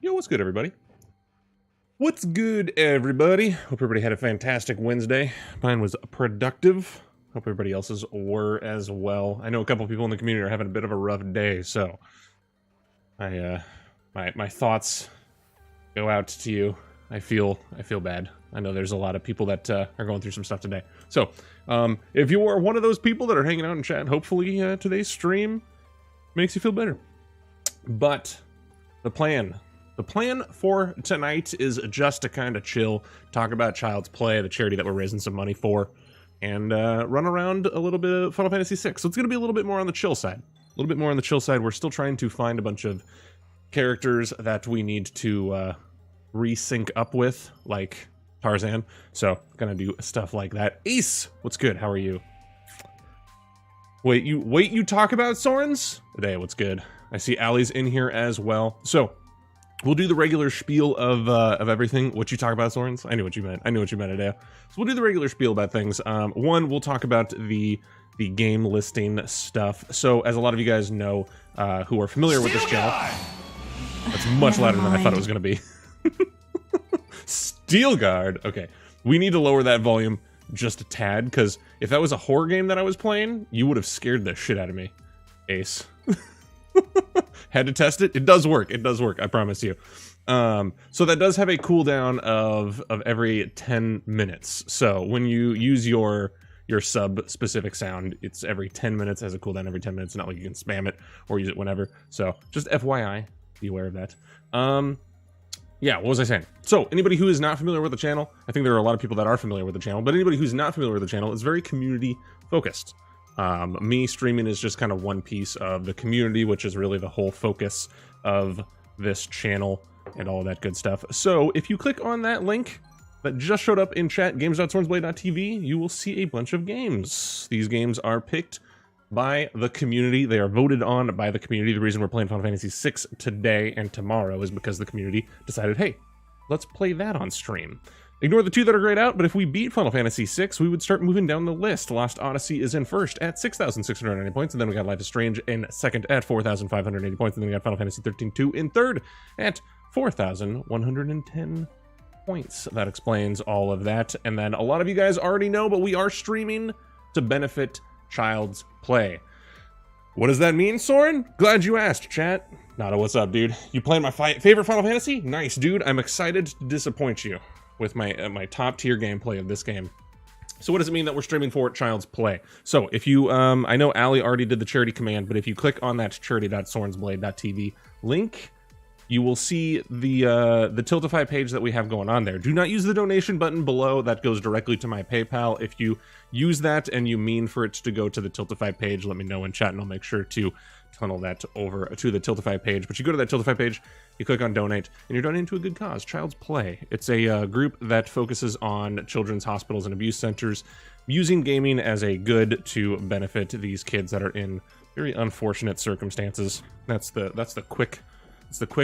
Yo, what's good, everybody? What's good, everybody? Hope everybody had a fantastic Wednesday. Mine was productive. Hope everybody else's were as well. I know a couple people in the community are having a bit of a rough day, so my thoughts go out to you. I feel bad. I know there's a lot of people that are going through some stuff today. So, if you are one of those people that are hanging out in chat, hopefully today's stream makes you feel better. But the plan for tonight is just to kind of chill, talk about Child's Play, the charity that we're raising some money for, and run around a little bit of Final Fantasy VI. So it's going to be a little bit more on the chill side. A little bit more on the chill side. We're still trying to find a bunch of characters that we need to resync up with, like Tarzan. So gonna do stuff like that. Ace, what's good? How are you? Wait, you talk about Sorens? Today, what's good? I see Allie's in here as well. So we'll do the regular spiel of everything. What you talk about, Sorens? I knew what you meant. I knew what you meant today. So we'll do the regular spiel about things. One, we'll talk about the game listing stuff. So as a lot of you guys know, who are familiar with this channel, that's much louder than I thought it was going to be. Steel Guard. Okay, we need to lower that volume just a tad, because if that was a horror game that I was playing, you would have scared the shit out of me. Ace. Had to test it. It does work. It does work. I promise you. So that does have a cooldown of every 10 minutes. So when you use your sub-specific sound, it's every 10 minutes, has a cooldown every 10 minutes. Not like you can spam it or use it whenever. So just FYI, be aware of that. Yeah, what was I saying? So anybody who is not familiar with the channel, I think there are a lot of people that are familiar with the channel, but anybody who's not familiar with the channel is very community focused. Me streaming is just kind of one piece of the community, which is really the whole focus of this channel and all of that good stuff. So if you click on that link that just showed up in chat, games.swordsblade.tv, you will see a bunch of games. These games are picked by the community. They are voted on by the community. The reason we're playing Final Fantasy VI today and tomorrow is because the community decided, hey, let's play that on stream. Ignore the two that are grayed out, but if we beat Final Fantasy VI, we would start moving down the list. Lost Odyssey is in first at 6,690 points, and then we got Life is Strange in second at 4,580 points, and then we got Final Fantasy 13-2 in third at 4,110 points. That explains all of that. And then a lot of you guys already know, but we are streaming to benefit Child's Play. What does that mean, Soren? Glad you asked, chat. Nada, what's up, dude? You playing my favorite Final Fantasy? Nice, dude. I'm excited to disappoint you with my top tier gameplay of this game. So what does it mean that we're streaming for Child's Play? So if you, I know Allie already did the charity command, but if you click on that charity.sorensblade.tv link, you will see the Tiltify page that we have going on there. Do not use the donation button below. That goes directly to my PayPal. If you use that and you mean for it to go to the Tiltify page, let me know in chat and I'll make sure to tunnel that over to the Tiltify page. But you go to that Tiltify page, you click on donate, and you're donating to a good cause, Child's Play. It's a group that focuses on children's hospitals and abuse centers, using gaming as a good to benefit these kids that are in very unfortunate circumstances. That's the quick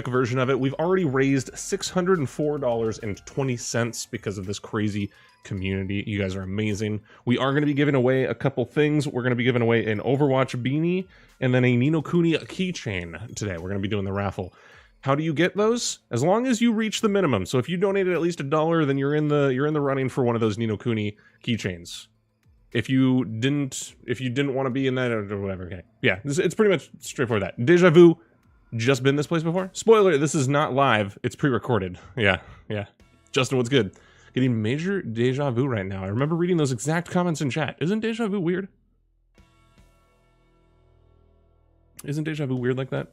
version of it. We've already raised $604.20 because of this crazy community. You guys are amazing. We are going to be giving away a couple things. We're going to be giving away an Overwatch beanie and then a Ni no Kuni keychain today. We're going to be doing the raffle. How do you get those? As long as you reach the minimum. So if you donated at least $1, then you're in the running for one of those Ni no Kuni keychains. If you didn't want to be in that or whatever, okay. Yeah, it's pretty much straightforward that. Deja Vu. Just been this place before? Spoiler, this is not live. It's pre-recorded. Yeah. Justin, what's good? Getting major deja vu right now. I remember reading those exact comments in chat. Isn't deja vu weird? Isn't deja vu weird like that?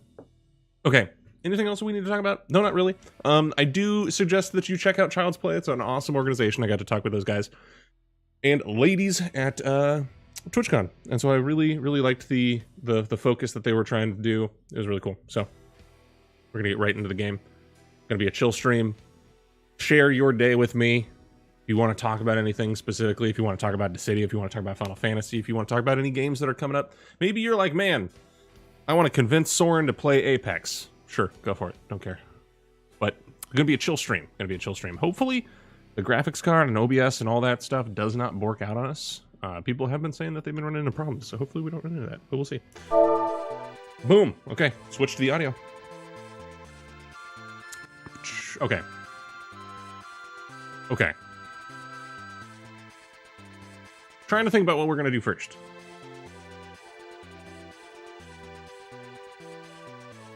Okay. Anything else we need to talk about? No, not really. I do suggest that you check out Child's Play. It's an awesome organization. I got to talk with those guys and ladies at TwitchCon, and so I really liked the focus that they were trying to do. It was really cool. So we're gonna get right into the game. Gonna be a chill stream. Share your day with me. If you want to talk about anything specifically, if you want to talk about the city, if you want to talk about Final Fantasy, if you want to talk about any games that are coming up, maybe you're like, man, I want to convince Soren to play Apex. Sure, go for it. Don't care. But it's gonna be a chill stream. Hopefully, the graphics card and OBS and all that stuff does not bork out on us. People have been saying that they've been running into problems, so hopefully we don't run into that, but we'll see. Boom. Okay, switch to the audio. Okay. Okay. Trying to think about what we're gonna do first.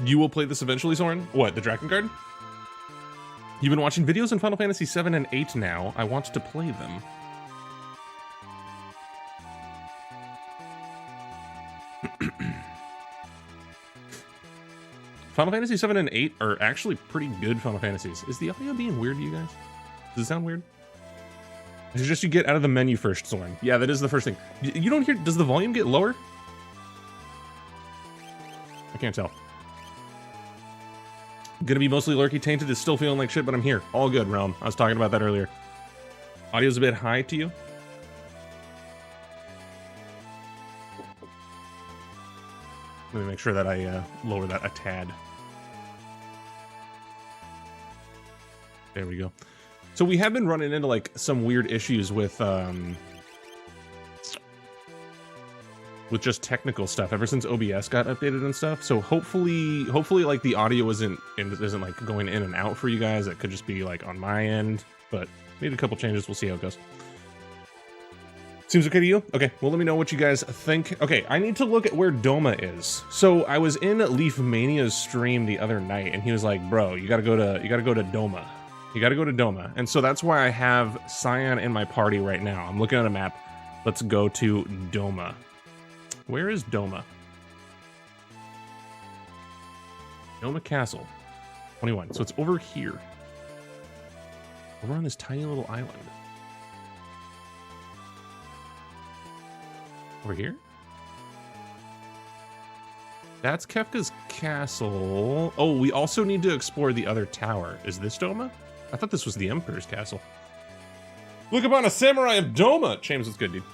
You will play this eventually, Soren? What, the Dragon Guard? You've been watching videos in Final Fantasy 7 and 8 now. I want to play them. Final Fantasy 7 and 8 are actually pretty good Final Fantasies. Is the audio being weird to you guys? Does it sound weird? It's just you get out of the menu first, Soren. Yeah, that is the first thing. You don't hear... Does the volume get lower? I can't tell. Gonna be mostly lurky tainted, is still feeling like shit, but I'm here. All good, Realm. I was talking about that earlier. Audio's a bit high to you? Let me make sure that I lower that a tad. There we go. So we have been running into like some weird issues with just technical stuff ever since OBS got updated and stuff. So hopefully like the audio isn't like going in and out for you guys. It could just be like on my end, but made a couple changes. We'll see how it goes. Seems okay to you? Okay, well, let me know what you guys think. Okay, I need to look at where Doma is. So I was in Leaf Mania's stream the other night, and he was like, "Bro, you gotta go to Doma. You gotta go to Doma." And so that's why I have Cyan in my party right now. I'm looking at a map. Let's go to Doma. Where is Doma? Doma Castle. 21. So it's over here. Over on this tiny little island. Over here? That's Kefka's castle. Oh, we also need to explore the other tower. Is this Doma? I thought this was the Emperor's castle. Look upon a samurai of Doma! James, what's good, dude?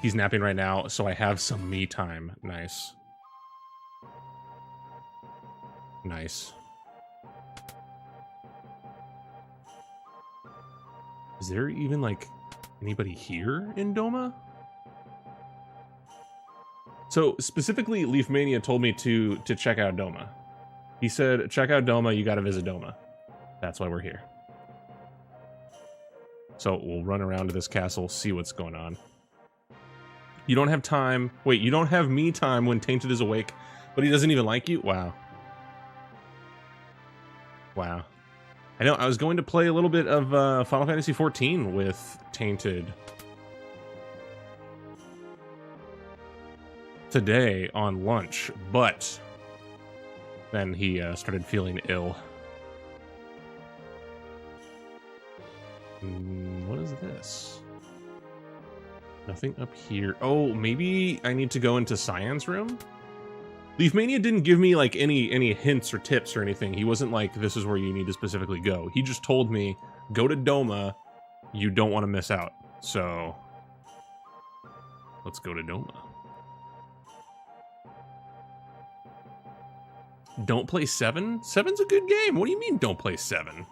He's napping right now, so I have some me time. Nice. Nice. Is there even, like, anybody here in Doma? So, specifically, Leaf Mania told me to check out Doma. He said, check out Doma, you gotta visit Doma. That's why we're here. So, we'll run around to this castle, see what's going on. You don't have time. Wait, you don't have me time when Tainted is awake, but he doesn't even like you? Wow. Wow. I know, I was going to play a little bit of Final Fantasy XIV with Tainted today on lunch, but then he started feeling ill. What is this? Nothing up here. Oh, maybe I need to go into Cyan's room? Leaf Mania didn't give me like any hints or tips or anything. He wasn't like, this is where you need to specifically go. He just told me, go to Doma. You don't want to miss out. So let's go to Doma. Don't play 7? 7's a good game. What do you mean don't play 7?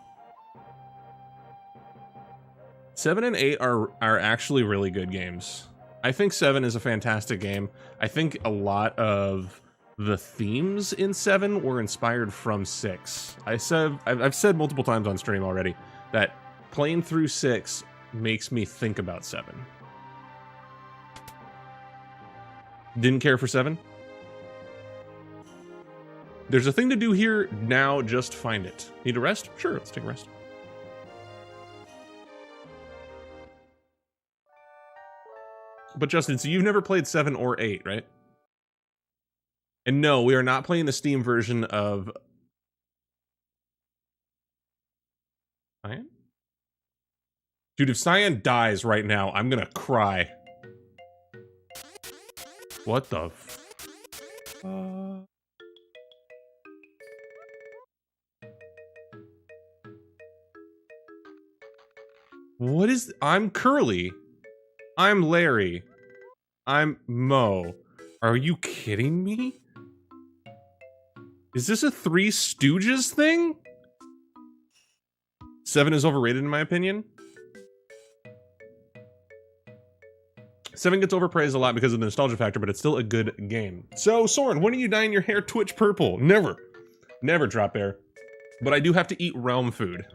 7 and 8 are actually really good games. I think 7 is a fantastic game. I think a lot of the themes in 7 were inspired from 6. I've said multiple times on stream already that playing through 6 makes me think about 7. Didn't care for 7? There's a thing to do here now, just find it. Need a rest? Sure, let's take a rest. But Justin, so you've never played 7 or 8, right? And no, we are not playing the Steam version of Cyan? Dude, if Cyan dies right now, I'm gonna cry. What the What is... I'm Curly. I'm Larry. I'm Mo. Are you kidding me? Is this a Three Stooges thing? 7 is overrated in my opinion. 7 gets overpraised a lot because of the nostalgia factor, but it's still a good game. So, Soren, when are you dyeing your hair Twitch purple? Never. Never, Drop Bear. But I do have to eat realm food.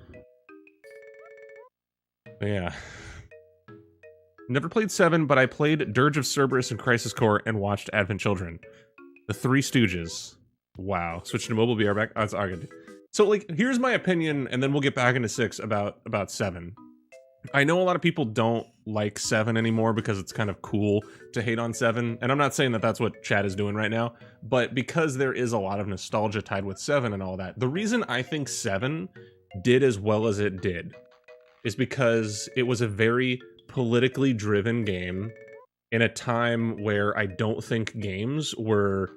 Yeah. Never played 7, but I played Dirge of Cerberus and Crisis Core and watched Advent Children. The Three Stooges. Wow. Switch to mobile, BR back. Oh, that's good. So, like, here's my opinion, and then we'll get back into 6 about 7. I know a lot of people don't like 7 anymore because it's kind of cool to hate on 7, and I'm not saying that that's what chat is doing right now, but because there is a lot of nostalgia tied with 7 and all that, the reason I think 7 did as well as it did is because it was a very politically driven game in a time where I don't think games were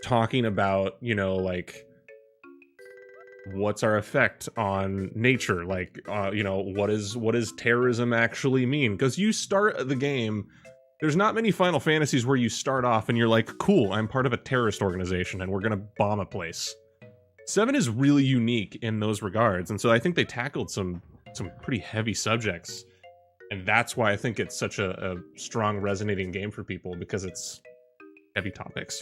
talking about, you know, like, what's our effect on nature, like, you know, what does terrorism actually mean? Because you start the game, there's not many Final Fantasies where you start off and you're like, cool, I'm part of a terrorist organization and we're gonna bomb a place. 7 is really unique in those regards, and so I think they tackled some pretty heavy subjects, and that's why I think it's such a strong resonating game for people, because it's heavy topics.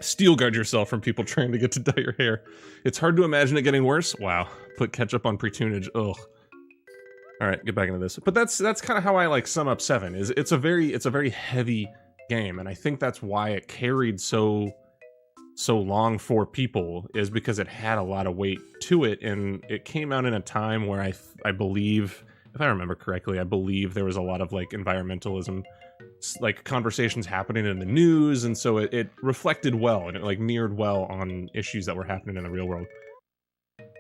Steel guard yourself from people trying to get to dye your hair. It's hard to imagine it getting worse. Wow. Put ketchup on pre-tunage. Ugh. All right, get back into this. But that's kind of how I like sum up 7. Is it's a very heavy game, and I think that's why it carried so long for people, is because it had a lot of weight to it, and it came out in a time where I believe, if I remember correctly, I believe there was a lot of like environmentalism, like conversations happening in the news, and so it reflected well, and it like mirrored well on issues that were happening in the real world.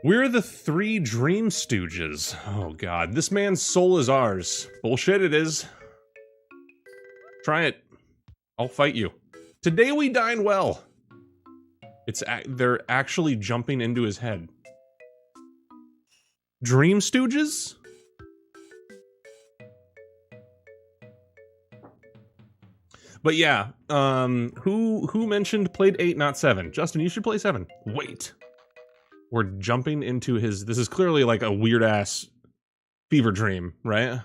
We're the 3 Dream Stooges. Oh god, this man's soul is ours. Bullshit it is. Try it. I'll fight you. Today we dine well. They're actually jumping into his head. Dream Stooges? But yeah, who mentioned played 8, not 7? Justin, you should play 7. Wait. We're jumping into his... This is clearly like a weird-ass fever dream, right?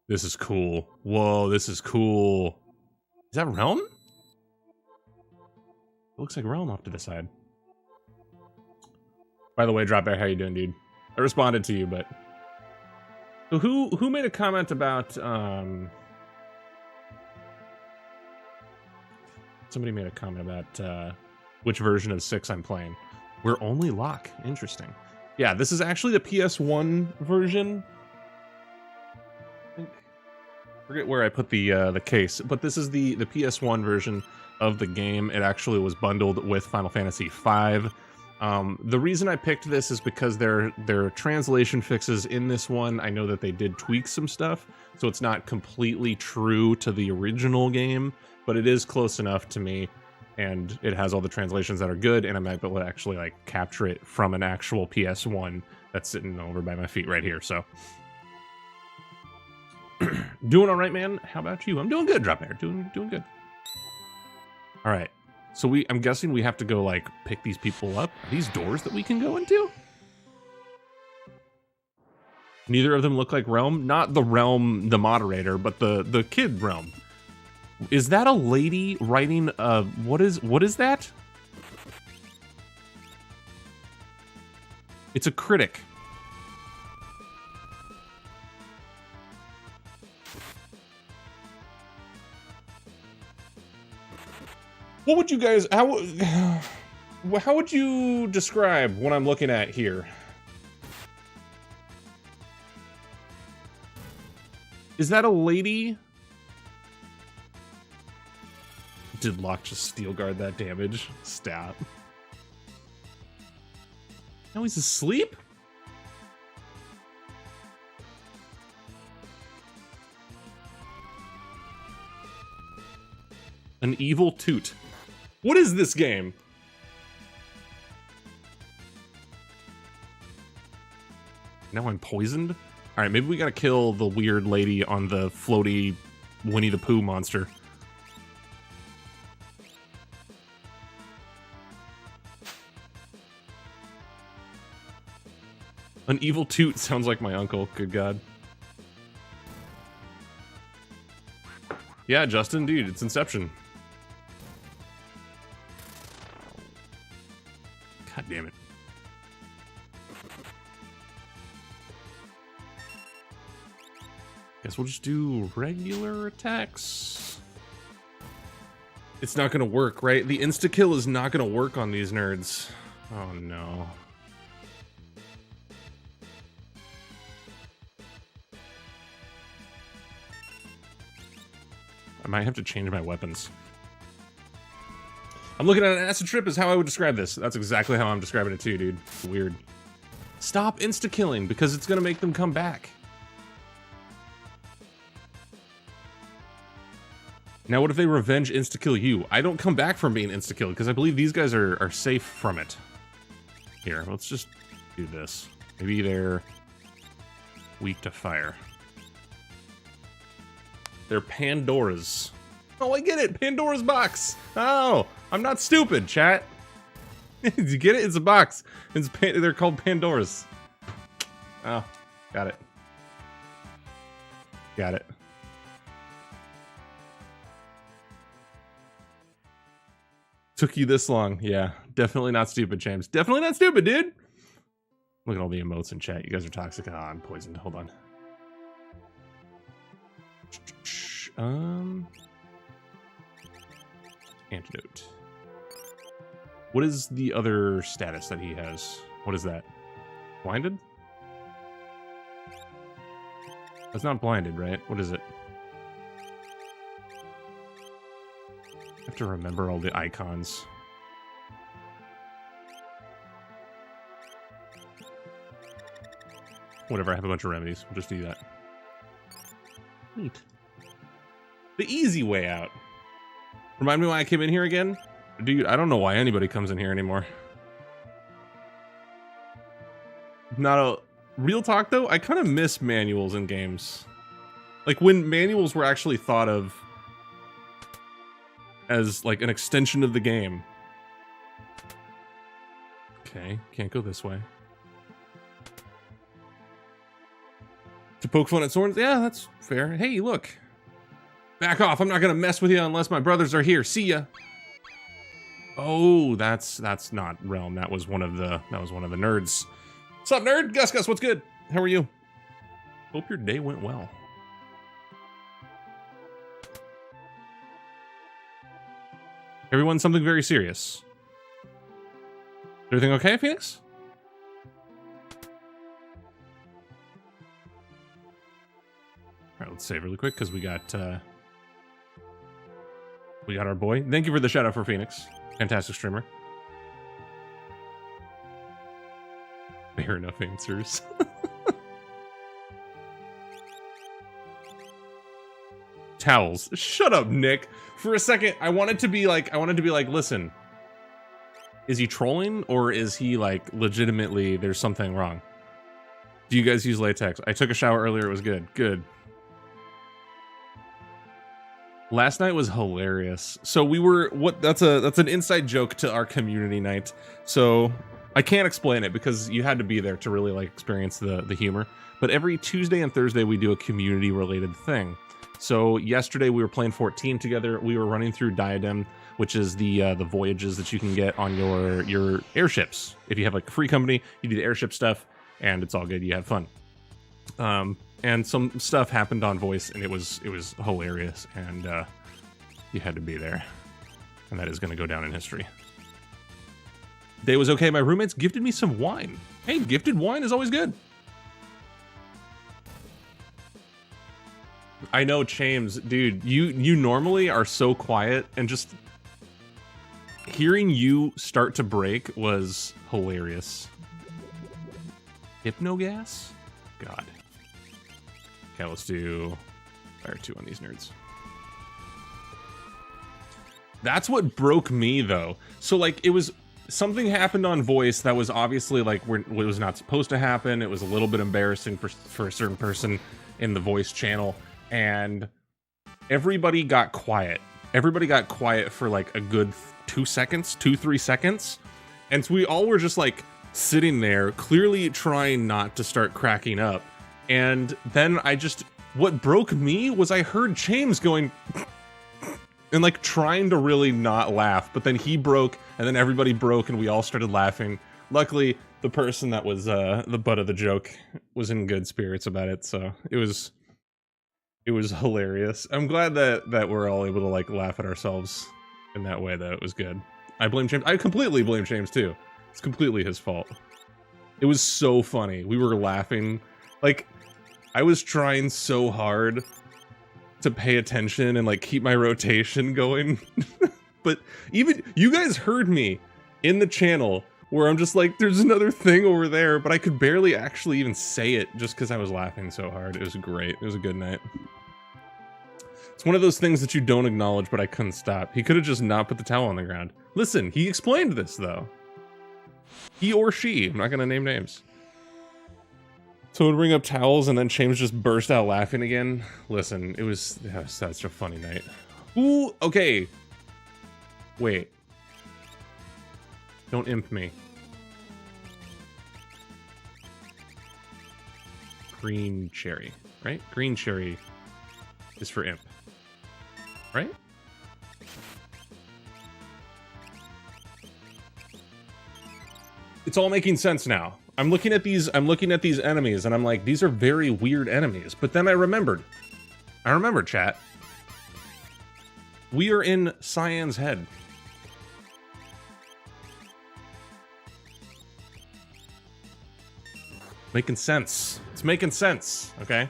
This is cool. Whoa, this is cool. Is that Realm? It looks like Realm off to the side. By the way, Drop Bear, how you doing, dude? I responded to you, but... So who made a comment about, Somebody made a comment about, which version of 6 I'm playing. We're only Locke. Interesting. Yeah, this is actually the PS1 version. I forget where I put the case, but this is the PS1 version of the game. It actually was bundled with Final Fantasy V. The reason I picked this is because there are translation fixes in this one. I know that they did tweak some stuff, so it's not completely true to the original game, but it is close enough to me, and it has all the translations that are good, and I might be able to actually like capture it from an actual PS1 that's sitting over by my feet right here. So doing all right, man. How about you? I'm doing good, Drop Bear. Doing good. All right. So I'm guessing we have to go like pick these people up. Are these doors that we can go into? Neither of them look like Realm. Not the Realm, the moderator, but the kid Realm. Is that a lady writing what is that? It's a critic. What would you guys, how would you describe what I'm looking at here? Is that a lady? Did Locke just steel guard that damage? Stat. Now he's asleep? An evil toot. What is this game? Now I'm poisoned? Alright, maybe we gotta kill the weird lady on the floaty Winnie the Pooh monster. An evil toot sounds like my uncle, good god. Yeah, Justin, dude, it's Inception. God damn it. Guess we'll just do regular attacks. It's not gonna work, right? The insta-kill is not gonna work on these nerds. Oh no. I might have to change my weapons. I'm looking at an acid trip is how I would describe this. That's exactly how I'm describing it too, dude. Weird. Stop insta-killing because it's gonna make them come back. Now what if they revenge insta-kill you? I don't come back from being insta-killed because I believe these guys are safe from it. Here, let's just do this. Maybe they're weak to fire. They're Pandora's. Oh, I get it. Pandora's box. Oh, I'm not stupid, chat. You get it? It's a box. They're called Pandora's. Oh, got it. Got it. Took you this long. Yeah, definitely not stupid, James. Definitely not stupid, dude. Look at all the emotes in chat. You guys are toxic. Ah, I'm poisoned. Hold on. Antidote. What is the other status that he has? What is that? Blinded? That's not blinded, right? What is it? I have to remember all the icons. Whatever, I have a bunch of remedies. We'll just do that. Neat. The easy way out. Remind me why I came in here again? Dude, I don't know why anybody comes in here anymore. Not a... Real talk, though, I kind of miss manuals in games. Like, when manuals were actually thought of as, like, an extension of the game. Okay, can't go this way. To poke fun at swords? Yeah, that's fair. Hey, look. Back off. I'm not gonna mess with you unless my brothers are here. See ya. Oh, that's not Realm. That was one of the nerds. What's up, nerd? Gus, what's good? How are you? Hope your day went well. Everyone, something very serious. Everything okay, Phoenix? All right, let's save really quick because we got our boy. Thank you for the shout out for Phoenix. Fantastic streamer. Fair enough answers. Towels. Shut up, Nick. For a second, I wanted to be like, listen. Is he trolling or is he like legitimately there's something wrong? Do you guys use latex? I took a shower earlier, it was good. Good. Last night was hilarious. So we were that's an inside joke to our community night. So I can't explain it because you had to be there to really like experience the humor. But every Tuesday and Thursday we do a community related thing. So yesterday we were playing 14 together. We were running through Diadem, which is the voyages that you can get on your airships. If you have like a free company, you do the airship stuff and it's all good. You have fun. And some stuff happened on voice and it was hilarious and you had to be there. And that is going to go down in history. Day was okay. My roommates gifted me some wine. Hey, gifted wine is always good. I know, James, dude, you normally are so quiet and just hearing you start to break was hilarious. Hypnogas? God. Okay, let's do fire 2 on these nerds. That's what broke me, though. So, like, it was... Something happened on voice that was obviously, like, it was not supposed to happen. It was a little bit embarrassing for a certain person in the voice channel. And everybody got quiet. Everybody got quiet for, like, a good 3 seconds. And so we all were just, like, sitting there, clearly trying not to start cracking up. And then what broke me was I heard James going, And like trying to really not laugh, but then he broke, and then everybody broke, and we all started laughing. Luckily, the person that was the butt of the joke was in good spirits about it, so it was hilarious. I'm glad that we're all able to like laugh at ourselves in that way. That it was good. I blame James. I completely blame James too. It's completely his fault. It was so funny. We were laughing. Like, I was trying so hard to pay attention and like keep my rotation going. But even you guys heard me in the channel where I'm just like, there's another thing over there, but I could barely actually even say it just because I was laughing so hard. It was great. It was a good night. It's one of those things that you don't acknowledge, but I couldn't stop. He could have just not put the towel on the ground. Listen, he explained this though. He or she, I'm not gonna name names. So would bring up towels and then James just burst out laughing again. Listen, it was such a funny night. Ooh, okay. Wait. Don't imp me. Green cherry, right? Green cherry is for imp, right? It's all making sense now. I'm looking at these enemies and I'm like, these are very weird enemies. But then I remembered, chat. We are in Cyan's head. Making sense. It's making sense, okay?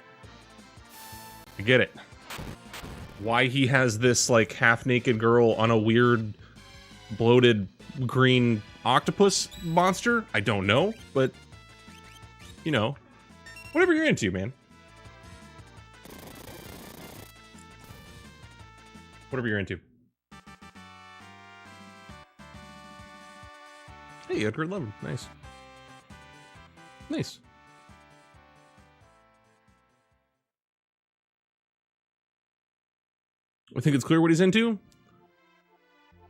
I get it. Why he has this, like, half-naked girl on a weird, bloated, green octopus monster? I don't know, but, you know, whatever you're into, man. Whatever you're into. Hey, Edgar 11. Nice. Nice. I think it's clear what he's into. What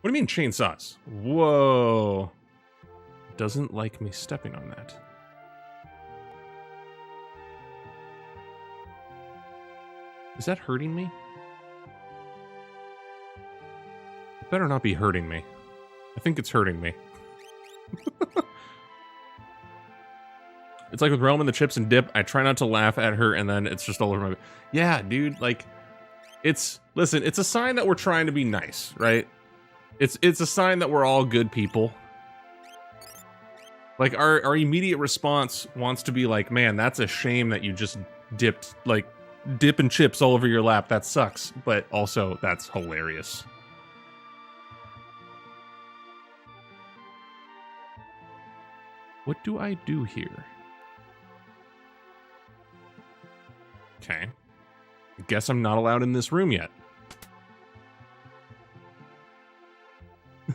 do you mean chainsaws? Whoa. Doesn't like me stepping on that. Is that hurting me? It better not be hurting me. I think it's hurting me. It's like with Realm and the chips and dip. I try not to laugh at her and then it's just all over my... Yeah, dude, like... Listen, it's a sign that we're trying to be nice, right? It's a sign that we're all good people. Like, our immediate response wants to be like, man, that's a shame that you just dipped, like, dipping chips all over your lap. That sucks. But also, that's hilarious. What do I do here? Okay. Guess I'm not allowed in this room yet.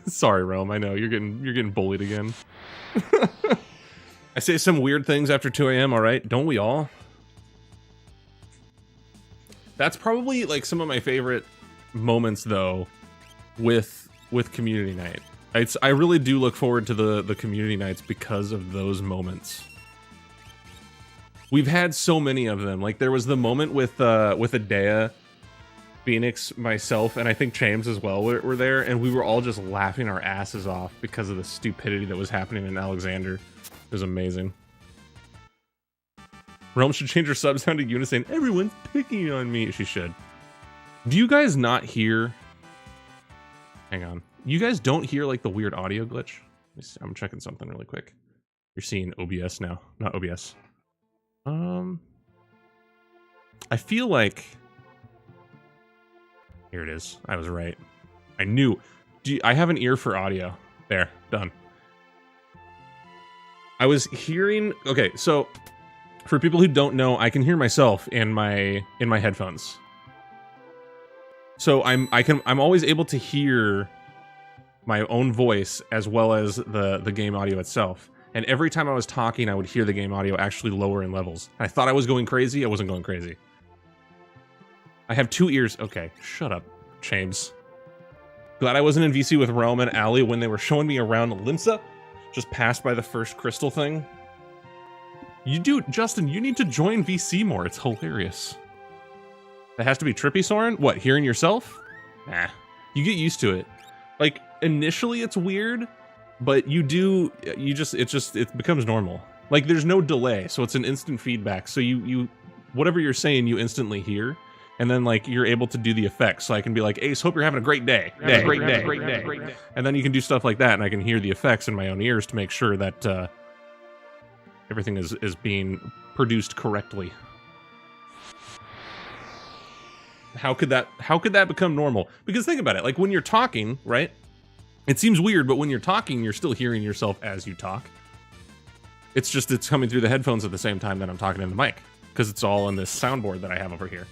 Sorry, Realm. I know you're getting bullied again. I say some weird things after 2 a.m. All right, don't we all? That's probably like some of my favorite moments, though, with community night. I really do look forward to the community nights because of those moments. We've had so many of them. Like, there was the moment with Adea, Phoenix, myself, and I think James as well were there, and we were all just laughing our asses off because of the stupidity that was happening in Alexander. It was amazing. Realm should change her sub sound to unison. Everyone's picking on me. She should. Do you guys not hear... Hang on. You guys don't hear, like, the weird audio glitch? I'm checking something really quick. You're seeing OBS now. Not OBS. I feel like... Here it is. I was right. I knew. I have an ear for audio. There. Done. I was hearing... Okay, so... For people who don't know, I can hear myself in my headphones. So I'm always able to hear my own voice as well as the game audio itself. And every time I was talking, I would hear the game audio actually lower in levels. I thought I was going crazy. I wasn't going crazy. I have 2 ears. Okay, shut up, James. Glad I wasn't in VC with Realm and Ali when they were showing me around Limsa. Just passed by the first crystal thing. You do, Justin, you need to join VC more. It's hilarious. That has to be trippy, Soren? What, hearing yourself? Nah. You get used to it. Like, initially it's weird, but it becomes normal. Like, there's no delay, so it's an instant feedback. So you whatever you're saying, you instantly hear, and then like you're able to do the effects. So I can be like, Ace, hope you're having a great day. Great day. And then you can do stuff like that, and I can hear the effects in my own ears to make sure that everything is being produced correctly. How could that become normal? Because think about it, like when you're talking, right? It seems weird, but when you're talking, you're still hearing yourself as you talk. It's just, it's coming through the headphones at the same time that I'm talking in the mic, because it's all in this soundboard that I have over here.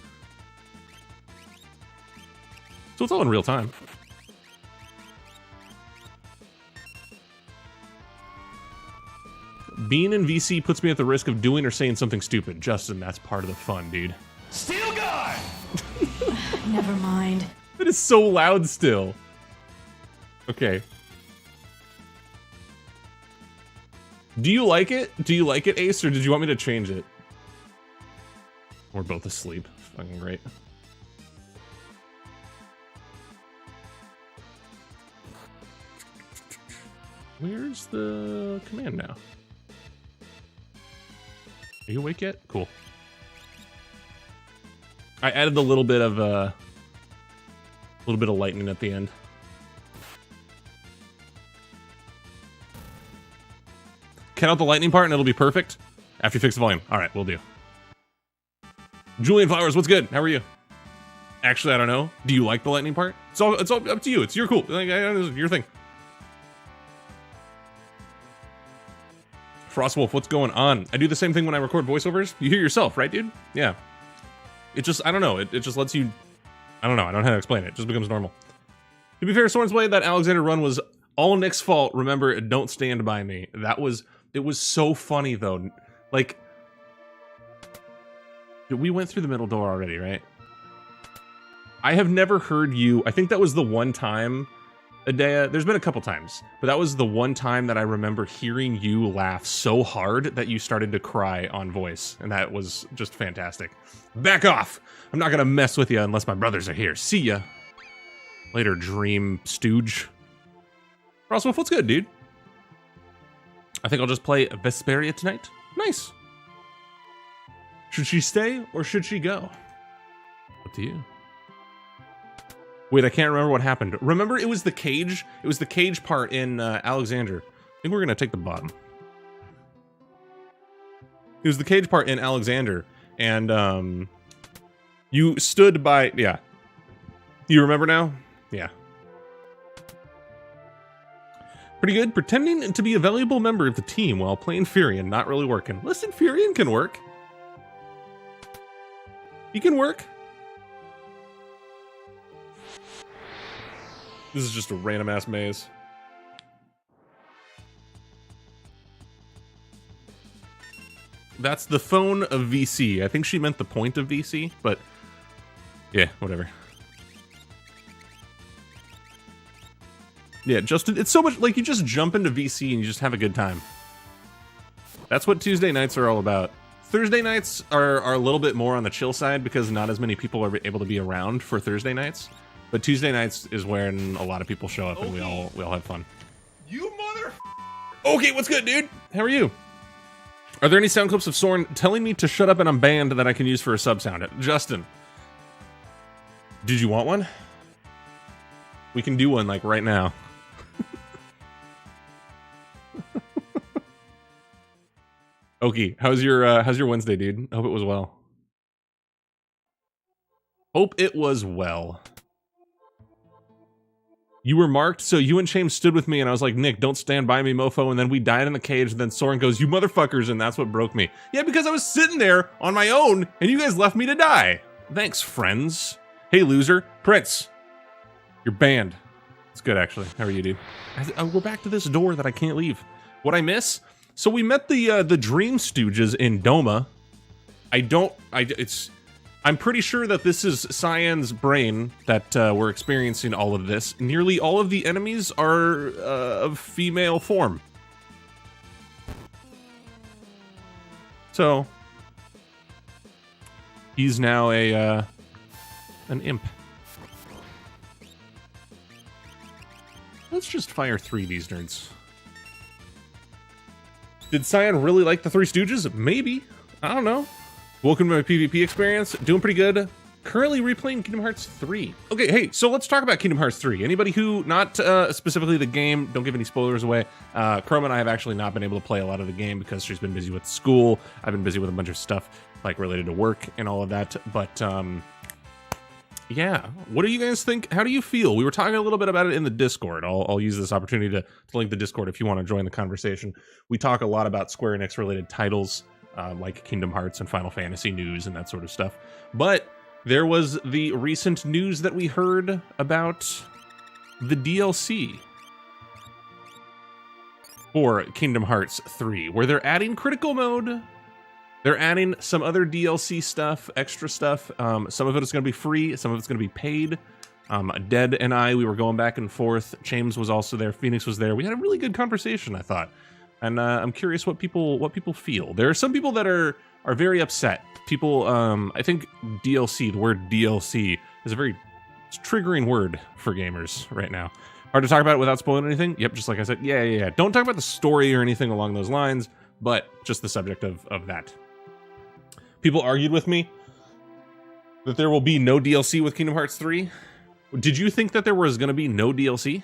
So it's all in real time. Being in VC puts me at the risk of doing or saying something stupid. Justin, that's part of the fun, dude. Steel guard! Never mind. It is so loud still. Okay. Do you like it? Do you like it, Ace, or did you want me to change it? We're both asleep. Fucking great. Where's the command now? Are you awake yet? Cool. I added a little bit of lightning at the end. Cut out the lightning part and it'll be perfect after you fix the volume. All right, we'll do. Julian Flowers, what's good? How are you? Actually, I don't know. Do you like the lightning part? It's all up to you. It's your cool. Like, your thing. Frostwolf, what's going on? I do the same thing when I record voiceovers. You hear yourself, right, dude? Yeah. It just, I don't know. It just lets you, I don't know. I don't know how to explain it. It just becomes normal. To be fair, Soren's Blade, that Alexander run was all Nick's fault. Remember, don't stand by me. It was so funny, though. Like, we went through the middle door already, right? I have never heard you, I think that was the one time, Adea, there's been a couple times, but that was the one time that I remember hearing you laugh so hard that you started to cry on voice, and that was just fantastic. Back off! I'm not gonna mess with you unless my brothers are here. See ya! Later, Dream Stooge. Roswell, what's good, dude? I think I'll just play Vesperia tonight. Nice! Should she stay, or should she go? Up to you. Wait, I can't remember what happened. Remember, it was the cage? It was the cage part in Alexander. I think we're gonna take the bottom. It was the cage part in Alexander, and you stood by, yeah. You remember now? Yeah. Pretty good. Pretending to be a valuable member of the team while playing Furion, not really working. Listen, Furion can work. He can work. This is just a random ass maze. That's the phone of VC. I think she meant the point of VC, but yeah, whatever. Yeah, Justin, it's so much like you just jump into VC and you just have a good time. That's what Tuesday nights are all about. Thursday nights are a little bit more on the chill side because not as many people are able to be around for Thursday nights. But Tuesday nights is when a lot of people show up and we all have fun. You mother... Okay, what's good, dude? How are you? Are there any sound clips of Soren telling me to shut up and I'm banned that I can use for a sub sound? Justin, did you want one? We can do one like right now. Okie, how's your Wednesday, dude? I hope it was well. Hope it was well. You were marked, so you and Shame stood with me, and I was like, Nick, don't stand by me, mofo, and then we died in the cage, and then Soren goes, you motherfuckers, and that's what broke me. Yeah, because I was sitting there on my own, and you guys left me to die. Thanks, friends. Hey, loser. Prince. You're banned. It's good, actually. How are you, dude? We're back to this door that I can't leave. What'd I miss? So we met the Dream Stooges in Doma. I'm pretty sure that this is Cyan's brain that we're experiencing all of this. Nearly all of the enemies are of female form. So he's now an imp. Let's just fire 3 these nerds. Did Cyan really like the Three Stooges? Maybe. I don't know. Welcome to my PvP experience. Doing pretty good. Currently replaying Kingdom Hearts 3. Okay, hey, so let's talk about Kingdom Hearts 3. Anybody who, not specifically the game, don't give any spoilers away. Chrome and I have actually not been able to play a lot of the game because she's been busy with school. I've been busy with a bunch of stuff like related to work and all of that. But yeah, what do you guys think? How do you feel? We were talking a little bit about it in the Discord. I'll use this opportunity to link the Discord if you want to join the conversation. We talk a lot about Square Enix related titles like Kingdom Hearts and Final Fantasy news and that sort of stuff. But there was the recent news that we heard about the DLC for Kingdom Hearts 3, where they're adding critical mode. They're adding some other DLC stuff, extra stuff. Some of it is going to be free. Some of it's going to be paid. Dead and I, we were going back and forth. James was also there. Phoenix was there. We had a really good conversation, I thought. And I'm curious what people feel. There are some people that are very upset. People, I think DLC, the word DLC, is a very triggering word for gamers right now. Hard to talk about it without spoiling anything? Yep, just like I said. Yeah. Don't talk about the story or anything along those lines, but just the subject of that. People argued with me that there will be no DLC with Kingdom Hearts 3. Did you think that there was going to be no DLC?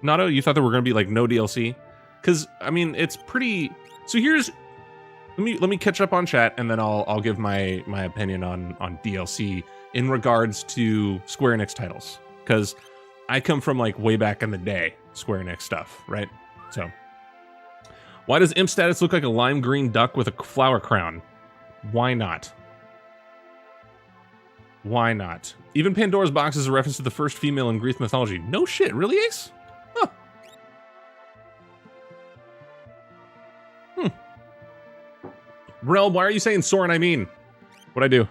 Nato, you thought there were going to be like no DLC? Because, I mean, it's pretty... So here's... Let me catch up on chat, and then I'll give my opinion on DLC in regards to Square Enix titles. Because I come from like way back in the day, Square Enix stuff, right? So, why does Imp Status look like a lime green duck with a flower crown? Why not? Why not? Even Pandora's Box is a reference to the first female in Greek mythology. No shit, really, Ace? Huh. Rel, why are you saying Soren? I mean, what'd I do?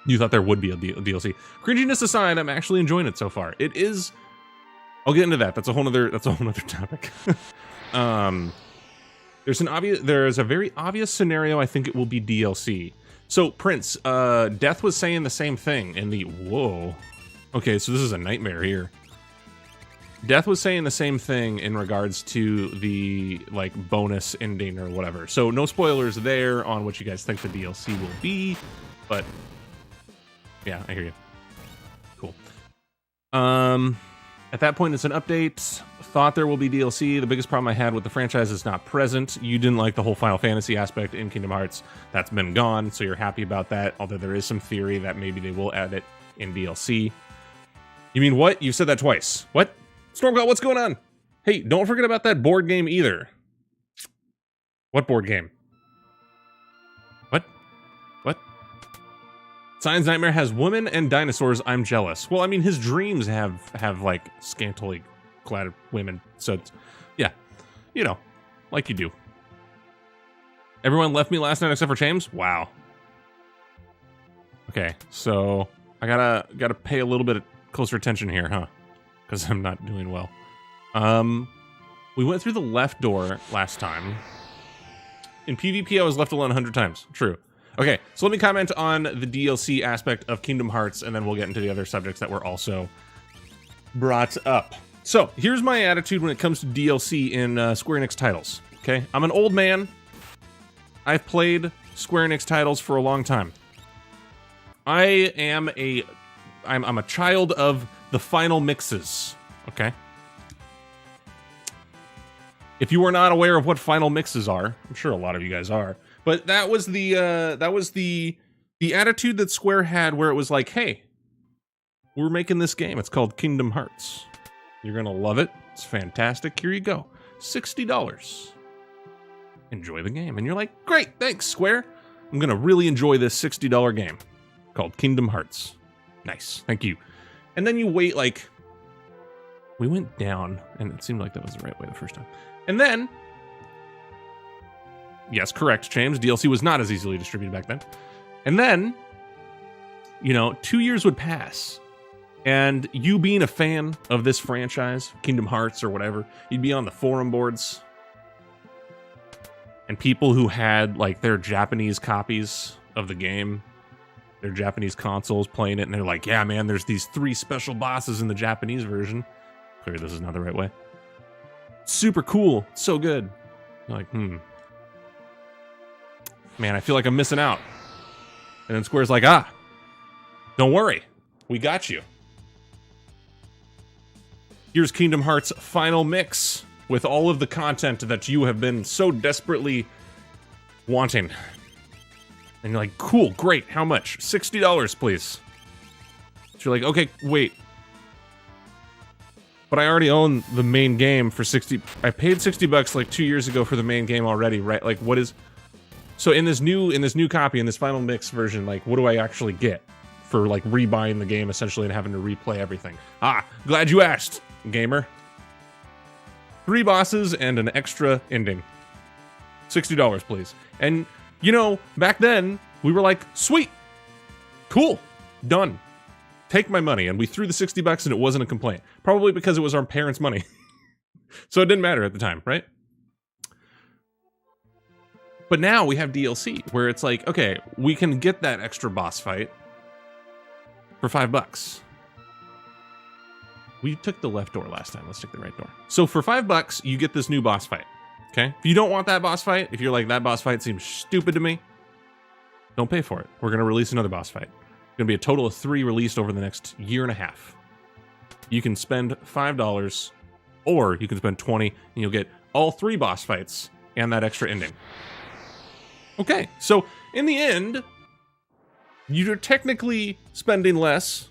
You thought there would be a DLC. Cringiness aside, I'm actually enjoying it so far. It is... I'll get into that. That's a whole other topic. There's a very obvious scenario. I think it will be DLC. So Prince, Death was saying the same thing in the whoa. Okay, so this is a nightmare here. Death was saying the same thing in regards to the like bonus ending or whatever. So no spoilers there on what you guys think the DLC will be, but yeah, I hear you. Cool. At that point, it's an update. Thought there will be DLC. The biggest problem I had with the franchise is not present. You didn't like the whole Final Fantasy aspect in Kingdom Hearts. That's been gone, so you're happy about that. Although there is some theory that maybe they will add it in DLC. You mean what? You've said that twice. What? Stormcloud, what's going on? Hey, don't forget about that board game either. What board game? What? Cyan's Nightmare has women and dinosaurs. I'm jealous. Well, I mean, his dreams have like scantily clad women. So, it's, yeah, you know, like you do. Everyone left me last night except for James. Wow. Okay, so I gotta pay a little bit closer attention here, huh? Because I'm not doing well. We went through the left door last time. In PvP, I was left alone 100 times. True. Okay, so let me comment on the DLC aspect of Kingdom Hearts, and then we'll get into the other subjects that were also brought up. So, here's my attitude when it comes to DLC in Square Enix titles, okay? I'm an old man. I've played Square Enix titles for a long time. I'm a child of the final mixes, okay? If you are not aware of what final mixes are, I'm sure a lot of you guys are, but that was the attitude that Square had, where it was like, hey, we're making this game. It's called Kingdom Hearts. You're gonna love it. It's fantastic. Here you go, $60. Enjoy the game, and you're like, great, thanks, Square. I'm gonna really enjoy this $60 game called Kingdom Hearts. Nice, thank you. And then you wait, like, we went down, and it seemed like that was the right way the first time. And then, yes, correct, James, DLC was not as easily distributed back then. And then, you know, 2 years would pass, and you being a fan of this franchise, Kingdom Hearts or whatever, you'd be on the forum boards, and people who had, like, their Japanese copies of the game their Japanese consoles playing it, and they're like, yeah, man, there's these 3 special bosses in the Japanese version. Clearly this is not the right way. Super cool. So good. You're like, man, I feel like I'm missing out. And then Square's like, don't worry. We got you. Here's Kingdom Hearts' final mix with all of the content that you have been so desperately wanting. And you're like, cool, great, how much? $60, please. So you're like, okay, wait. But I already own the main game for 60. I paid $60 like 2 years ago for the main game already, right? Like, what is... So in this new copy, in this final mix version, like, what do I actually get for, like, rebuying the game, essentially, and having to replay everything? Glad you asked, gamer. 3 bosses and an extra ending. $60, please. And, you know, back then, we were like, sweet, cool, done. Take my money, and we threw the $60 and it wasn't a complaint. Probably because it was our parents' money. So it didn't matter at the time, right? But now we have DLC, where it's like, okay, we can get that extra boss fight for $5. We took the left door last time, let's take the right door. So for $5, you get this new boss fight, okay? If you don't want that boss fight, if you're like, that boss fight seems stupid to me, don't pay for it. We're gonna release another boss fight. Gonna be a total of 3 released over the next year and a half. You can spend $5, or you can spend $20, and you'll get all 3 boss fights and that extra ending. Okay, so in the end, you're technically spending less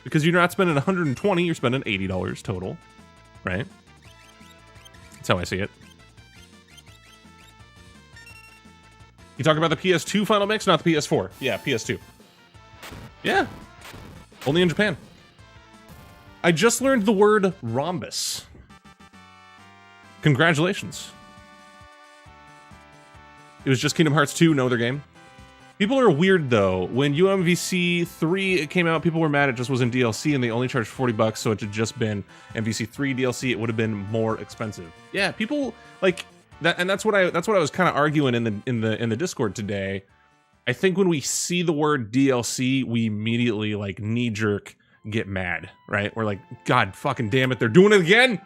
because you're not spending $120, you're spending $80 total, right? That's how I see it. You talking about the PS2 final mix, not the PS4? Yeah, PS2. Yeah, only in Japan. I just learned the word rhombus. Congratulations. It was just Kingdom Hearts 2, no other game. People are weird though. When UMVC 3 came out, people were mad it just wasn't DLC and they only charged $40, so it had just been MVC 3 DLC, it would have been more expensive. Yeah, people like that, and that's what I was kind of arguing in the Discord today. I think when we see the word DLC, we immediately like knee-jerk get mad, right? We're like, God fucking damn it, they're doing it again!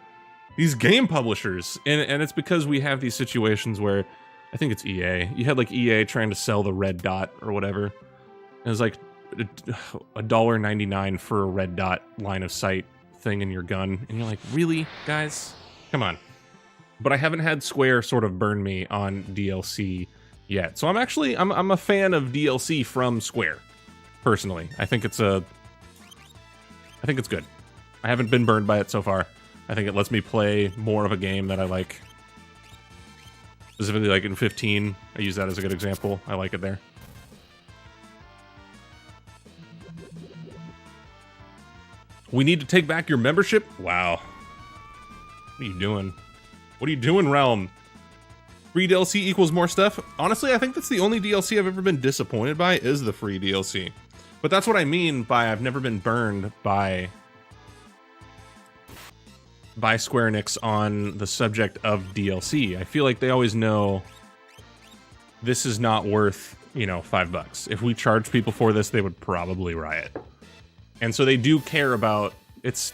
These game publishers. And it's because we have these situations where, I think it's EA. You had like EA trying to sell the red dot or whatever. It was like $1.99 for a red dot line of sight thing in your gun. And you're like, really, guys? Come on. But I haven't had Square sort of burn me on DLC yet. So I'm a fan of DLC from Square, personally. I think it's good. I haven't been burned by it so far. I think it lets me play more of a game that I like. Specifically like in 15, I use that as a good example. I like it there. We need to take back your membership? Wow. What are you doing? What are you doing, Realm? Free DLC equals more stuff? Honestly, I think that's the only DLC I've ever been disappointed by is the free DLC. But that's what I mean by I've never been burned by Square Enix on the subject of DLC. I feel like they always know this is not worth, you know, $5. If we charge people for this, they would probably riot. And so they do care about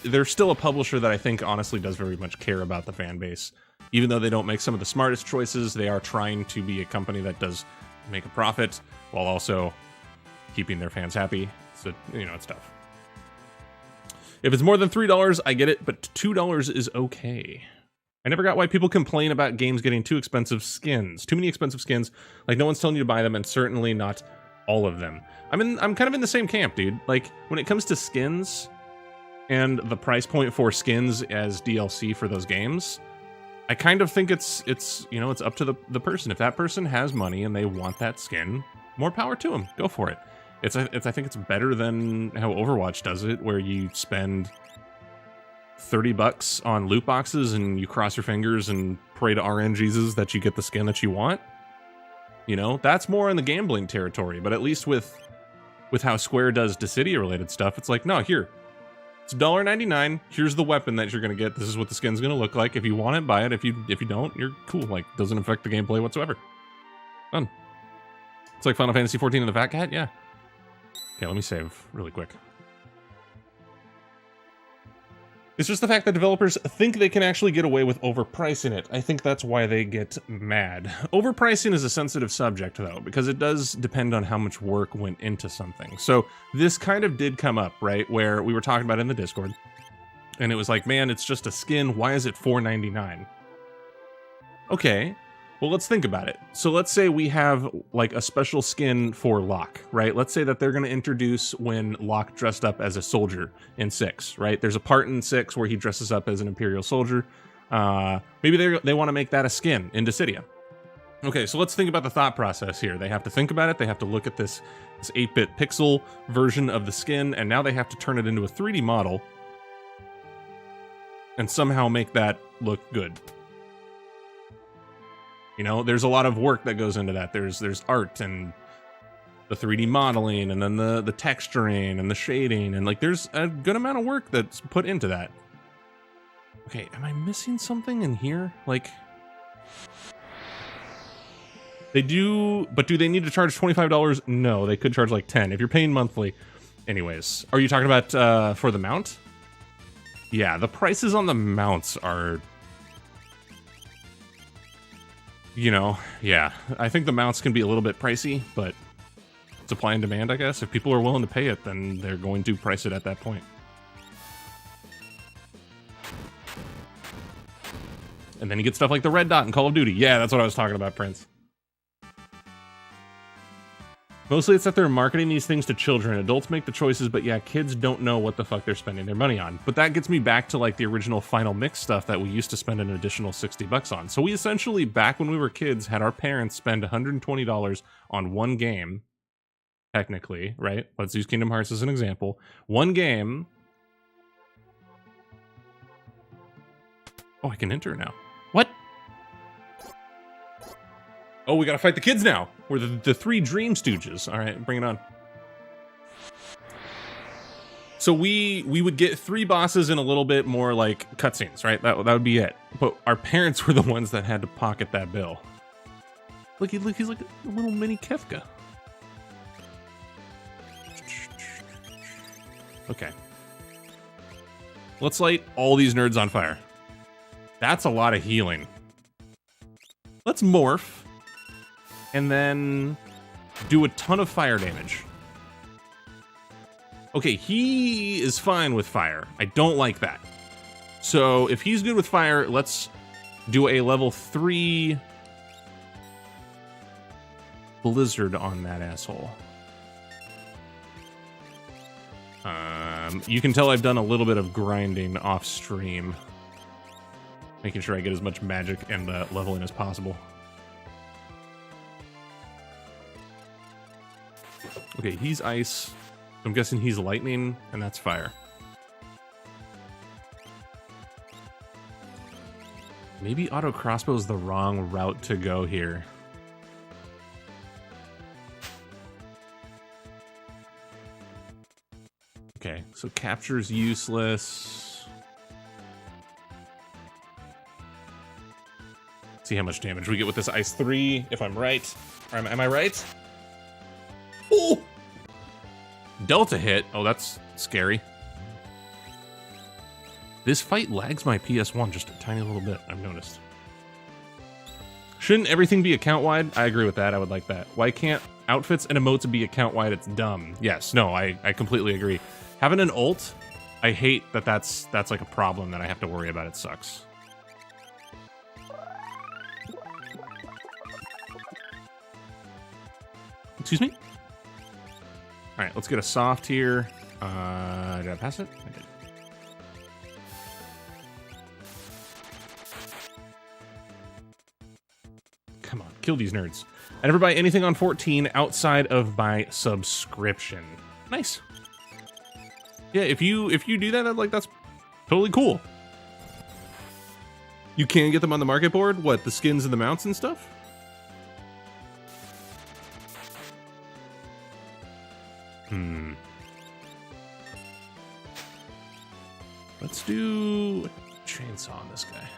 they're still a publisher that I think honestly does very much care about the fan base. Even though they don't make some of the smartest choices, they are trying to be a company that does make a profit while also keeping their fans happy. So, you know, it's tough. If it's more than $3, I get it, but $2 is okay. I never got why people complain about games getting too expensive skins. Too many expensive skins. Like, no one's telling you to buy them, and certainly not all of them. I'm kind of in the same camp, dude. Like, when it comes to skins and the price point for skins as DLC for those games, I kind of think it's you know, it's up to the person. If that person has money and they want that skin, more power to them. Go for it. I think it's better than how Overwatch does it, where you spend $30 on loot boxes and you cross your fingers and pray to RNGesus that you get the skin that you want. You know, that's more in the gambling territory. But at least with how Square does Dissidia related stuff, it's like, no, here, it's $1.99. Here's the weapon that you're gonna get. This is what the skin's gonna look like. If you want it, buy it. If you don't, you're cool. Like, doesn't affect the gameplay whatsoever. Done. It's like Final Fantasy 14 and the Fat Cat, yeah. Okay, let me save really quick. It's just the fact that developers think they can actually get away with overpricing it. I think that's why they get mad. Overpricing is a sensitive subject, though, because it does depend on how much work went into something. So this kind of did come up, right, where we were talking about it in the Discord, and it was like, man, it's just a skin. Why is it $4.99? Okay, well, let's think about it. So let's say we have, like, a special skin for Locke, right? Let's say that they're going to introduce when Locke dressed up as a soldier in 6, right? There's a part in 6 where he dresses up as an Imperial soldier. Maybe they want to make that a skin in Dissidia. Okay, so let's think about the thought process here. They have to think about it. They have to look at this 8-bit pixel version of the skin, and now they have to turn it into a 3D model and somehow make that look good. You know, there's a lot of work that goes into that. There's art and the 3D modeling, and then the texturing and the shading, and like there's a good amount of work that's put into that. Okay, am I missing something in here? Like, they do, but do they need to charge $25? No, they could charge like 10 if you're paying monthly. Anyways, are you talking about for the mount? Yeah, the prices on the mounts are, you know, yeah. I think the mounts can be a little bit pricey, but supply and demand, I guess. If people are willing to pay it, then they're going to price it at that point. And then you get stuff like the red dot in Call of Duty. Yeah, that's what I was talking about, Prince. Mostly it's that they're marketing these things to children. Adults make the choices, but yeah, kids don't know what the fuck they're spending their money on. But that gets me back to like the original Final Mix stuff that we used to spend an additional $60 on. So we essentially, back when we were kids, had our parents spend $120 on one game. Technically, right? Let's use Kingdom Hearts as an example. One game. Oh, I can enter now. What? Oh, we gotta fight the kids now. We're the 3 Dream Stooges. All right, bring it on. So we would get 3 bosses and a little bit more like cutscenes, right? That would be it. But our parents were the ones that had to pocket that bill. Look, he's like a little mini Kefka. Okay. Let's light all these nerds on fire. That's a lot of healing. Let's morph. And then do a ton of fire damage. Okay, he is fine with fire. I don't like that. So if he's good with fire, let's do a level 3 blizzard on that asshole. You can tell I've done a little bit of grinding off stream. Making sure I get as much magic and leveling as possible. Okay, he's ice. I'm guessing he's lightning, and that's fire. Maybe auto crossbow is the wrong route to go here. Okay, so capture's useless. See how much damage we get with this ice 3, if I'm right. Or am I right? Oh! Delta hit. Oh, that's scary. This fight lags my PS1 just a tiny little bit, I've noticed. Shouldn't everything be account-wide? I agree with that. I would like that. Why can't outfits and emotes be account-wide? It's dumb. Yes, no, I completely agree. Having an ult, I hate that that's like a problem that I have to worry about. It sucks. Excuse me? All right, let's get a soft here. Did I pass it? I did. Come on, kill these nerds. I never buy anything on 14 outside of my subscription. Nice. Yeah, if you do that, like that's totally cool. You can get them on the market board. What, the skins and the mounts and stuff? Let's do a chainsaw on this guy.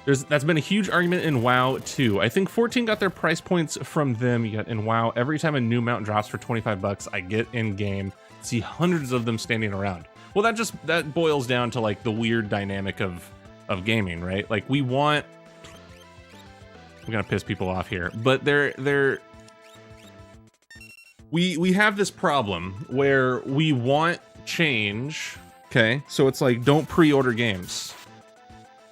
That's been a huge argument in WoW too. I think 14 got their price points from them. Yet in WoW, every time a new mount drops for 25 bucks, I get in game, see hundreds of them standing around. Well, that boils down to like the weird dynamic of gaming, right? Like we're gonna piss people off here, but we have this problem where we want change. Okay, so it's like don't pre-order games.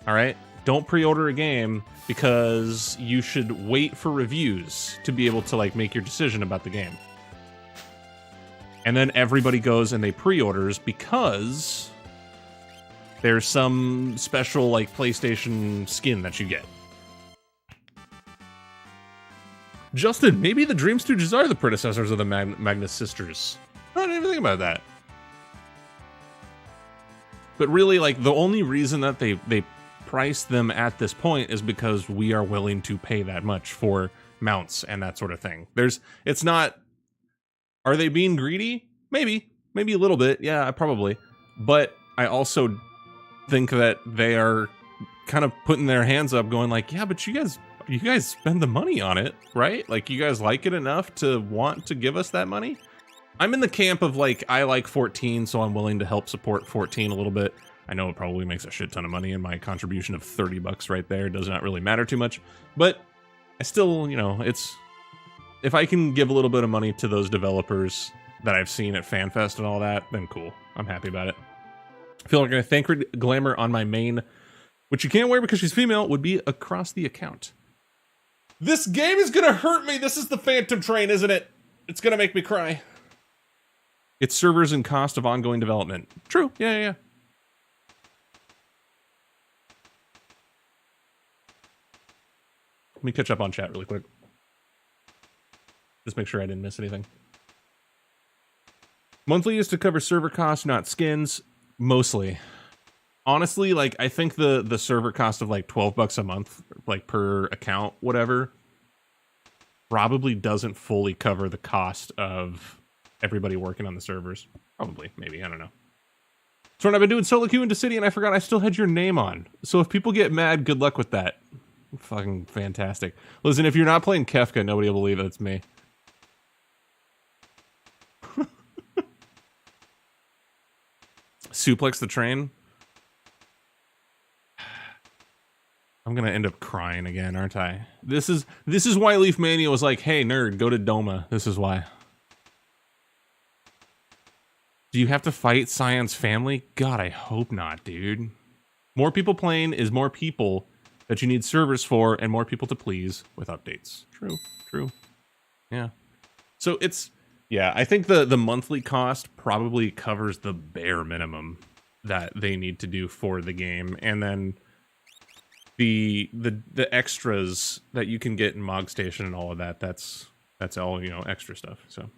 All right. Don't pre-order a game because you should wait for reviews to be able to like make your decision about the game. And then everybody goes and they pre-orders because there's some special like PlayStation skin that you get. Justin, maybe the Dream Stooges are the predecessors of the Magnus Sisters. I didn't even think about that. But really, like, the only reason that they price them at this point is because we are willing to pay that much for mounts and that sort of thing. It's not, are they being greedy? Maybe a little bit. Yeah, probably. But I also think that they are kind of putting their hands up going like, yeah, but you guys spend the money on it, right? Like you guys like it enough to want to give us that money? I'm in the camp of like, I like 14, so I'm willing to help support 14 a little bit. I know it probably makes a shit ton of money, and my contribution of 30 bucks right there does not really matter too much. But I still, you know, if I can give a little bit of money to those developers that I've seen at FanFest and all that, then cool. I'm happy about it. I feel like a thank glamour on my main, which you can't wear because she's female, would be across the account. This game is gonna hurt me. This is the Phantom Train, isn't it? It's gonna make me cry. It's servers and cost of ongoing development. True. Yeah. Let me catch up on chat really quick. Just make sure I didn't miss anything. Monthly is to cover server costs, not skins. Mostly. Honestly, like, I think the server cost of like 12 bucks a month, like per account, whatever, probably doesn't fully cover the cost of everybody working on the servers. Probably, maybe, I don't know. So I've been doing solo queue into City and I forgot I still had your name on. So if people get mad, good luck with that. Fucking fantastic. Listen, if you're not playing Kefka, nobody will believe it's me. Suplex the train. I'm gonna end up crying again, aren't I? This is why Leaf Mania was like, hey nerd, go to Doma. This is why. Do you have to fight Cyan's family? God, I hope not, dude. More people playing is more people that you need servers for and more people to please with updates. True. Yeah. So it's, yeah, I think the monthly cost probably covers the bare minimum that they need to do for the game. And then the extras that you can get in Mog Station and all of that, that's all, you know, extra stuff. So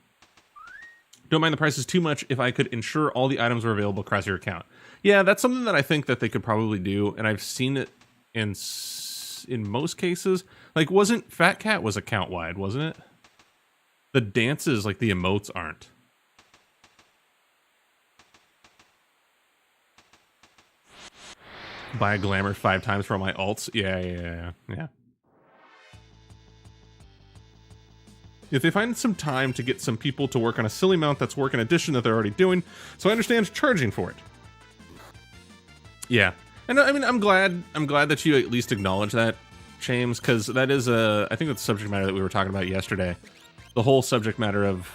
don't mind the prices too much if I could ensure all the items were available across your account. Yeah, that's something that I think that they could probably do, and I've seen it in most cases. Like, wasn't Fat Cat was account wide, wasn't it? The dances, like the emotes, aren't. Buy a glamour 5 times for my alts. Yeah. If they find some time to get some people to work on a silly mount that's work in addition that they're already doing, so I understand charging for it. Yeah, and I mean, I'm glad that you at least acknowledge that, James, because that is I think that's the subject matter that we were talking about yesterday. The whole subject matter of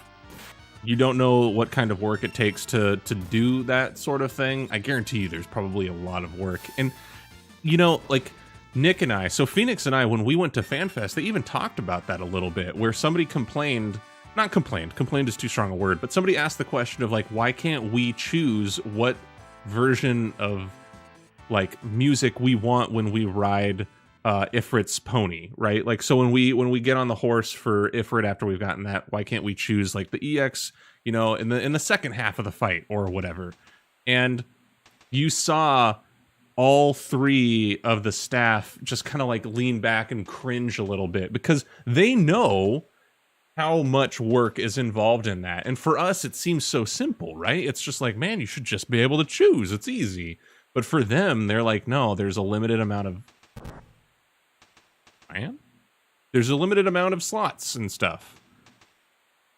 you don't know what kind of work it takes to do that sort of thing. I guarantee you there's probably a lot of work. And, you know, like Nick and I, so Phoenix and I, when we went to FanFest, they even talked about that a little bit, where somebody complained is too strong a word, but somebody asked the question of like, why can't we choose what version of like music we want when we ride Ifrit's pony, right? Like, so when we get on the horse for Ifrit after we've gotten that, why can't we choose like the EX, you know, in the second half of the fight or whatever? And you saw all 3 of the staff just kind of like lean back and cringe a little bit because they know how much work is involved in that. And for us, it seems so simple, right? It's just like, man, you should just be able to choose. It's easy. But for them, they're like, no, there's a limited amount of Cyan? There's a limited amount of slots and stuff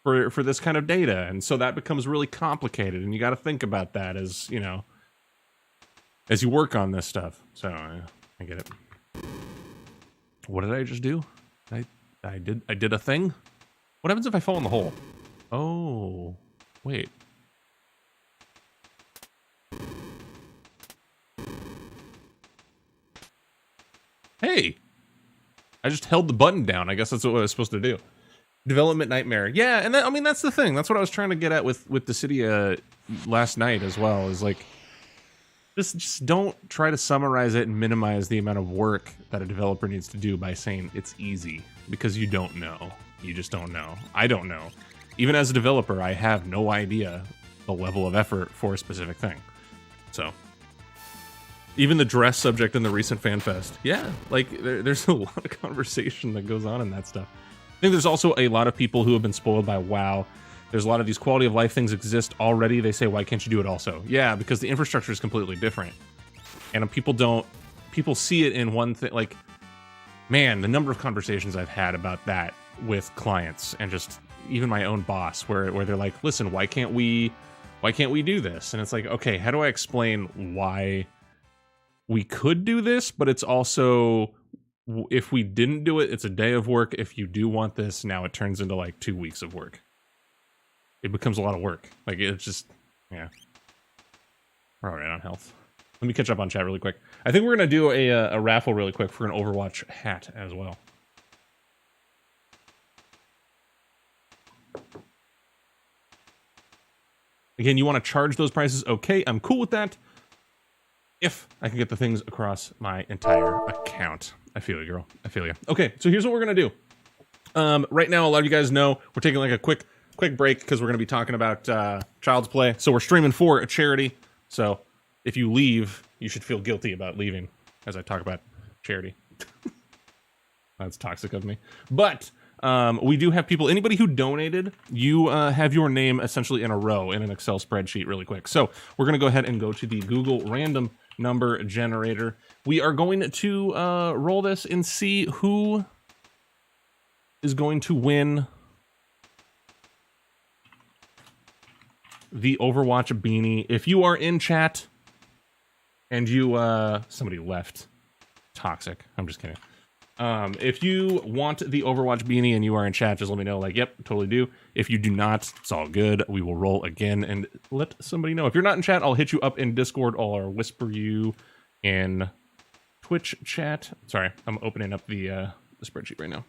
for this kind of data, and so that becomes really complicated, and you got to think about that as, you know, as you work on this stuff. So I get it. What did I just do? I did a thing? What happens if I fall in the hole? Oh, wait. Hey, I just held the button down. I guess that's what I was supposed to do. Development nightmare. Yeah, and that, I mean, that's the thing. That's what I was trying to get at with Dissidia last night as well, is like, just don't try to summarize it and minimize the amount of work that a developer needs to do by saying it's easy, because you don't know. You just don't know. I don't know. Even as a developer, I have no idea the level of effort for a specific thing. So, even the dress subject in the recent FanFest. Yeah, like, there's a lot of conversation that goes on in that stuff. I think there's also a lot of people who have been spoiled by WoW. There's a lot of these quality of life things exist already. They say, why can't you do it also? Yeah, because the infrastructure is completely different. And people see it in one thing. Like, man, the number of conversations I've had about that with clients and just even my own boss, where they're like, listen, why can't we do this? And it's like, okay, how do I explain why we could do this? But it's also, if we didn't do it, it's a day of work. If you do want this, now it turns into like 2 weeks of work. It becomes a lot of work. Like, it's just, yeah. We're all right on health. Let me catch up on chat really quick. I think we're going to do a raffle really quick for an Overwatch hat as well. Again, you want to charge those prices? Okay, I'm cool with that. If I can get the things across my entire account. I feel you, girl. I feel you. Okay, so here's what we're going to do. Right now, a lot of you guys know we're taking like a quick break because we're going to be talking about Child's Play. So we're streaming for a charity. So if you leave, you should feel guilty about leaving as I talk about charity. That's toxic of me. But we do have people, anybody who donated, you have your name essentially in a row in an Excel spreadsheet really quick. So we're going to go ahead and go to the Google random number generator. We are going to roll this and see who is going to win the Overwatch beanie. If you are in chat and you somebody left, toxic, I'm just kidding. If you want the Overwatch beanie and you are in chat, just let me know, like, yep, totally do. If you do not, it's all good. We will roll again and let somebody know. If you're not in chat, I'll hit you up in Discord or whisper you in Twitch chat. Sorry, I'm opening up the spreadsheet right now.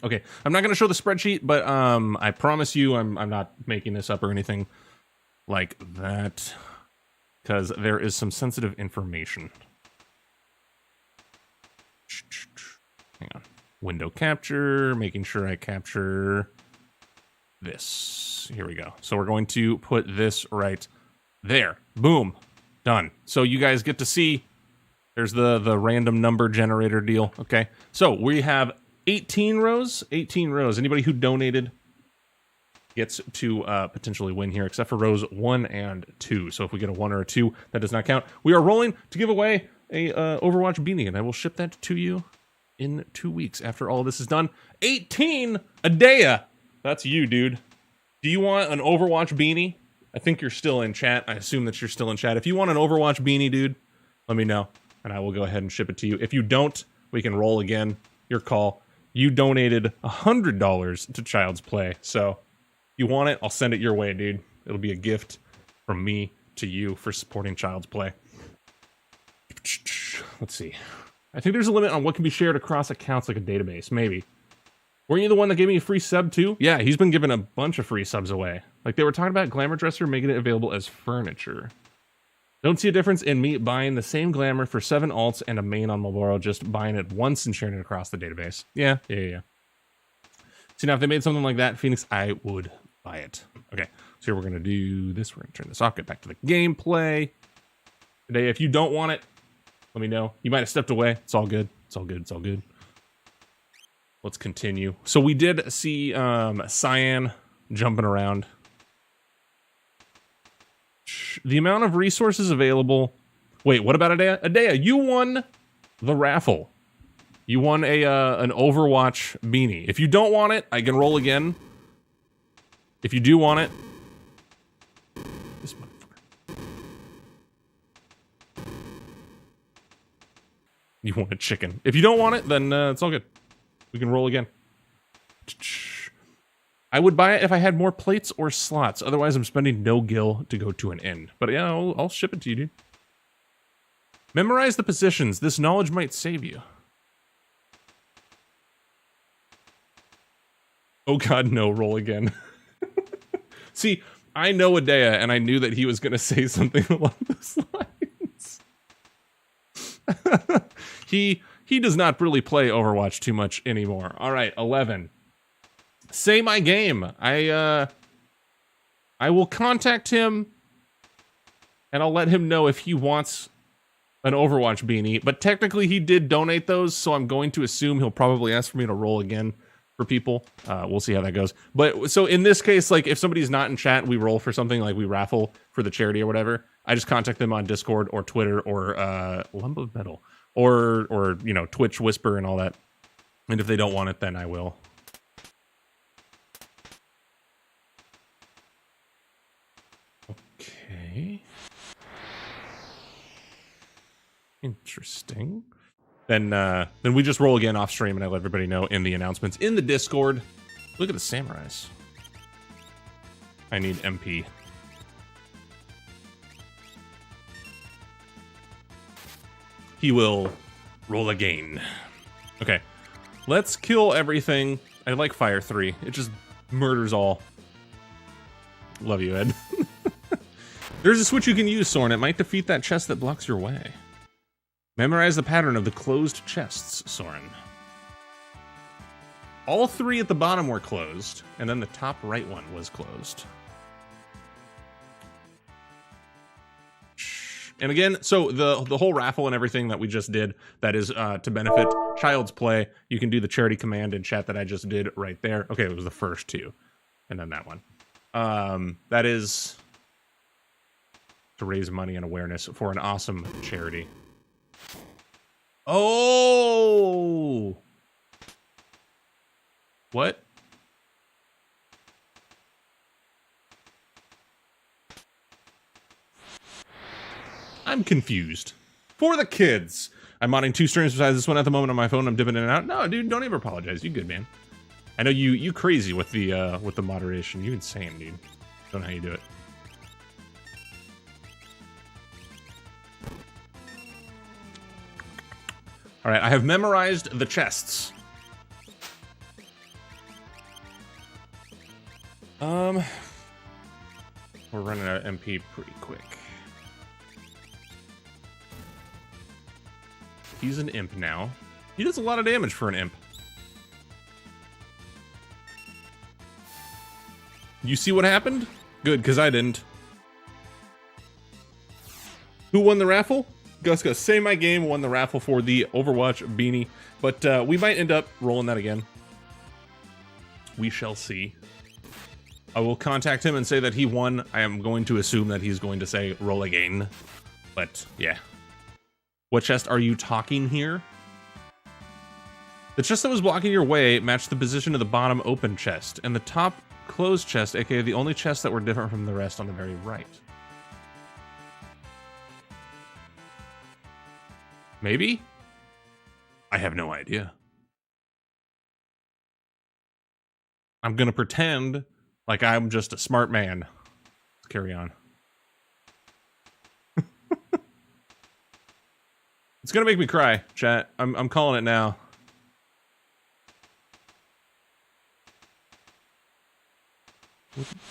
Okay, I'm not going to show the spreadsheet, but I promise you I'm not making this up or anything like that, because there is some sensitive information. Hang on. Window capture, making sure I capture this. Here we go. So we're going to put this right there. Boom. Done. So you guys get to see, there's the random number generator deal. Okay, so we have 18 rows. 18 rows. Anybody who donated gets to potentially win here, except for rows 1 and 2. So if we get a 1 or a 2, that does not count. We are rolling to give away a Overwatch beanie, and I will ship that to you in 2 weeks after all this is done. 18 Adea. That's you, dude. Do you want an Overwatch beanie? I think you're still in chat. I assume that you're still in chat. If you want an Overwatch beanie, dude, let me know, and I will go ahead and ship it to you. If you don't, we can roll again. Your call. You donated $100 to Child's Play, so if you want it, I'll send it your way, dude. It'll be a gift from me to you for supporting Child's Play. Let's see. I think there's a limit on what can be shared across accounts, like a database, maybe. Weren't you the one that gave me a free sub too? Yeah, he's been giving a bunch of free subs away. Like, they were talking about Glamour Dresser making it available as furniture. Don't see a difference in me buying the same Glamour for 7 alts and a main on Malboro, just buying it once and sharing it across the database. Yeah. See, now if they made something like that, Phoenix, I would buy it. Okay, so here we're going to do this. We're going to turn this off, get back to the gameplay. Today, if you don't want it, let me know. You might have stepped away. It's all good. It's all good. It's all good. Let's continue. So we did see Cyan jumping around. The amount of resources available. Wait, what about Adea? Adea, you won the raffle. You won a an Overwatch beanie. If you don't want it, I can roll again. If you do want it, this motherfucker. You want a chicken. If you don't want it, then it's all good. We can roll again. I would buy it if I had more plates or slots. Otherwise, I'm spending no gil to go to an inn. But yeah, I'll ship it to you, dude. Memorize the positions. This knowledge might save you. Oh god, no, roll again. See, I know Adea, and I knew that he was going to say something along those lines. He does not really play Overwatch too much anymore. All right, 11. Say my game. I will contact him, and I'll let him know if he wants an Overwatch beanie. But technically, he did donate those, so I'm going to assume he'll probably ask for me to roll again for people. We'll see how that goes. But so in this case, like if somebody's not in chat, we roll for something, like we raffle for the charity or whatever. I just contact them on Discord or Twitter or Lump of Metal or you know, Twitch Whisper and all that. And if they don't want it, then I will. Okay. Interesting. Then we just roll again off stream, and I let everybody know in the announcements in the Discord. Look at the samurais. I need MP. He will roll again. Okay, let's kill everything. I like Fire 3. It just murders all. Love you, Ed. There's a switch you can use, Soren. It might defeat that chest that blocks your way. Memorize the pattern of the closed chests, Soren. All three at the bottom were closed, and then the top right one was closed. And again, so the whole raffle and everything that we just did, that is to benefit Child's Play. You can do the charity command in chat that I just did right there. Okay, it was the first two, and then that one. That is to raise money and awareness for an awesome charity. Oh! What? I'm confused. For the kids. I'm modding 2 streams besides this one at the moment on my phone. I'm dipping in and out. No, dude, don't ever apologize. You good, man. I know you crazy with the moderation. You insane, dude. Don't know how you do it. All right, I have memorized the chests. We're running out of MP pretty quick. He's an imp now. He does a lot of damage for an imp. You see what happened? Good, because I didn't. Who won the raffle? Guska, Say My Game won the raffle for the Overwatch beanie, but we might end up rolling that again. We shall see. I will contact him and say that he won. I am going to assume that he's going to say roll again, but yeah. What chest are you talking here? The chest that was blocking your way matched the position of the bottom open chest, and the top closed chest, aka the only chests that were different from the rest, on the very right. Maybe? I have no idea. I'm gonna pretend like I'm just a smart man. Let's carry on. It's gonna make me cry, chat. I'm calling it now.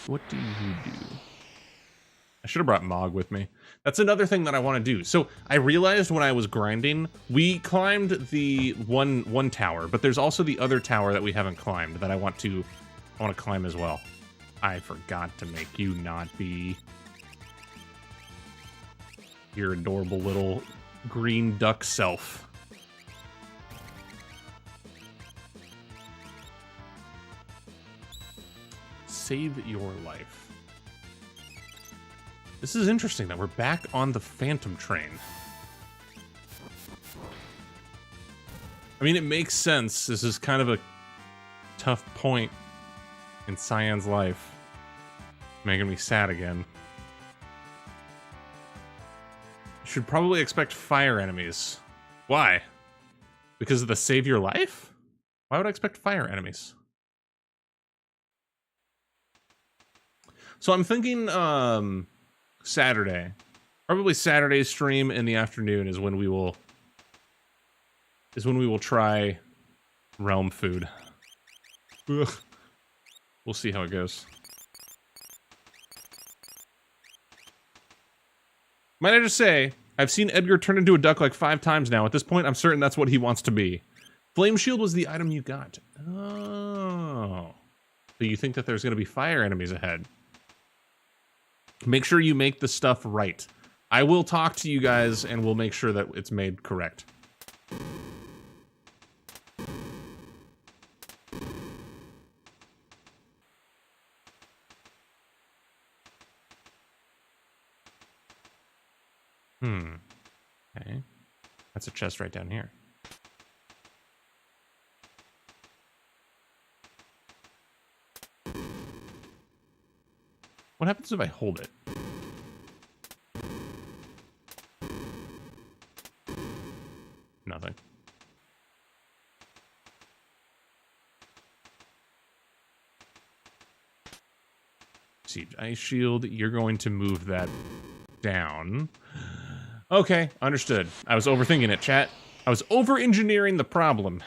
What do you do? I should have brought Mog with me. That's another thing that I want to do. So I realized when I was grinding, we climbed the one tower, but there's also the other tower that we haven't climbed that I want to climb as well. I forgot to make you not be your adorable little green duck self. Save your life. This is interesting that we're back on the Phantom train. I mean, it makes sense. This is kind of a tough point in Cyan's life. Making me sad again. You should probably expect fire enemies. Why? Because of the save your life? Why would I expect fire enemies? So I'm thinking Saturday. Probably Saturday's stream in the afternoon is when we will try realm food. Ugh. We'll see how it goes. Might I just say, I've seen Edgar turn into a duck like 5 times now. At this point, I'm certain that's what he wants to be. Flame Shield was the item you got. Oh. So you think that there's going to be fire enemies ahead. Make sure you make the stuff right. I will talk to you guys and we'll make sure that it's made correct. Okay. That's a chest right down here. What happens if I hold it? Nothing. Siege Ice Shield. You're going to move that down. Okay, understood. I was overthinking it, chat. I was over-engineering the problem.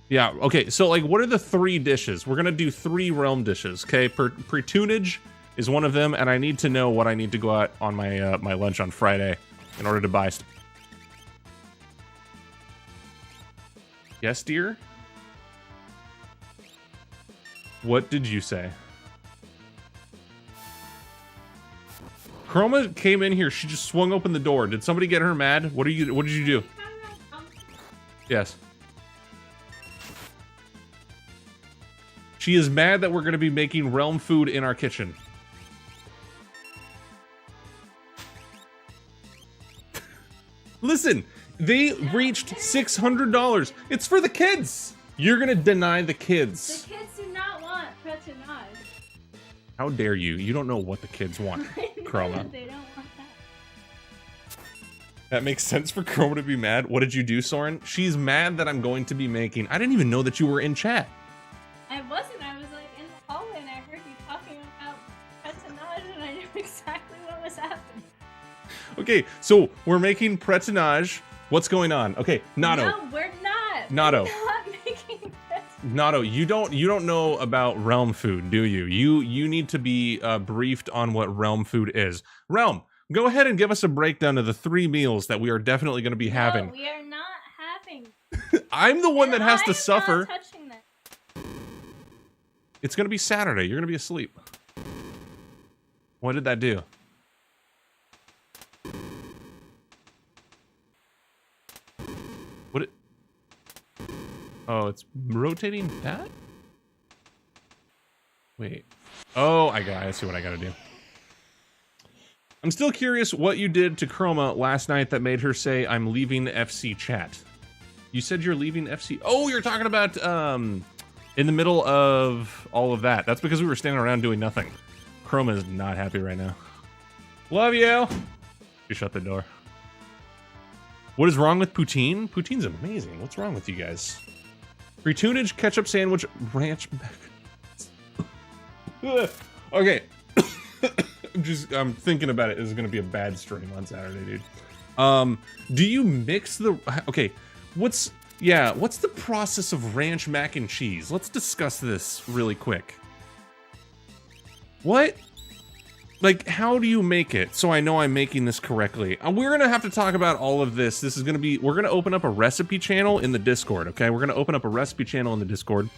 Yeah, okay, so, like, what are the 3 dishes? We're gonna do 3 realm dishes, okay? Pre-tunage is one of them, and I need to know what I need to go out on my, my lunch on Friday in order to buy stuff. Yes, dear? What did you say? Chroma came in here. She just swung open the door. Did somebody get her mad? What did you do? Yes. She is mad that we're going to be making realm food in our kitchen. Listen, they reached $600. It's for the kids. You're going to deny the kids. The kids do not want pretinage. How dare you? You don't know what the kids want, Chroma. They don't want that. That makes sense for Chroma to be mad. What did you do, Soren? She's mad that I'm going to be making... I didn't even know that you were in chat. I wasn't. I was like in the hallway and I heard you talking about pretinage and I knew exactly what was happening. Okay, so we're making pretinage. What's going on? Okay, Nato. No, we're not. Nato. We're not making pretinage. Nato, you don't know about realm food, do you? You need to be briefed on what realm food is. Realm, go ahead and give us a breakdown of the 3 meals that we are definitely going to be having. No, we are not having. I'm the one that has to I'm suffer. not touching that. It's going to be Saturday. You're going to be asleep. What did that do? What it... Oh, it's rotating that? Wait. Oh, I see what I gotta do. I'm still curious what you did to Chroma last night that made her say, I'm leaving FC chat. You said you're leaving FC... Oh, you're talking about, in the middle of all of that. That's because we were standing around doing nothing. Chroma is not happy right now. Love you! She shut the door. What is wrong with poutine? Poutine's amazing. What's wrong with you guys? Retunage, ketchup sandwich, ranch... Okay. I'm thinking about it. This is going to be a bad stream on Saturday, dude. Do you mix the... Okay, what's the process of ranch mac and cheese? Let's discuss this really quick. What? Like, how do you make it so I know I'm making this correctly? We're going to have to talk about all of this. This is going to be... We're going to open up a recipe channel in the Discord, okay? We're going to open up a recipe channel in the Discord.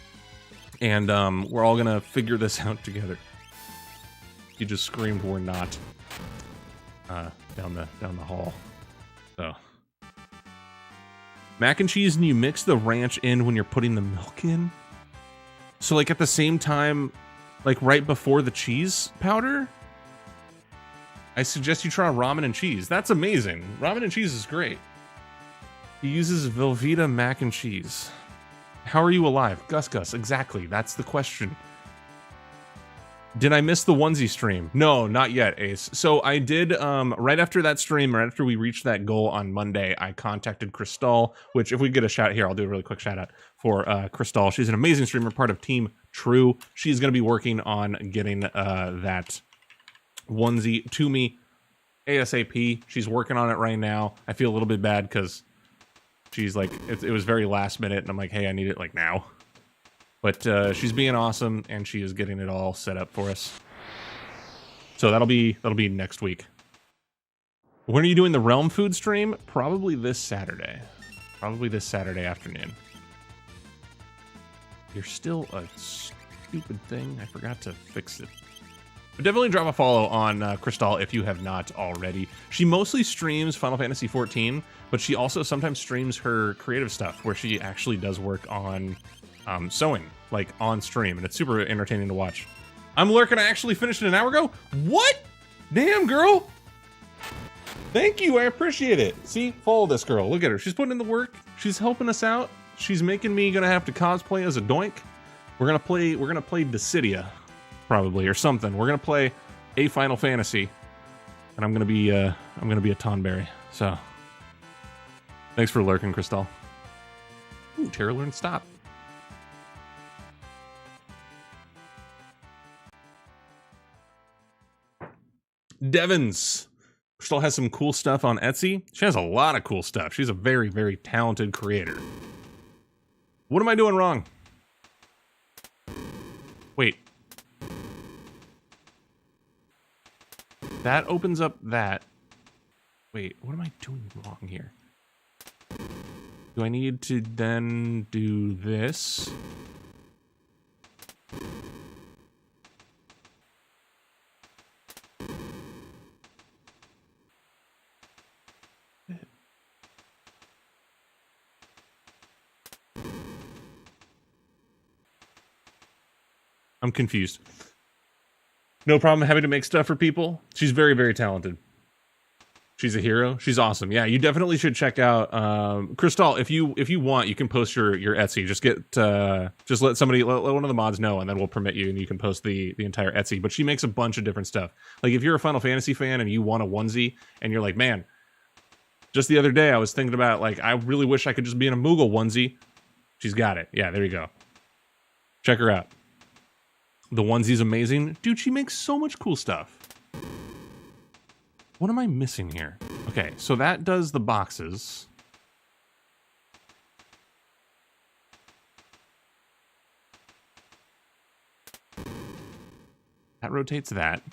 And we're all going to figure this out together. You just screamed we're not down the hall. So mac and cheese, and you mix the ranch in when you're putting the milk in. So like at the same time, like right before the cheese powder. I suggest you try ramen and cheese. That's amazing. Ramen and cheese is great. He uses Velveeta mac and cheese. How are you alive? Gus, exactly. That's the question. Did I miss the onesie stream? No, not yet, Ace. So I did, right after that stream, right after we reached that goal on Monday, I contacted Crystal, which if we get a shout here, I'll do a really quick shout out for Crystal. She's an amazing streamer, part of Team True. She's going to be working on getting that onesie to me ASAP. She's working on it right now. I feel a little bit bad because she's like, it was very last minute, and I'm like, hey, I need it like now. But she's being awesome, and she is getting it all set up for us. So that'll be next week. When are you doing the Realm Food stream? Probably this Saturday. Probably this Saturday afternoon. You're still a stupid thing. I forgot to fix it. But definitely drop a follow on Crystal if you have not already. She mostly streams Final Fantasy XIV, but she also sometimes streams her creative stuff, where she actually does work on sewing, like on stream, and it's super entertaining to watch. I'm lurking. I actually finished it an hour ago. What? Damn, girl. Thank you. I appreciate it. See, follow this girl. Look at her. She's putting in the work. She's helping us out. She's making me gonna have to cosplay as a doink. We're gonna play Dissidia, probably, or something. We're gonna play a Final Fantasy, and I'm gonna be a Tonberry. So, thanks for lurking, Crystal. Ooh, Terra learned stop. Devins. Crystal has some cool stuff on Etsy. She has a lot of cool stuff. She's a very, very talented creator. What am I doing wrong? Wait. That opens up that. Wait, what am I doing wrong here? Do I need to then do this? I'm confused. No problem having to make stuff for people. She's very, very talented. She's a hero. She's awesome. Yeah, you definitely should check out Crystal. If you want, you can post your Etsy. Just let one of the mods know, and then we'll permit you, and you can post the entire Etsy. But she makes a bunch of different stuff. Like if you're a Final Fantasy fan and you want a onesie, and you're like, man, just the other day I was thinking about, like, I really wish I could just be in a Moogle onesie. She's got it. Yeah, there you go. Check her out. The onesie's amazing. Dude, she makes so much cool stuff. What am I missing here? Okay, so that does the boxes. That rotates that.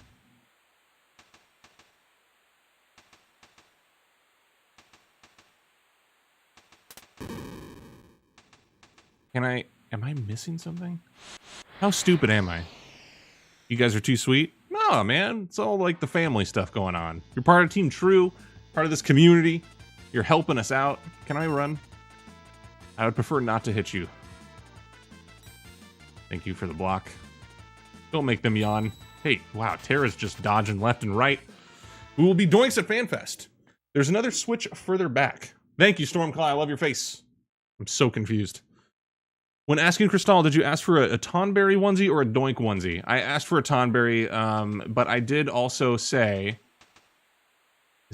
Am I missing something? How stupid am I? You guys are too sweet? No, man. It's all like the family stuff going on. You're part of Team True, part of this community. You're helping us out. Can I run? I would prefer not to hit you. Thank you for the block. Don't make them yawn. Hey, wow, Terra's just dodging left and right. We will be doinks at FanFest. There's another switch further back. Thank you, Stormclaw. I love your face. I'm so confused. When asking Crystal, did you ask for a Tonberry onesie or a Doink onesie? I asked for a Tonberry, but I did also say...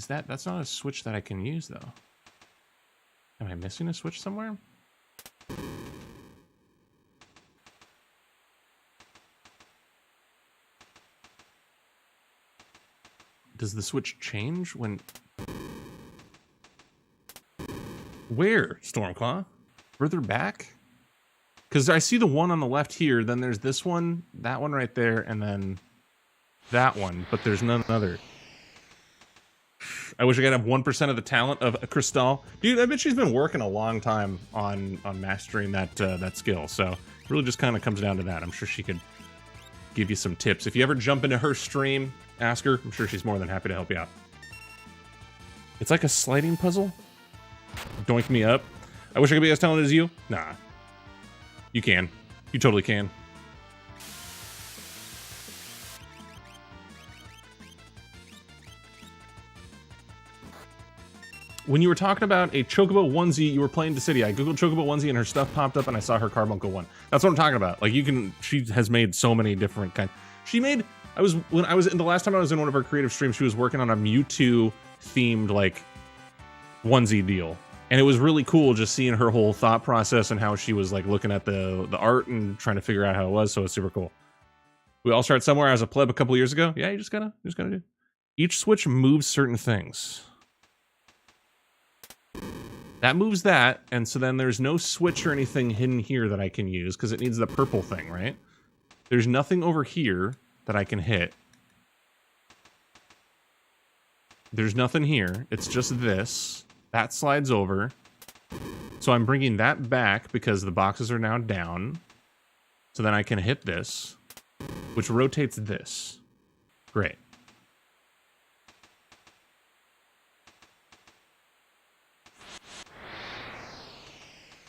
That's not a switch that I can use, though. Am I missing a switch somewhere? Does the switch change when... Where, Stormclaw? Further back? Because I see the one on the left here, then there's this one, that one right there, and then that one, but there's none other. I wish I could have 1% of the talent of a Crystal. Dude, I bet she's been working a long time on mastering that skill, so it really just kind of comes down to that. I'm sure she could give you some tips. If you ever jump into her stream, ask her. I'm sure she's more than happy to help you out. It's like a sliding puzzle. Doink me up. I wish I could be as talented as you. Nah. You can. You totally can. when you were talking about a Chocobo onesie, you were playing Dissidia. I googled Chocobo onesie and her stuff popped up and I saw her Carbuncle one. That's what I'm talking about. Like, she has made so many different kinds. She made, the last time I was in one of her creative streams, she was working on a Mewtwo themed, like, onesie deal. And it was really cool just seeing her whole thought process and how she was, like, looking at the art and trying to figure out how it was, so it's super cool. We all start somewhere as a pleb a couple years ago. Yeah, you just gotta do. Each switch moves certain things. That moves that, and so then there's no switch or anything hidden here that I can use, because it needs the purple thing, right? There's nothing over here that I can hit. There's nothing here. It's just this. That slides over. So I'm bringing that back because the boxes are now down. So then I can hit this, which rotates this. Great.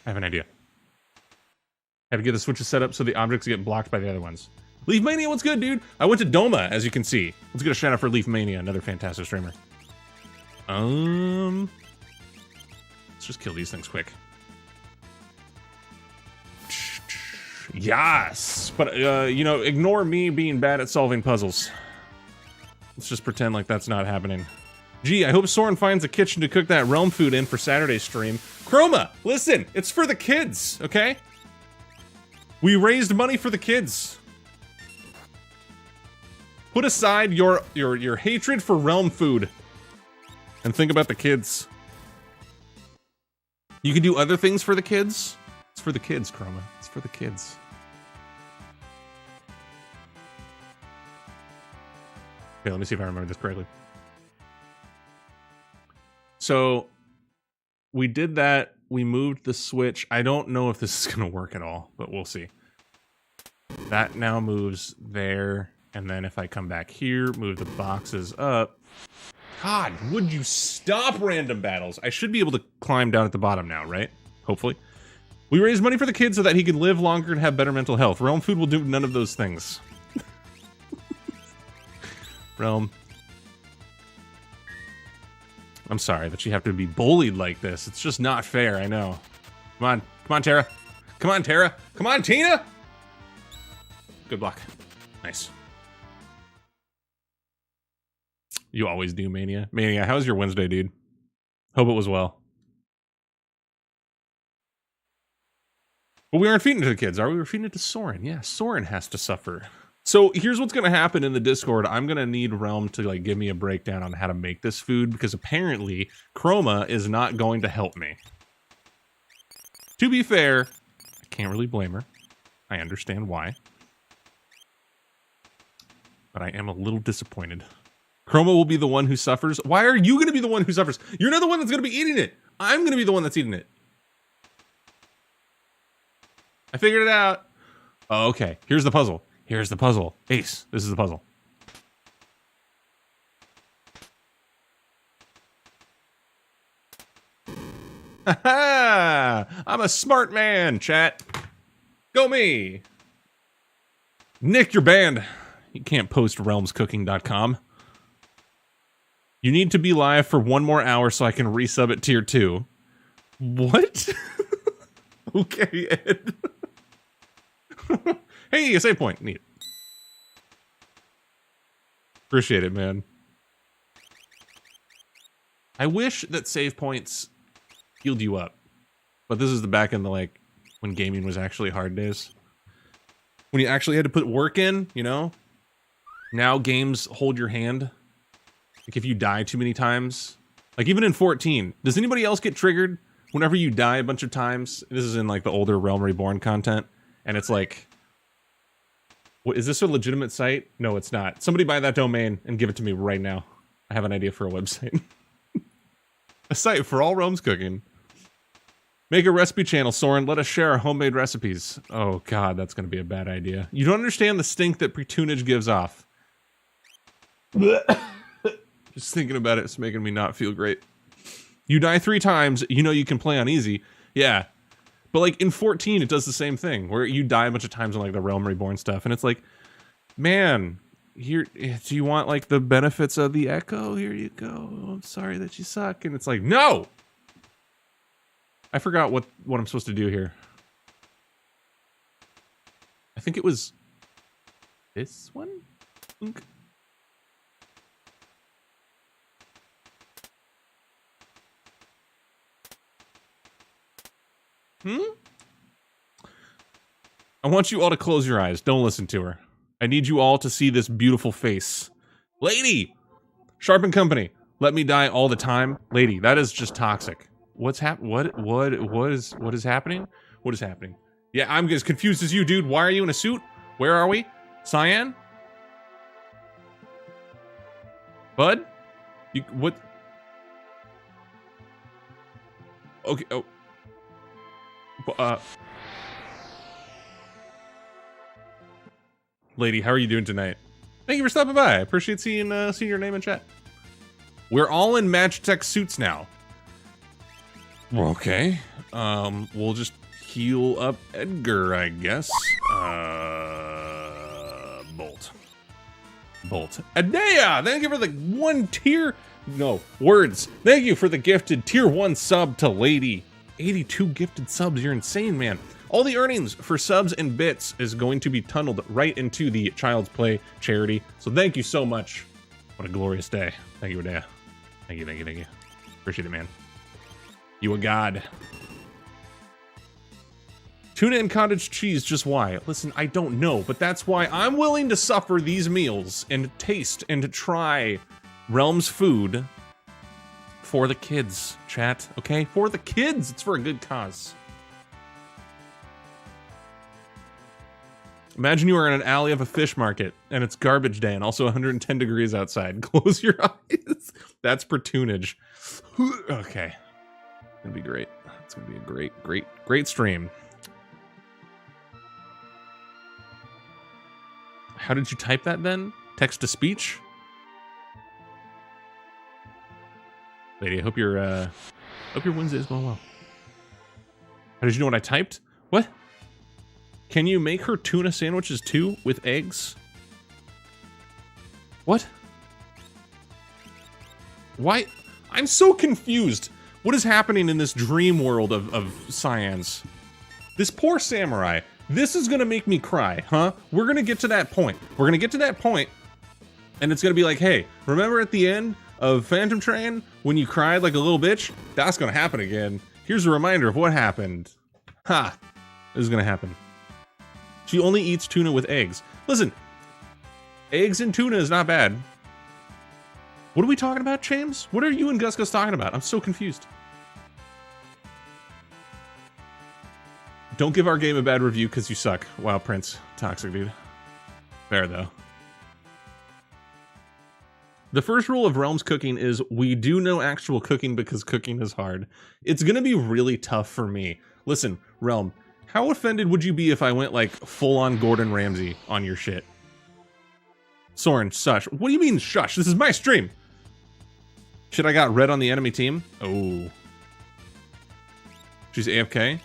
I have an idea. I have to get the switches set up so the objects get blocked by the other ones. Leaf Mania, what's good, dude? I went to Doma, as you can see. Let's get a shout out for Leaf Mania, another fantastic streamer. Let's just kill these things quick. Yes! But, you know, ignore me being bad at solving puzzles. Let's just pretend like that's not happening. Gee, I hope Soren finds a kitchen to cook that realm food in for Saturday's stream. Chroma, listen, it's for the kids, okay? We raised money for the kids. Put aside your hatred for realm food and think about the kids. You can do other things for the kids. It's for the kids, Chroma. It's for the kids. Okay, let me see if I remember this correctly. So, we did that. We moved the switch. I don't know if this is going to work at all, but we'll see. That now moves there. And then if I come back here, move the boxes up. God, would you stop random battles? I should be able to climb down at the bottom now, right? Hopefully. We raised money for the kid so that he can live longer and have better mental health. Realm food will do none of those things. Realm. I'm sorry that you have to be bullied like this. It's just not fair, I know. Come on. Come on, Tara. Come on, Tara. Come on, Tina! Good block. Nice. You always do, Mania. Mania, how's your Wednesday, dude? Hope it was well. But we aren't feeding it to the kids, are we? We're feeding it to Soren. Yeah, Soren has to suffer. So here's what's going to happen in the Discord. I'm going to need Realm to like give me a breakdown on how to make this food, because apparently Chroma is not going to help me. To be fair, I can't really blame her. I understand why. But I am a little disappointed. Chroma will be the one who suffers. Why are you going to be the one who suffers? You're not the one that's going to be eating it. I'm going to be the one that's eating it. I figured it out. Oh, okay. Here's the puzzle. Here's the puzzle. Ace, this is the puzzle. Ha-ha! I'm a smart man, chat. Go me. Nick, you're banned. You can't post realmscooking.com. You need to be live for 1 more hour so I can resub at tier 2. What? Okay, Ed. Hey, a save point. Neat. Appreciate it, man. I wish that save points healed you up. But this is the back end of, like, when gaming was actually hard days. When you actually had to put work in, you know? Now games hold your hand. Like, if you die too many times. Like, even in 14. Does anybody else get triggered whenever you die a bunch of times? This is in, like, the older Realm Reborn content. And it's like... What, is this a legitimate site? No, it's not. Somebody buy that domain and give it to me right now. I have an idea for a website. A site for all Realms cooking. Make a recipe channel, Soren. Let us share our homemade recipes. Oh, God, that's going to be a bad idea. You don't understand the stink that pretunage gives off. Just thinking about it's making me not feel great. You die 3 times, you know you can play on easy. Yeah. But, like, in 14, it does the same thing, where you die a bunch of times on, like, the Realm Reborn stuff, and it's like, man, here, do you want like the benefits of the Echo? Here you go. I'm sorry that you suck. And it's like, no! I forgot what I'm supposed to do here. I think it was this one? Unk. I want you all to close your eyes. Don't listen to her. I need you all to see this beautiful face. Lady! Sharp and Company. Let me die all the time. Lady, that is just toxic. What's what is happening? What is happening? Yeah, I'm as confused as you, dude. Why are you in a suit? Where are we? Cyan? Bud? You what? Okay, oh. Lady, how are you doing tonight? Thank you for stopping by. I appreciate seeing your name in chat. We're all in Magitech suits now. Okay. We'll just heal up Edgar, I guess. Bolt. Adea! Thank you for the words. Thank you for the gifted tier 1 sub to Lady. 82 gifted subs, you're insane, man. All the earnings for subs and bits is going to be tunneled right into the Child's Play charity. So thank you so much. What a glorious day. Thank you, Adea. Thank you. Appreciate it, man. You a god. Tuna and cottage cheese, just why? Listen, I don't know, but that's why I'm willing to suffer these meals and taste and to try Realm's food for the kids, chat, okay? For the kids, it's for a good cause. Imagine you are in an alley of a fish market and it's garbage day and also 110 degrees outside. Close your eyes. That's per tunage. Okay. It's gonna be great. It's gonna be a great stream. How did you type that then? Text to speech? Lady, I hope your Wednesday is going well. How did you know what I typed? What? Can you make her tuna sandwiches too with eggs? What? Why? I'm so confused. What is happening in this dream world of Cyans? This poor samurai. This is gonna make me cry, huh? We're gonna get to that point. And it's gonna be like, hey, remember at the end of Phantom Train when you cried like a little bitch? That's gonna happen again. Here's a reminder of what happened. Ha! This is gonna happen. She only eats tuna with eggs. Listen, eggs and tuna is not bad. What are we talking about, James? What are you and Gus talking about? I'm so confused. Don't give our game a bad review because you suck. Wow, Prince. Toxic, dude. Fair, though. The first rule of Realm's cooking is we do no actual cooking because cooking is hard. It's gonna be really tough for me. Listen, Realm, how offended would you be if I went like full-on Gordon Ramsay on your shit? Soren, shush. What do you mean shush? This is my stream. Shit, I got red on the enemy team? Oh. She's AFK?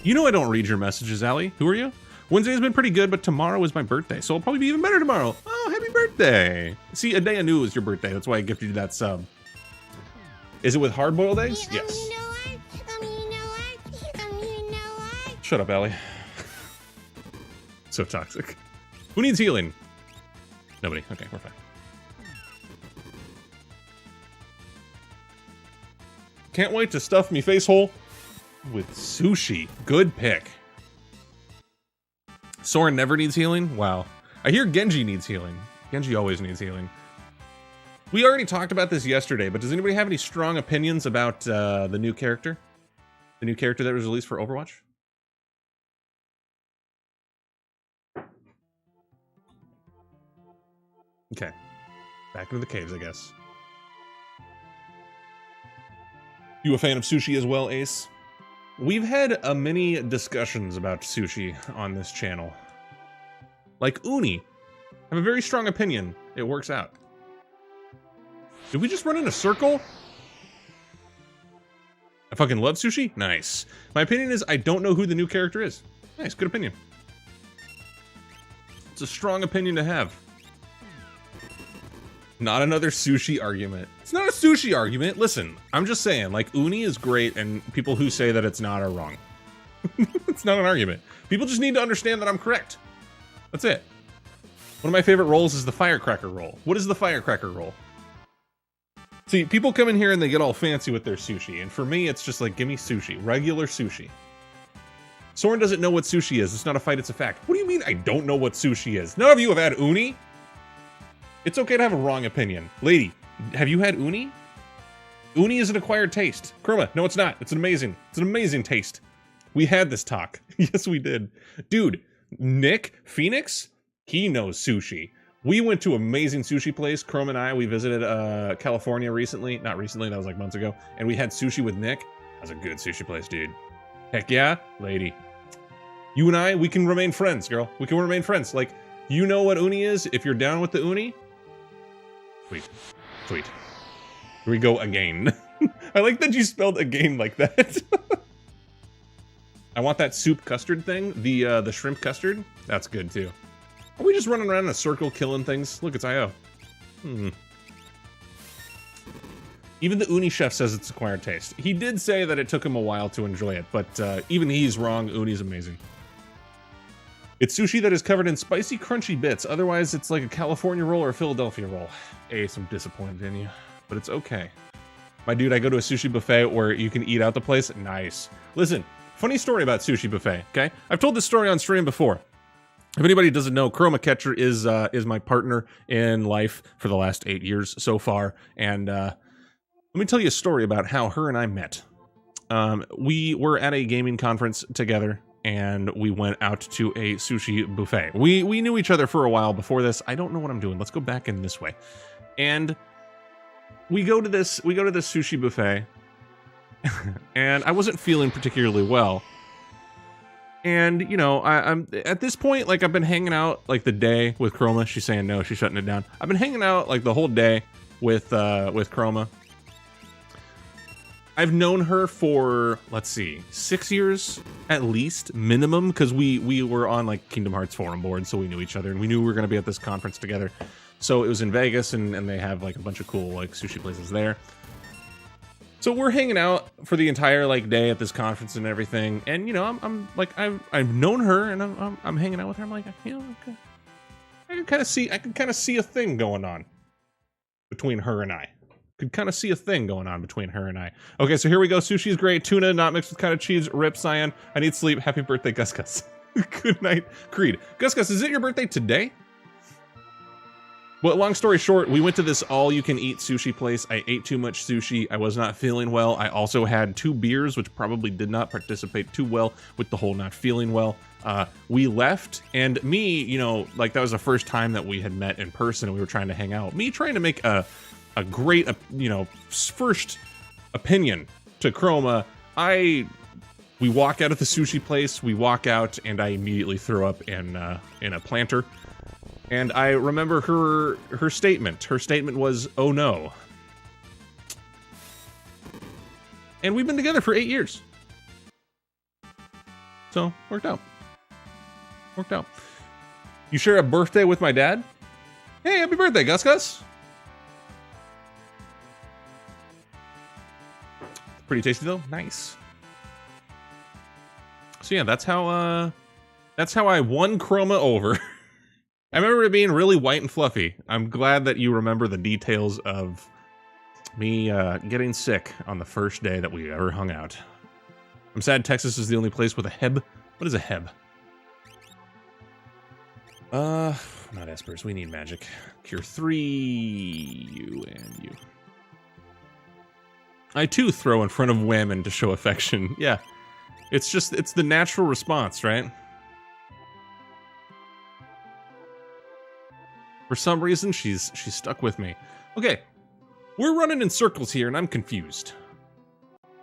You know I don't read your messages, Allie. Who are you? Wednesday's been pretty good, but tomorrow is my birthday, so it'll probably be even better tomorrow. Oh, happy birthday. See, a day I knew it was your birthday. That's why I gifted you that sub. Is it with hard-boiled eggs? Yes. Shut up, Allie. So toxic. Who needs healing? Nobody. Okay, we're fine. Can't wait to stuff me face hole with sushi. Good pick. Soren never needs healing? Wow. I hear Genji needs healing. Genji always needs healing. We already talked about this yesterday, but does anybody have any strong opinions about the new character? The new character that was released for Overwatch? Okay. Back into the caves, I guess. You a fan of sushi as well, Ace? We've had many discussions about sushi on this channel. Like uni. I have a very strong opinion. It works out. Did we just run in a circle? I fucking love sushi? Nice. My opinion is I don't know who the new character is. Nice, good opinion. It's a strong opinion to have. Not another sushi argument. It's not a sushi argument. Listen, I'm just saying, like, uni is great, and people who say that it's not are wrong. It's not an argument. People just need to understand that I'm correct. That's it. One of my favorite rolls is the firecracker roll. What is the firecracker roll? See, people come in here and they get all fancy with their sushi, and for me, it's just like, give me sushi. Regular sushi. Soren doesn't know what sushi is. It's not a fight, it's a fact. What do you mean I don't know what sushi is? None of you have had uni? It's okay to have a wrong opinion. Lady, have you had uni? Uni is an acquired taste. Chroma, no it's not. It's an amazing taste. We had this talk. Yes, we did. Dude, Nick, Phoenix, he knows sushi. We went to an amazing sushi place. Chrome and I, we visited California recently. Not recently, that was like months ago. And we had sushi with Nick. That was a good sushi place, dude. Heck yeah, lady. You and I, we can remain friends, girl. We can remain friends. Like, you know what uni is? If you're down with the uni, sweet. Sweet. Here we go again. I like that you spelled again like that. I want that soup custard thing. The shrimp custard. That's good too. Are we just running around in a circle killing things? Look, it's IO. Even the uni chef says it's acquired taste. He did say that it took him a while to enjoy it, but even he's wrong. Uni's amazing. It's sushi that is covered in spicy, crunchy bits. Otherwise, it's like a California roll or a Philadelphia roll. Ace, I'm disappointed in you, but it's okay. My dude, I go to a sushi buffet where you can eat out the place. Nice. Listen, funny story about sushi buffet, okay? I've told this story on stream before. If anybody doesn't know, Chroma Catcher is my partner in life for the last 8 years so far, and let me tell you a story about how her and I met. We were at a gaming conference together, and we went out to a sushi buffet. We knew each other for a while before this. I don't know what I'm doing. Let's go back in this way. And we go to this sushi buffet, and I wasn't feeling particularly well. And, you know, I'm at this point, like, I've been hanging out, like, the day with Chroma. She's saying no, she's shutting it down. I've been hanging out, like, the whole day with Chroma. I've known her for, let's see, 6 years at least, minimum, because we were on, like, Kingdom Hearts forum board, so we knew each other, and we knew we were going to be at this conference together. So it was in Vegas, and they have, like, a bunch of cool, like, sushi places there. So we're hanging out for the entire like day at this conference and everything, and you know, I'm like I've known her, and I'm hanging out with her. I'm like, you know, okay, I can kind of see a thing going on between her and I. Could kind of see a thing going on between her and I. Okay, so here we go. Sushi's great. Tuna, not mixed with cottage cheese. Rip, Cyan. I need sleep. Happy birthday, Gus Gus. Good night, Creed. Gus Gus, is it your birthday today? Well, long story short, we went to this all-you-can-eat sushi place. I ate too much sushi. I was not feeling well. I also had 2 beers, which probably did not participate too well with the whole not feeling well. We left, and me, you know, like that was the first time that we had met in person, and we were trying to hang out. Me trying to make a great, you know, first opinion to Chroma. We walk out of the sushi place. We walk out, and I immediately throw up in a planter. And I remember her statement. Her statement was, "Oh no." And we've been together for 8 years. So, worked out. Worked out. You share a birthday with my dad? Hey, happy birthday, Gus Gus. Pretty tasty though. Nice. So yeah, that's how I won Chroma over. I remember it being really white and fluffy. I'm glad that you remember the details of me getting sick on the first day that we ever hung out. I'm sad Texas is the only place with a heb. What is a heb? Not espers. We need magic. Cure 3, you and you. I too throw in front of women to show affection. Yeah, it's the natural response, right? For some reason, she's stuck with me. Okay, we're running in circles here, and I'm confused.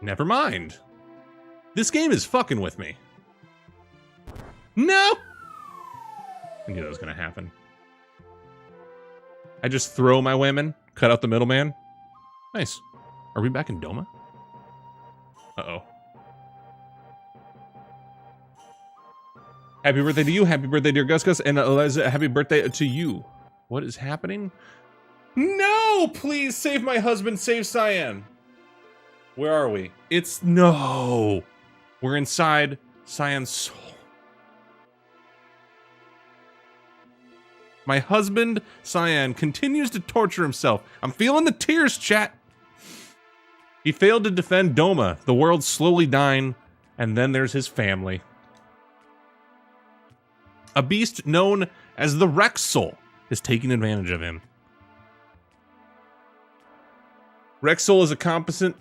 Never mind. This game is fucking with me. No! I knew that was gonna happen. I just throw my women, cut out the middleman. Nice. Are we back in Doma? Uh-oh. Happy birthday to you. Happy birthday, dear Gus Gus. And Eliza, happy birthday to you. What is happening? No! Please save my husband. Save Cyan. Where are we? It's... No! We're inside Cyan's soul. My husband, Cyan, continues to torture himself. I'm feeling the tears, chat. He failed to defend Doma. The world's slowly dying. And then there's his family. A beast known as the Rex Soul is taking advantage of him. Rex Soul is a composite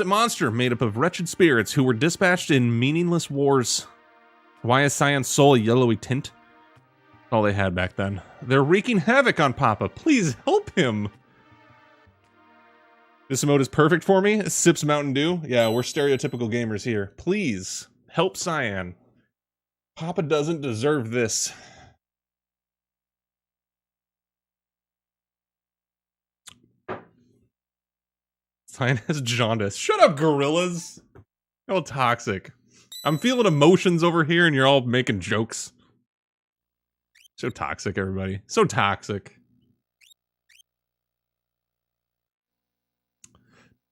monster made up of wretched spirits who were dispatched in meaningless wars. Why is Cyan's soul a yellowy tint? All they had back then. They're wreaking havoc on Papa. Please help him. This emote is perfect for me. Sips Mountain Dew. Yeah, we're stereotypical gamers here. Please help Cyan. Papa doesn't deserve this. Cyan has jaundice. Shut up, gorillas. You're all toxic. I'm feeling emotions over here and you're all making jokes. So toxic, everybody. So toxic.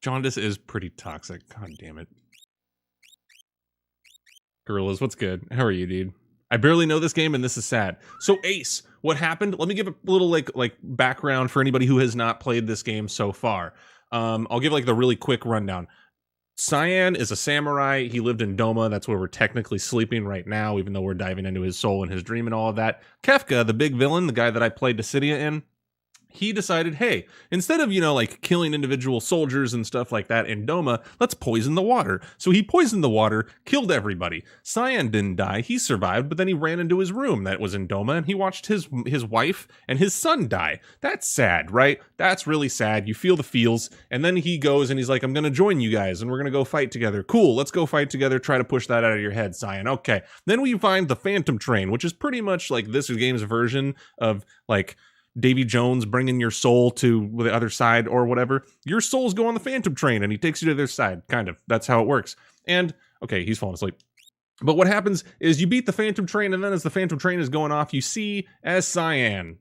Jaundice is pretty toxic. God damn it. Gorillas, what's good? How are you, dude? I barely know this game and this is sad. So Ace, what happened? Let me give a little like background for anybody who has not played this game so far. I'll give like the really quick rundown. Cyan is a samurai. He lived in Doma. That's where we're technically sleeping right now, even though we're diving into his soul and his dream and all of that. Kefka, the big villain, the guy that I played Dissidia in, he decided, hey, instead of, like killing individual soldiers and stuff like that in Doma, let's poison the water. So he poisoned the water, killed everybody. Cyan didn't die. He survived, but then he ran into his room that was in Doma and he watched his wife and his son die. That's sad, right? That's really sad. You feel the feels. And then he goes and he's like, I'm going to join you guys and we're going to go fight together. Cool. Let's go fight together. Try to push that out of your head, Cyan. Okay. Then we find the Phantom Train, which is pretty much like this game's version of like Davy Jones bringing your soul to the other side or whatever. Your souls go on the Phantom Train and he takes you to their side, kind of. That's how it works. And, okay, he's falling asleep. But what happens is you beat the Phantom Train, and then as the Phantom Train is going off, you see, as Cyan,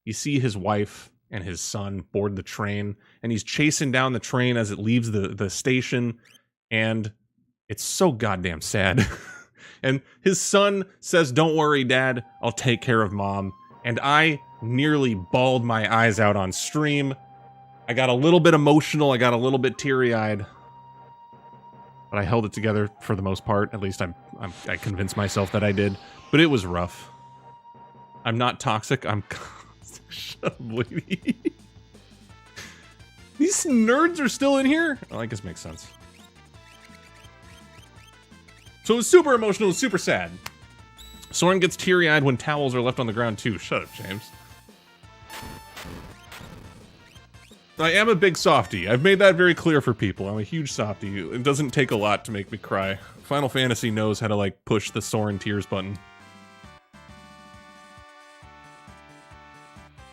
you see his wife and his son board the train, and he's chasing down the train as it leaves the station, and it's so goddamn sad. And his son says, don't worry, Dad, I'll take care of Mom. And I nearly bawled my eyes out on stream. I got a little bit emotional. I got a little bit teary-eyed. But I held it together for the most part. At least I convinced myself that I did. But it was rough. I'm not toxic. I'm... Shut up, lady. These nerds are still in here? Well, I guess makes sense. So it was super emotional. It was super sad. Soren gets teary-eyed when towels are left on the ground, too. Shut up, James. I am a big softie. I've made that very clear for people. I'm a huge softie. It doesn't take a lot to make me cry. Final Fantasy knows how to, like, push the Soren tears button.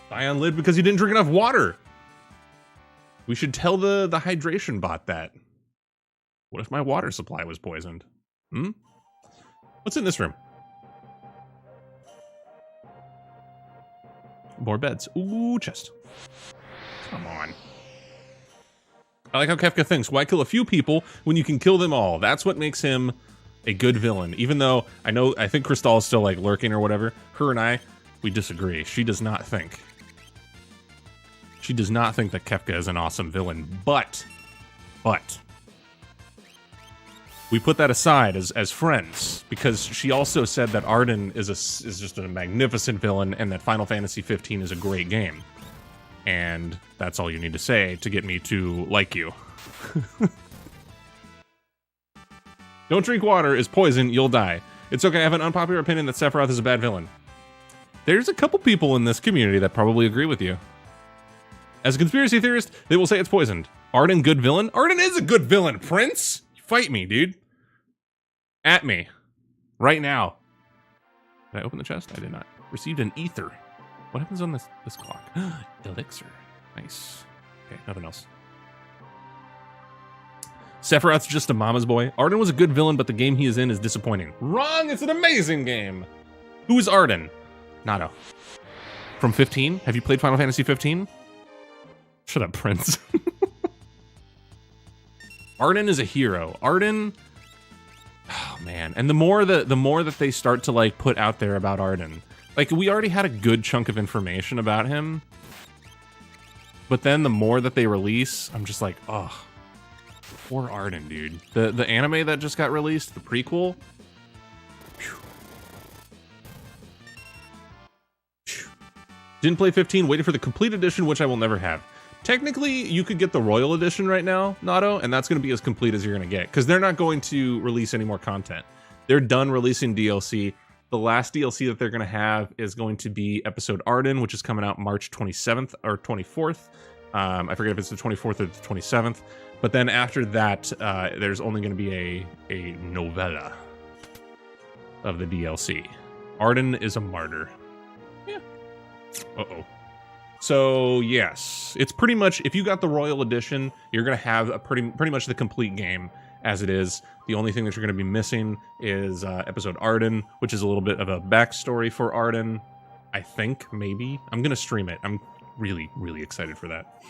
Cyan lived because he didn't drink enough water. We should tell the hydration bot that. What if my water supply was poisoned? What's in this room? More beds. Ooh, chest. Come on. I like how Kefka thinks, why kill a few people when you can kill them all? That's what makes him a good villain. Even though I think Crystal is still like lurking or whatever. Her and I, we disagree. She does not think that Kefka is an awesome villain. But we put that aside as friends, because she also said that Arden is just a magnificent villain and that Final Fantasy 15 is a great game. And that's all you need to say to get me to like you. Don't drink water is poison, you'll die. It's okay, I have an unpopular opinion that Sephiroth is a bad villain. There's a couple people in this community that probably agree with you. As a conspiracy theorist, they will say it's poisoned. Arden, good villain? Arden is a good villain, Prince! Fight me, dude. At me. Right now. Did I open the chest? I did not. Received an ether. What happens on this clock? Elixir. Nice. Okay, nothing else. Sephiroth's just a mama's boy. Arden was a good villain, but the game he is in is disappointing. Wrong! It's an amazing game! Who is Arden? Nato. From 15? Have you played Final Fantasy 15? Shut up, Prince. Arden is a hero. Arden... Oh, man. And the more that they start to, like, put out there about Arden... Like, we already had a good chunk of information about him. But then the more that they release, I'm just like, oh... Poor Arden, dude. The anime that just got released, the prequel. Phew. Phew. Didn't play 15, waited for the complete edition, which I will never have. Technically, you could get the Royal Edition right now, Nato, and that's going to be as complete as you're going to get, because they're not going to release any more content. They're done releasing DLC. The last DLC that they're going to have is going to be Episode Arden, which is coming out March 27th or 24th. I forget if it's the 24th or the 27th. But then after that, there's only going to be a novella of the DLC. Arden is a martyr. Yeah. Uh-oh. So, yes. It's pretty much, if you got the Royal Edition, you're going to have a pretty much the complete game as it is. The only thing that you're going to be missing is Episode Arden, which is a little bit of a backstory for Arden. I think, maybe. I'm going to stream it. I'm really, really excited for that.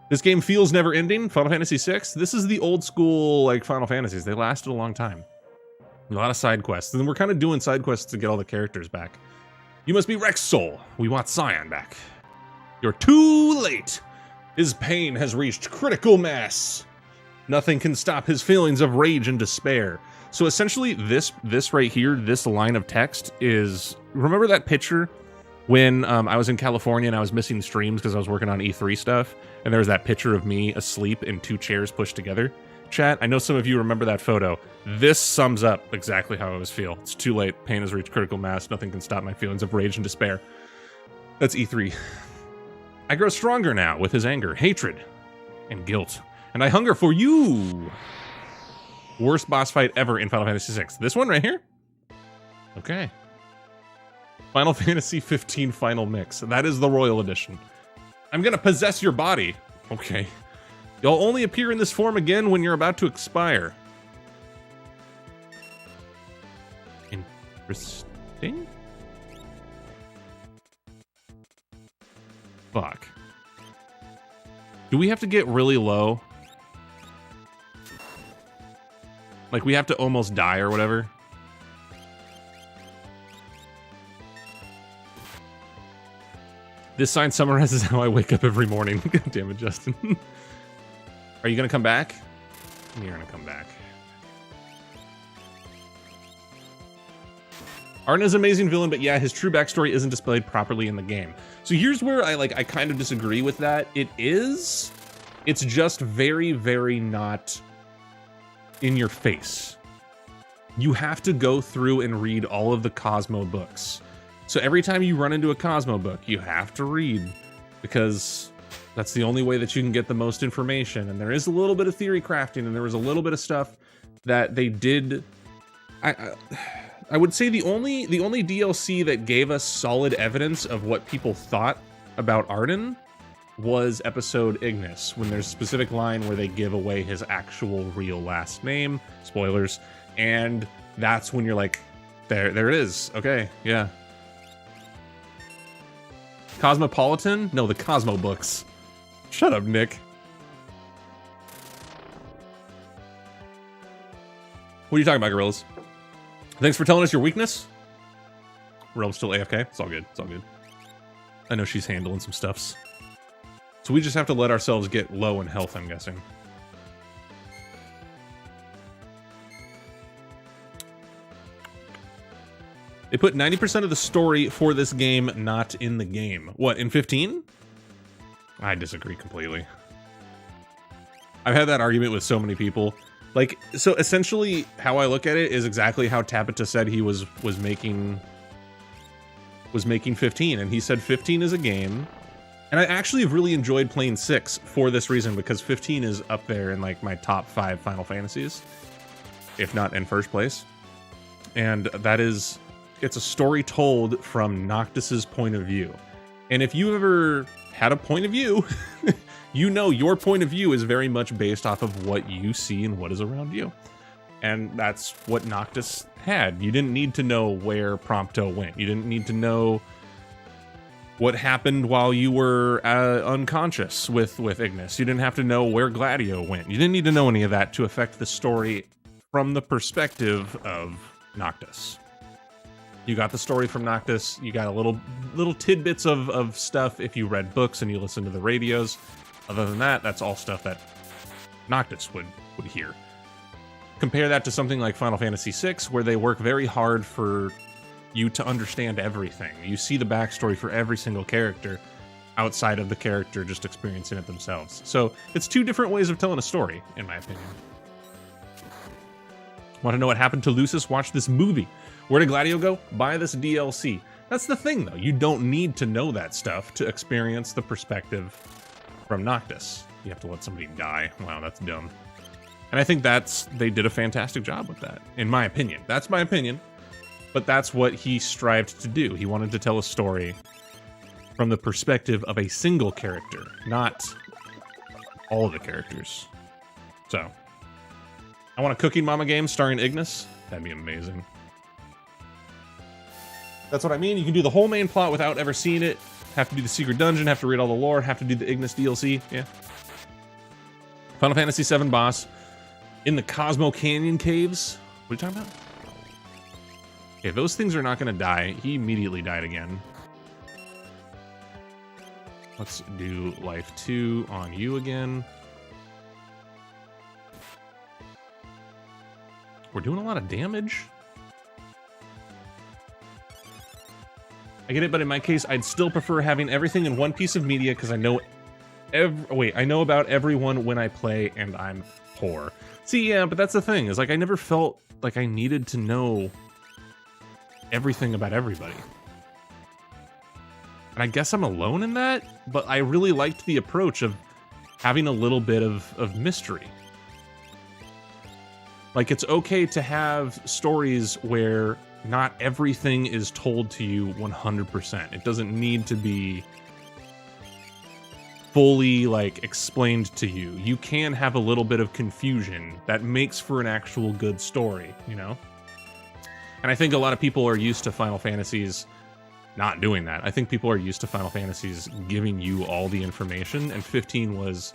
This game feels never ending. Final Fantasy VI. This is the old school, like, Final Fantasies. They lasted a long time. A lot of side quests. And we're kind of doing side quests to get all the characters back. You must be Rex Soul. We want Scion back. You're too late. His pain has reached critical mass. Nothing can stop his feelings of rage and despair. So essentially, this right here, this line of text is... Remember that picture when I was in California and I was missing streams because I was working on E3 stuff, and there was that picture of me asleep in two chairs pushed together? Chat, I know some of you remember that photo. This sums up exactly how I always feel. It's too late. Pain has reached critical mass. Nothing can stop my feelings of rage and despair. That's E3. I grow stronger now with his anger, hatred, and guilt. And I hunger for you! Worst boss fight ever in Final Fantasy VI. This one right here? Okay. Final Fantasy 15 Final Mix. That is the Royal Edition. I'm gonna possess your body. Okay. You'll only appear in this form again when you're about to expire. Interesting? Fuck. Do we have to get really low? Like, we have to almost die or whatever? This sign summarizes how I wake up every morning. God damn it, Justin. Are you gonna come back? You're gonna come back. Arden is an amazing villain, but yeah, his true backstory isn't displayed properly in the game. So here's where I kind of disagree with that. It is. It's just very, very not in your face. You have to go through and read all of the Cosmo books. So every time you run into a Cosmo book, you have to read, because that's the only way that you can get the most information. And there is a little bit of theory crafting, and there was a little bit of stuff that they did. I would say the only DLC that gave us solid evidence of what people thought about Arden was episode Ignis, when there's a specific line where they give away his actual real last name. Spoilers. And that's when you're like, there it is. Okay, yeah. Cosmopolitan? No, the Cosmo books. Shut up, Nick. What are you talking about, Gorillas? Thanks for telling us your weakness. Realm's still AFK. It's all good. It's all good. I know she's handling some stuffs. So we just have to let ourselves get low in health, I'm guessing. They put 90% of the story for this game not in the game. What, in 15? I disagree completely. I've had that argument with so many people. Like, so essentially how I look at it is exactly how Tabata said he was making 15, and he said 15 is a game. And I actually have really enjoyed playing 6 for this reason, because 15 is up there in like my top 5 Final Fantasies, if not in first place. And that is, it's a story told from Noctis's point of view. And if you ever had a point of view, You know your point of view is very much based off of what you see and what is around you. And that's what Noctis had. You didn't need to know where Prompto went. You didn't need to know what happened while you were unconscious with Ignis. You didn't have to know where Gladio went. You didn't need to know any of that to affect the story from the perspective of Noctis. You got the story from Noctis. You got a little tidbits of stuff if you read books and you listen to the radios. Other than that, that's all stuff that Noctis would hear. Compare that to something like Final Fantasy VI, where they work very hard for you to understand everything. You see the backstory for every single character outside of the character just experiencing it themselves. So it's two different ways of telling a story, in my opinion. Want to know what happened to Lucis? Watch this movie. Where did Gladio go? Buy this DLC. That's the thing, though. You don't need to know that stuff to experience the perspective from Noctis. You have to let somebody die. Wow, that's dumb. And I think they did a fantastic job with that, in my opinion. That's my opinion, but that's what he strived to do. He wanted to tell a story from the perspective of a single character, not all of the characters. So, I want a Cooking Mama game starring Ignis. That'd be amazing. That's what I mean. You can do the whole main plot without ever seeing it. Have to do the secret dungeon, have to read all the lore, have to do the Ignis DLC. Yeah. Final Fantasy VII boss. In the Cosmo Canyon caves? What are you talking about? Okay, those things are not going to die. He immediately died again. Let's do life 2 on you again. We're doing a lot of damage. I get it, but in my case, I'd still prefer having everything in one piece of media because I know I know about everyone when I play and I'm poor. See, yeah, but that's the thing, is like I never felt like I needed to know everything about everybody. And I guess I'm alone in that, but I really liked the approach of having a little bit of mystery. Like, it's okay to have stories where not everything is told to you 100%. It doesn't need to be fully, like, explained to you. You can have a little bit of confusion that makes for an actual good story, you know? And I think a lot of people are used to Final Fantasies not doing that. I think people are used to Final Fantasies giving you all the information, and 15 was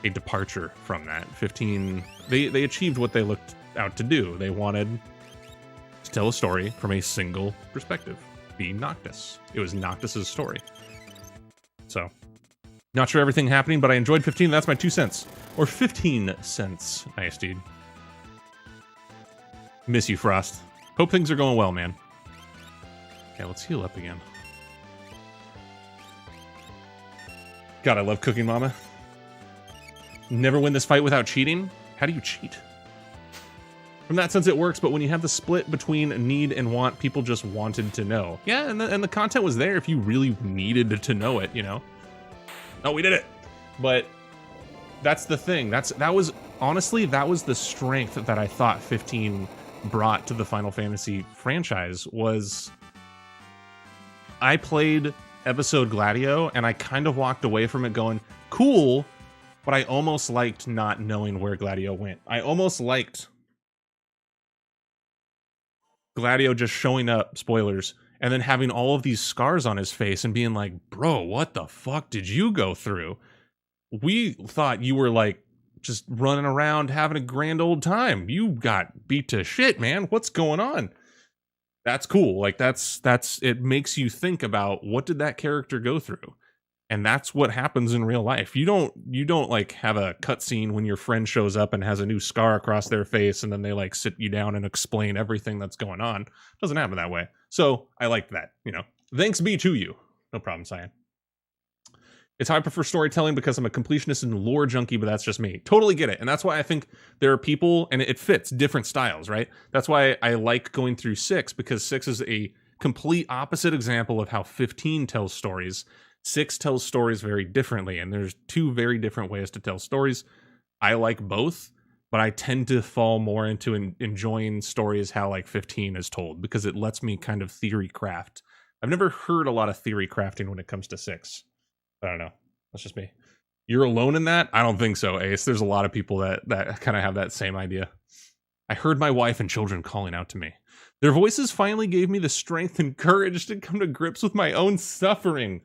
a departure from that. 15, they achieved what they looked out to do. They wanted to tell a story from a single perspective, being Noctis. It was Noctis's story. So, not sure everything happening, but I enjoyed 15. That's my 2 cents. Or 15 cents. Nice, dude. Miss you, Frost. Hope things are going well, man. Okay, let's heal up again. God, I love Cooking Mama. Never win this fight without cheating? How do you cheat? From that sense, it works, but when you have the split between need and want, people just wanted to know. Yeah, and the content was there if you really needed to know it, you know? Oh, we did it! But that's the thing. That was honestly, that was the strength that I thought 15 brought to the Final Fantasy franchise. Was I played episode Gladio, and I kind of walked away from it going, cool, but I almost liked not knowing where Gladio went. I almost liked Gladio just showing up, spoilers, and then having all of these scars on his face and being like, bro, what the fuck did you go through? We thought you were like just running around having a grand old time. You got beat to shit, man. What's going on? That's cool. Like that's it makes you think about what did that character go through? And that's what happens in real life. You don't like have a cutscene when your friend shows up and has a new scar across their face and then they like sit you down and explain everything that's going on. It doesn't happen that way. So I like that, you know. Thanks be to you. No problem, Cyan. It's how I prefer storytelling because I'm a completionist and lore junkie, but that's just me. Totally get it. And that's why I think there are people, and it fits different styles, right? That's why I like going through 6, because 6 is a complete opposite example of how 15 tells stories. 6 tells stories very differently, and there's 2 very different ways to tell stories. I like both, but I tend to fall more into enjoying stories how like 15 is told, because it lets me kind of theory craft. I've never heard a lot of theory crafting when it comes to 6. I don't know. That's just me. You're alone in that? I don't think so, Ace. There's a lot of people that kind of have that same idea. I heard my wife and children calling out to me. Their voices finally gave me the strength and courage to come to grips with my own suffering.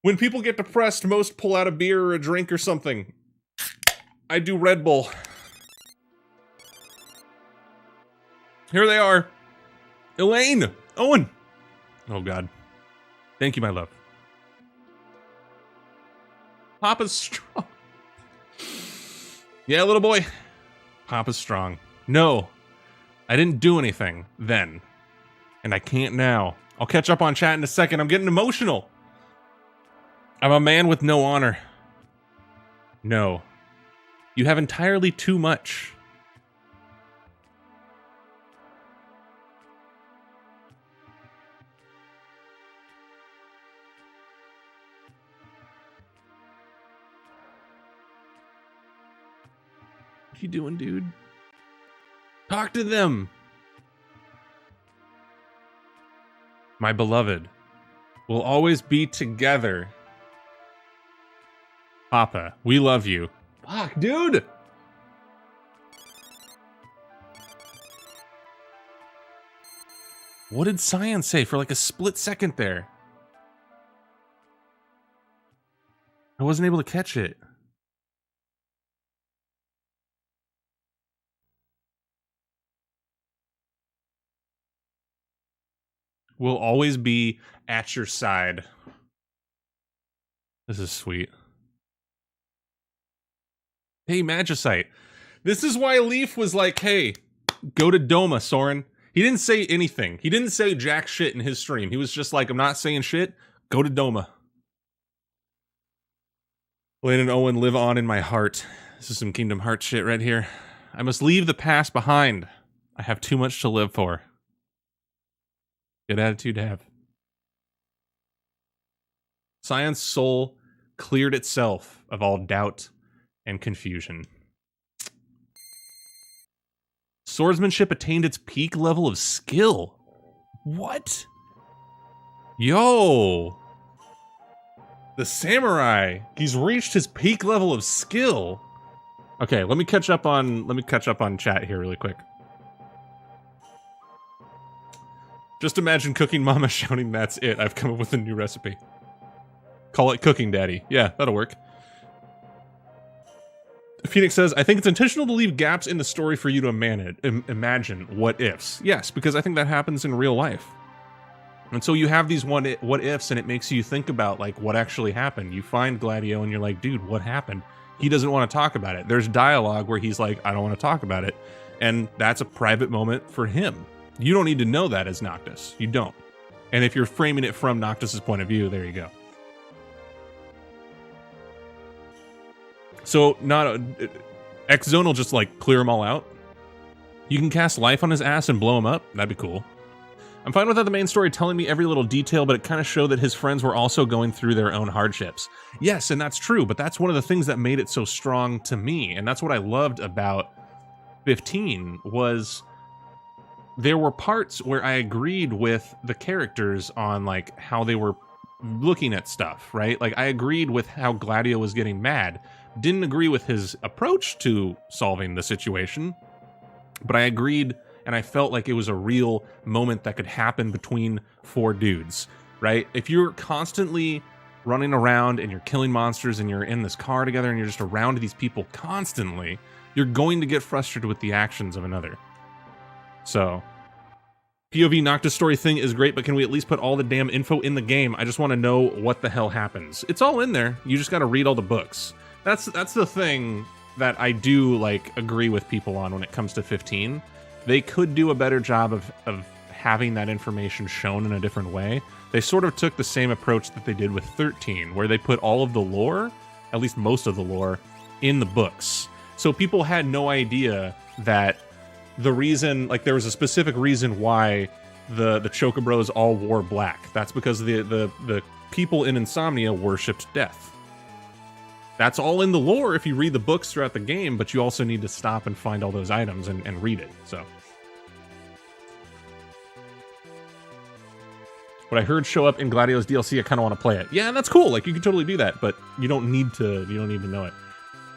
When people get depressed, most pull out a beer or a drink or something. I do Red Bull. Here they are. Elaine! Owen! Oh, God. Thank you, my love. Papa's strong. Yeah, little boy. Papa's strong. No, I didn't do anything then. And I can't now. I'll catch up on chat in a second. I'm getting emotional. I'm a man with no honor. No. You have entirely too much. What you doing, dude? Talk to them. My beloved, we'll always be together. Papa, we love you. Fuck, dude! What did Cyan say for like a split second there? I wasn't able to catch it. We'll always be at your side. This is sweet. Hey, Magicite. This is why Leaf was like, hey, go to Doma, Soren. He didn't say anything. He didn't say jack shit in his stream. He was just like, I'm not saying shit. Go to Doma. Lane and Owen live on in my heart. This is some Kingdom Hearts shit right here. I must leave the past behind. I have too much to live for. Good attitude to have. Cyan's soul cleared itself of all doubt and confusion. Swordsmanship attained its peak level of skill. What? Yo! The samurai! He's reached his peak level of skill. Okay, let me catch up on chat here really quick. Just imagine Cooking Mama shouting, "That's it, I've come up with a new recipe." Call it Cooking Daddy. Yeah, that'll work. Phoenix says, I think it's intentional to leave gaps in the story for you to imagine what ifs. Yes, because I think that happens in real life. And so you have these what ifs, and it makes you think about like what actually happened. You find Gladio and you're like, dude, what happened? He doesn't want to talk about it. There's dialogue where he's like, I don't want to talk about it. And that's a private moment for him. You don't need to know that as Noctis. You don't. And if you're framing it from Noctis's point of view, there you go. So, X-Zone will just, like, clear them all out. You can cast life on his ass and blow him up. That'd be cool. I'm fine without the main story telling me every little detail, but it kind of showed that his friends were also going through their own hardships. Yes, and that's true, but that's one of the things that made it so strong to me, and that's what I loved about 15, was there were parts where I agreed with the characters on, like, how they were looking at stuff, right? Like, I agreed with how Gladio was getting mad. Didn't agree with his approach to solving the situation, but I agreed, and I felt like it was a real moment that could happen between four dudes, right? If you're constantly running around and you're killing monsters and you're in this car together and you're just around these people constantly, you're going to get frustrated with the actions of another. So, POV Noctis story thing is great, but can we at least put all the damn info in the game? I just want to know what the hell happens. It's all in there. You just got to read all the books. That's the thing that I do, like, agree with people on when it comes to 15. They could do a better job of having that information shown in a different way. They sort of took the same approach that they did with 13, where they put all of the lore, at least most of the lore, in the books. So people had no idea that the reason, like, there was a specific reason why the Chocobros all wore black. That's because the people in Insomnia worshipped death. That's all in the lore if you read the books throughout the game, but you also need to stop and find all those items and read it, so. What I heard show up in Gladio's DLC, I kind of want to play it. Yeah, that's cool. Like, you can totally do that, but you don't need to know it.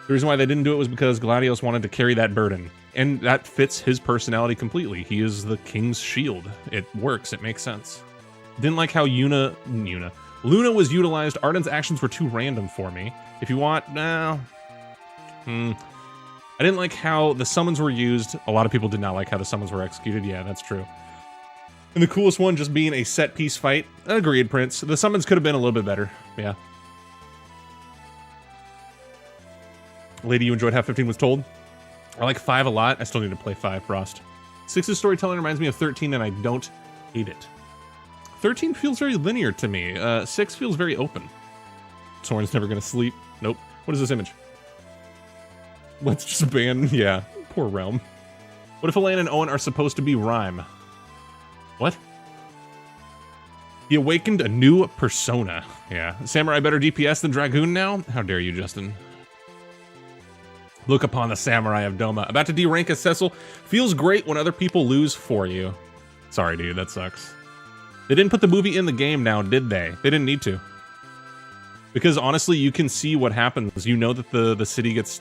The reason why they didn't do it was because Gladios wanted to carry that burden. And that fits his personality completely. He is the king's shield. It works. It makes sense. Didn't like how Luna was utilized. Arden's actions were too random for me. If you want, I didn't like how the summons were used. A lot of people did not like how the summons were executed. Yeah, that's true. And the coolest one just being a set-piece fight. Agreed, Prince. The summons could have been a little bit better. Yeah. Lady, you enjoyed how 15 was told? I like 5 a lot. I still need to play 5, Frost. 6's storytelling reminds me of 13, and I don't hate it. 13 feels very linear to me. 6 feels very open. Soren's never gonna sleep. Nope. What is this image? Let's just ban... Yeah. Poor Realm. What if Elaine and Owen are supposed to be rhyme? What? He awakened a new persona. Yeah. Samurai better DPS than Dragoon now? How dare you, Justin? Look upon the Samurai of Doma. About to D-rank as Cecil. Feels great when other people lose for you. Sorry, dude. That sucks. They didn't put the movie in the game now, did they? They didn't need to. Because honestly, you can see what happens. You know that the city gets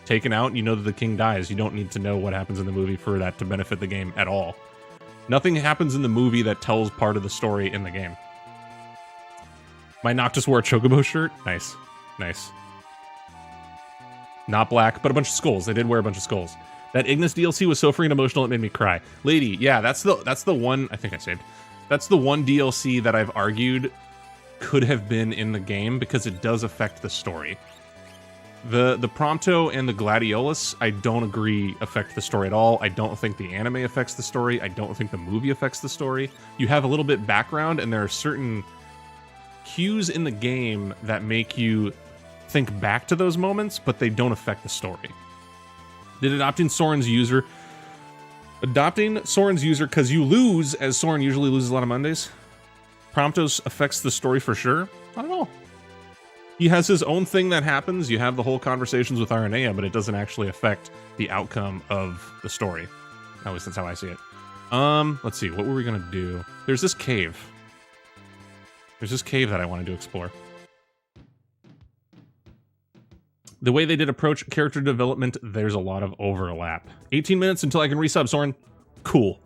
taken out. You know that the king dies. You don't need to know what happens in the movie for that to benefit the game at all. Nothing happens in the movie that tells part of the story in the game. My Noctis wore a Chocobo shirt. Nice. Nice. Not black, but a bunch of skulls. They did wear a bunch of skulls. That Ignis DLC was so freaking emotional it made me cry. Lady, yeah, that's the one I think I saved. That's the one DLC that I've argued could have been in the game because it does affect the story. The Prompto and the Gladiolus, I don't agree affect the story at all. I don't think the anime affects the story. I don't think the movie affects the story. You have a little bit background, and there are certain cues in the game that make you think back to those moments, but they don't affect the story. Did adopting Soren's user... Adopting Soren's user because you lose, as Soren usually loses a lot of Mondays. Promptos affects the story for sure? I don't know. He has his own thing that happens. You have the whole conversations with Aranea, but it doesn't actually affect the outcome of the story. At least that's how I see it. Let's see. What were we going to do? There's this cave. There's this cave that I wanted to explore. The way they did approach character development, there's a lot of overlap. 18 minutes until I can resub Soren. Cool.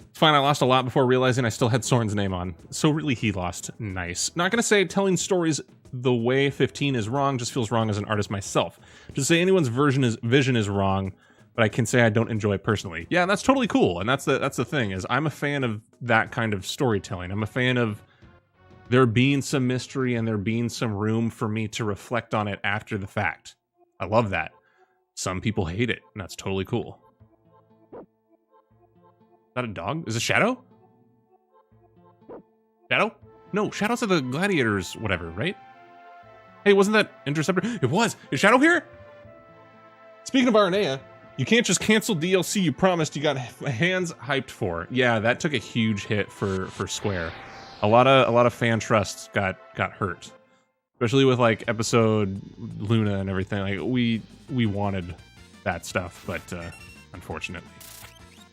It's fine, I lost a lot before realizing I still had Soren's name on. So really, he lost. Nice. Not gonna say telling stories the way 15 is wrong, just feels wrong as an artist myself. To say anyone's vision is wrong, but I can say I don't enjoy it personally. Yeah, that's totally cool, and that's the thing, is I'm a fan of that kind of storytelling. I'm a fan of there being some mystery and there being some room for me to reflect on it after the fact. I love that. Some people hate it, and that's totally cool. Is that a dog? Is it Shadow? Shadow? No, Shadows are the gladiators, whatever, right? Hey, wasn't that Interceptor? It was! Is Shadow here? Speaking of Aranea, you can't just cancel DLC you promised you got hands hyped for. Yeah, that took a huge hit for Square. A lot of fan trusts got hurt, especially with like episode Luna and everything. Like we wanted that stuff, but unfortunately,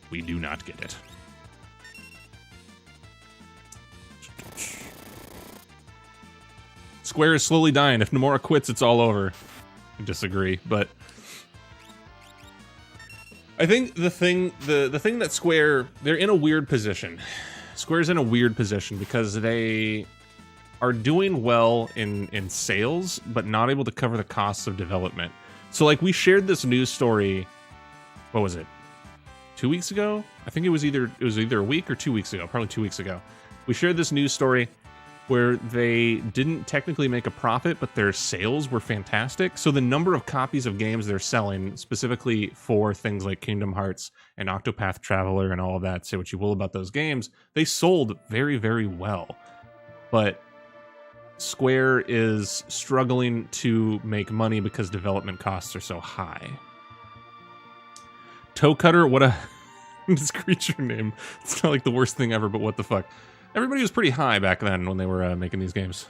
we do not get it. Square is slowly dying. If Nomura quits, it's all over. I disagree, but I think the thing that Square, they're in a weird position. Square's in a weird position because they are doing well in sales, but not able to cover the costs of development. So like we shared this news story, what was it? 2 weeks ago? I think it was either a week or 2 weeks ago, probably 2 weeks ago. We shared this news story where they didn't technically make a profit, but their sales were fantastic. So the number of copies of games they're selling, specifically for things like Kingdom Hearts and Octopath Traveler and all of that, say what you will about those games, they sold very, very well. But Square is struggling to make money because development costs are so high. Toe Cutter, what a this creature name. It's not like the worst thing ever, but what the fuck. Everybody was pretty high back then when they were making these games.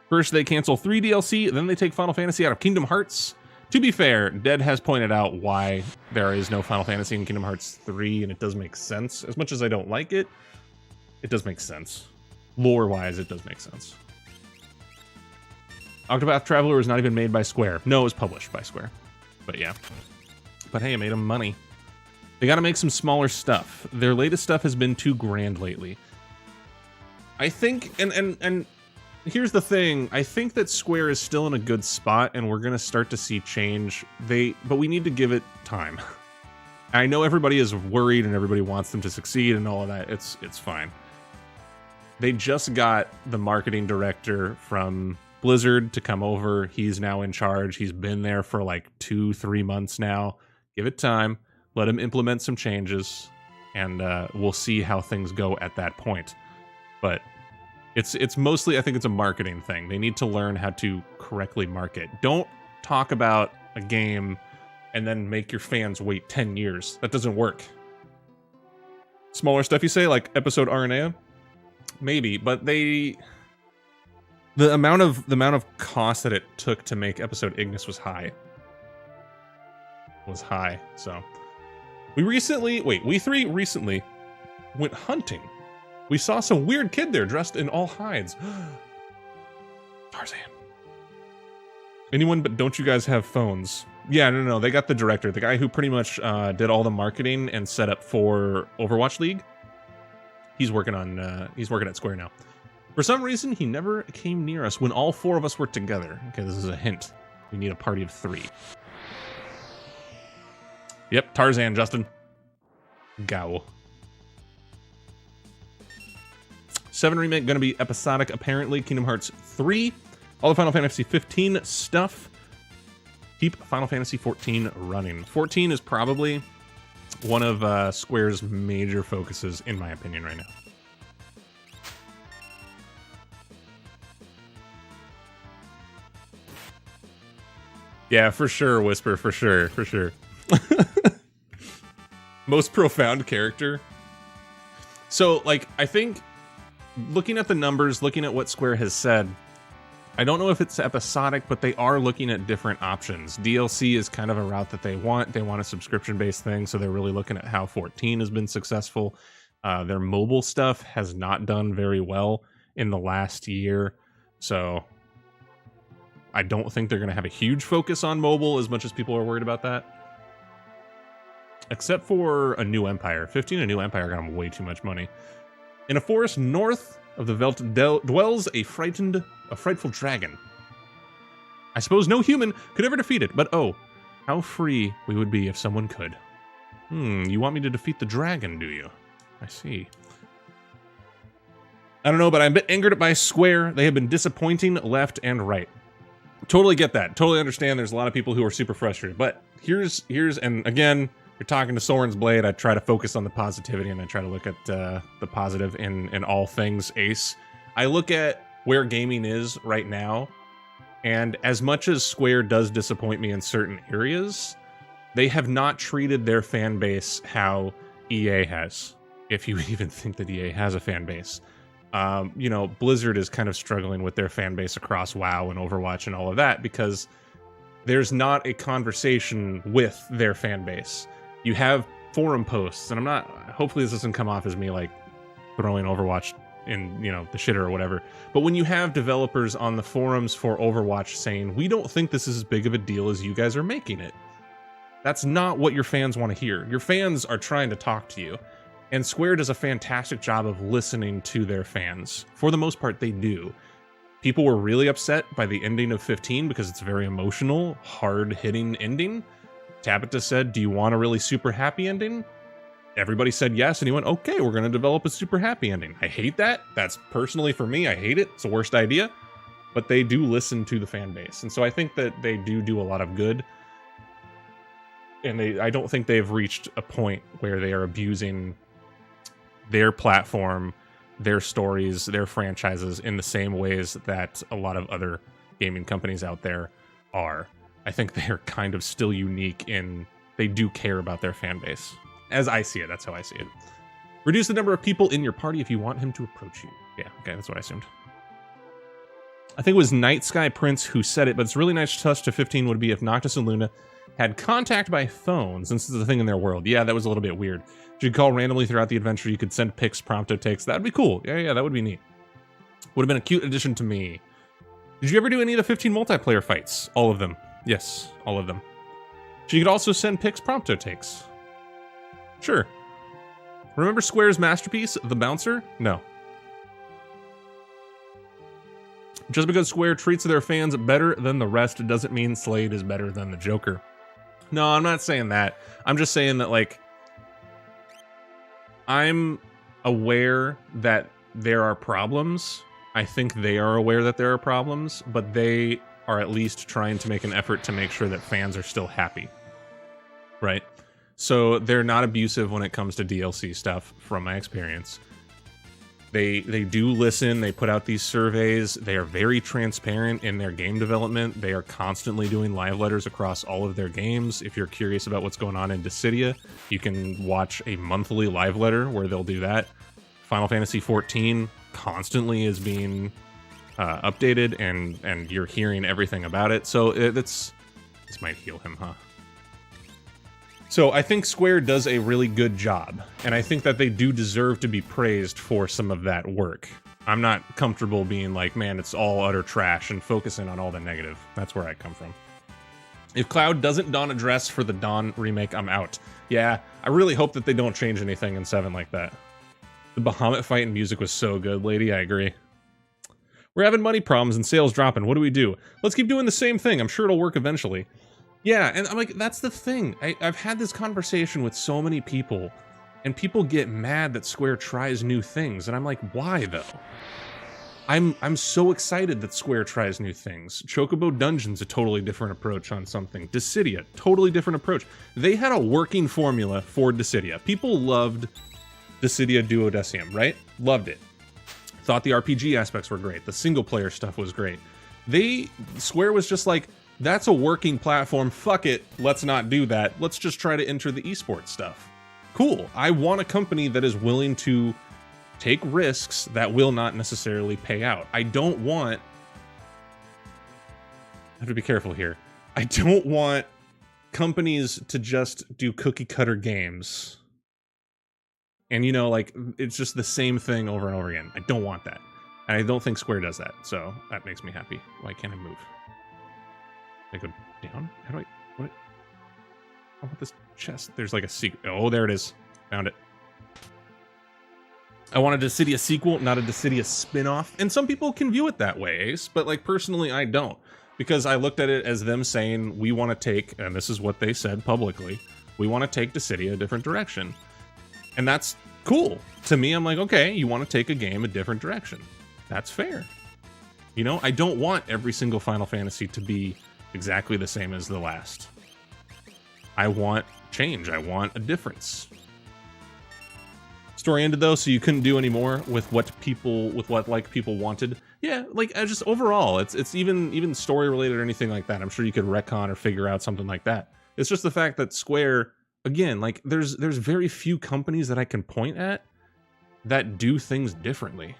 First, they cancel 3 DLC, then they take Final Fantasy out of Kingdom Hearts. To be fair, Dead has pointed out why there is no Final Fantasy in Kingdom Hearts 3, and it does make sense. As much as I don't like it, it does make sense. Lore-wise, it does make sense. Octopath Traveler was not even made by Square. No, it was published by Square. But yeah. But hey, it made them money. They gotta make some smaller stuff. Their latest stuff has been too grand lately. I think, and here's the thing, I think that Square is still in a good spot, and we're gonna start to see change. But we need to give it time. I know everybody is worried and everybody wants them to succeed and all of that. It's fine. They just got the marketing director from Blizzard to come over. He's now in charge. He's been there for like 2-3 months now. Give it time. Let him implement some changes, and we'll see how things go at that point. But it's mostly, I think it's a marketing thing. They need to learn how to correctly market. Don't talk about a game and then make your fans wait 10 years. That doesn't work. Smaller stuff, you say, like episode RNA? Maybe, but the amount of cost that it took to make episode Ignis was high. So we three recently went hunting. We saw some weird kid there dressed in all hides. Tarzan. Anyone but don't you guys have phones? Yeah, no, they got the director, the guy who pretty much did all the marketing and set up for Overwatch League. He's working at Square now. For some reason, he never came near us when all 4 of us were together. Okay, this is a hint. We need a party of 3. Yep, Tarzan, Justin. Go. 7 remake gonna be episodic, apparently. Kingdom Hearts 3. All the Final Fantasy 15 stuff. Keep Final Fantasy 14 running. 14 is probably one of Square's major focuses, in my opinion, right now. Yeah, for sure, Whisper, for sure. Most profound character. So, like, I think, looking at the numbers, looking at what Square has said, I don't know if it's episodic, but they are looking at different options. DLC is kind of a route that they want. They want a subscription-based thing, so they're really looking at how 14 has been successful. Their mobile stuff has not done very well in the last year, so I don't think they're going to have a huge focus on mobile as much as people are worried about that. Except for A New Empire. 15 A New Empire got them way too much money. In a forest north of the Veldt dwells a frightful dragon. I suppose no human could ever defeat it, but oh, how free we would be if someone could. You want me to defeat the dragon, do you? I see. I don't know, but I'm a bit angered by Square. They have been disappointing left and right. Totally get that. Totally understand there's a lot of people who are super frustrated. But here's and again, you're talking to Soren's Blade. I try to focus on the positivity, and I try to look at the positive in all things Ace. I look at where gaming is right now, and as much as Square does disappoint me in certain areas, they have not treated their fan base how EA has. If you even think that EA has a fan base. You know, Blizzard is kind of struggling with their fan base across WoW and Overwatch and all of that because there's not a conversation with their fan base. You have forum posts, and hopefully this doesn't come off as me like throwing Overwatch in, you know, the shitter or whatever. But when you have developers on the forums for Overwatch saying, we don't think this is as big of a deal as you guys are making it. That's not what your fans want to hear. Your fans are trying to talk to you. And Square does a fantastic job of listening to their fans. For the most part, they do. People were really upset by the ending of 15 because it's a very emotional, hard-hitting ending. Tabitha said, do you want a really super happy ending? Everybody said yes, and he went, okay, we're going to develop a super happy ending. I hate that. That's personally for me, I hate it. It's the worst idea. But they do listen to the fan base. And so I think that they do a lot of good. And I don't think they've reached a point where they are abusing their platform, their stories, their franchises in the same ways that a lot of other gaming companies out there are. I think they're kind of still unique in they do care about their fan base. As I see it, that's how I see it. Reduce the number of people in your party if you want him to approach you. Yeah, okay, that's what I assumed. I think it was Night Sky Prince who said it, but it's really nice touch to 15 would be if Noctis and Luna had contact by phone, since this is a thing in their world. Yeah, that was a little bit weird. You could call randomly throughout the adventure. You could send pics, prompto takes. That'd be cool. Yeah, that would be neat. Would have been a cute addition to me. Did you ever do any of the 15 multiplayer fights? All of them. Yes, all of them. So you could also send pics, prompto takes. Sure. Remember Square's masterpiece, The Bouncer? No. Just because Square treats their fans better than the rest doesn't mean Slade is better than the Joker. No, I'm not saying that. I'm just saying that, like, I'm aware that there are problems. I think they are aware that there are problems, but they are at least trying to make an effort to make sure that fans are still happy. Right? So they're not abusive when it comes to DLC stuff, from my experience. They do listen, they put out these surveys, they are very transparent in their game development, they are constantly doing live letters across all of their games. If you're curious about what's going on in Dissidia, you can watch a monthly live letter where they'll do that. Final Fantasy XIV constantly is being updated, and you're hearing everything about it, so this might heal him, huh? So I think Square does a really good job, and I think that they do deserve to be praised for some of that work. I'm not comfortable being like, man, it's all utter trash, and focusing on all the negative. That's where I come from. If Cloud doesn't don a dress for the Dawn remake, I'm out. Yeah, I really hope that they don't change anything in 7 like that. The Bahamut fight and music was so good, lady, I agree. We're having money problems and sales dropping. What do we do? Let's keep doing the same thing. I'm sure it'll work eventually. Yeah, and I'm like, that's the thing. I've had this conversation with so many people, and people get mad that Square tries new things, and I'm like, why though? I'm so excited that Square tries new things. Chocobo Dungeon's a totally different approach on something. Dissidia, totally different approach. They had a working formula for Dissidia. People loved Dissidia Duodecim, right? Loved it. Thought the RPG aspects were great. The single player stuff was great. Square was just like, that's a working platform, fuck it, let's not do that. Let's just try to enter the esports stuff. Cool, I want a company that is willing to take risks that will not necessarily pay out. I don't want... I have to be careful here. I don't want companies to just do cookie cutter games. And you know, like, it's just the same thing over and over again. I don't want that. And I don't think Square does that, so that makes me happy. Why can't I move? I go down? How do what? I want this chest. There's like a secret. Oh, there it is. Found it. I want a Dissidia sequel, not a Dissidia spin-off. And some people can view it that way, Ace, but like personally, I don't. Because I looked at it as them saying, we want to take, and this is what they said publicly, we want to take Dissidia a different direction. And that's cool. To me, I'm like, okay, you want to take a game a different direction. That's fair. You know, I don't want every single Final Fantasy to be exactly the same as the last. I want change. I want a difference. Story ended though, so you couldn't do any more with what people wanted. Yeah, like just overall, it's even story related or anything like that. I'm sure you could retcon or figure out something like that. It's just the fact that Square, again, like there's very few companies that I can point at that do things differently.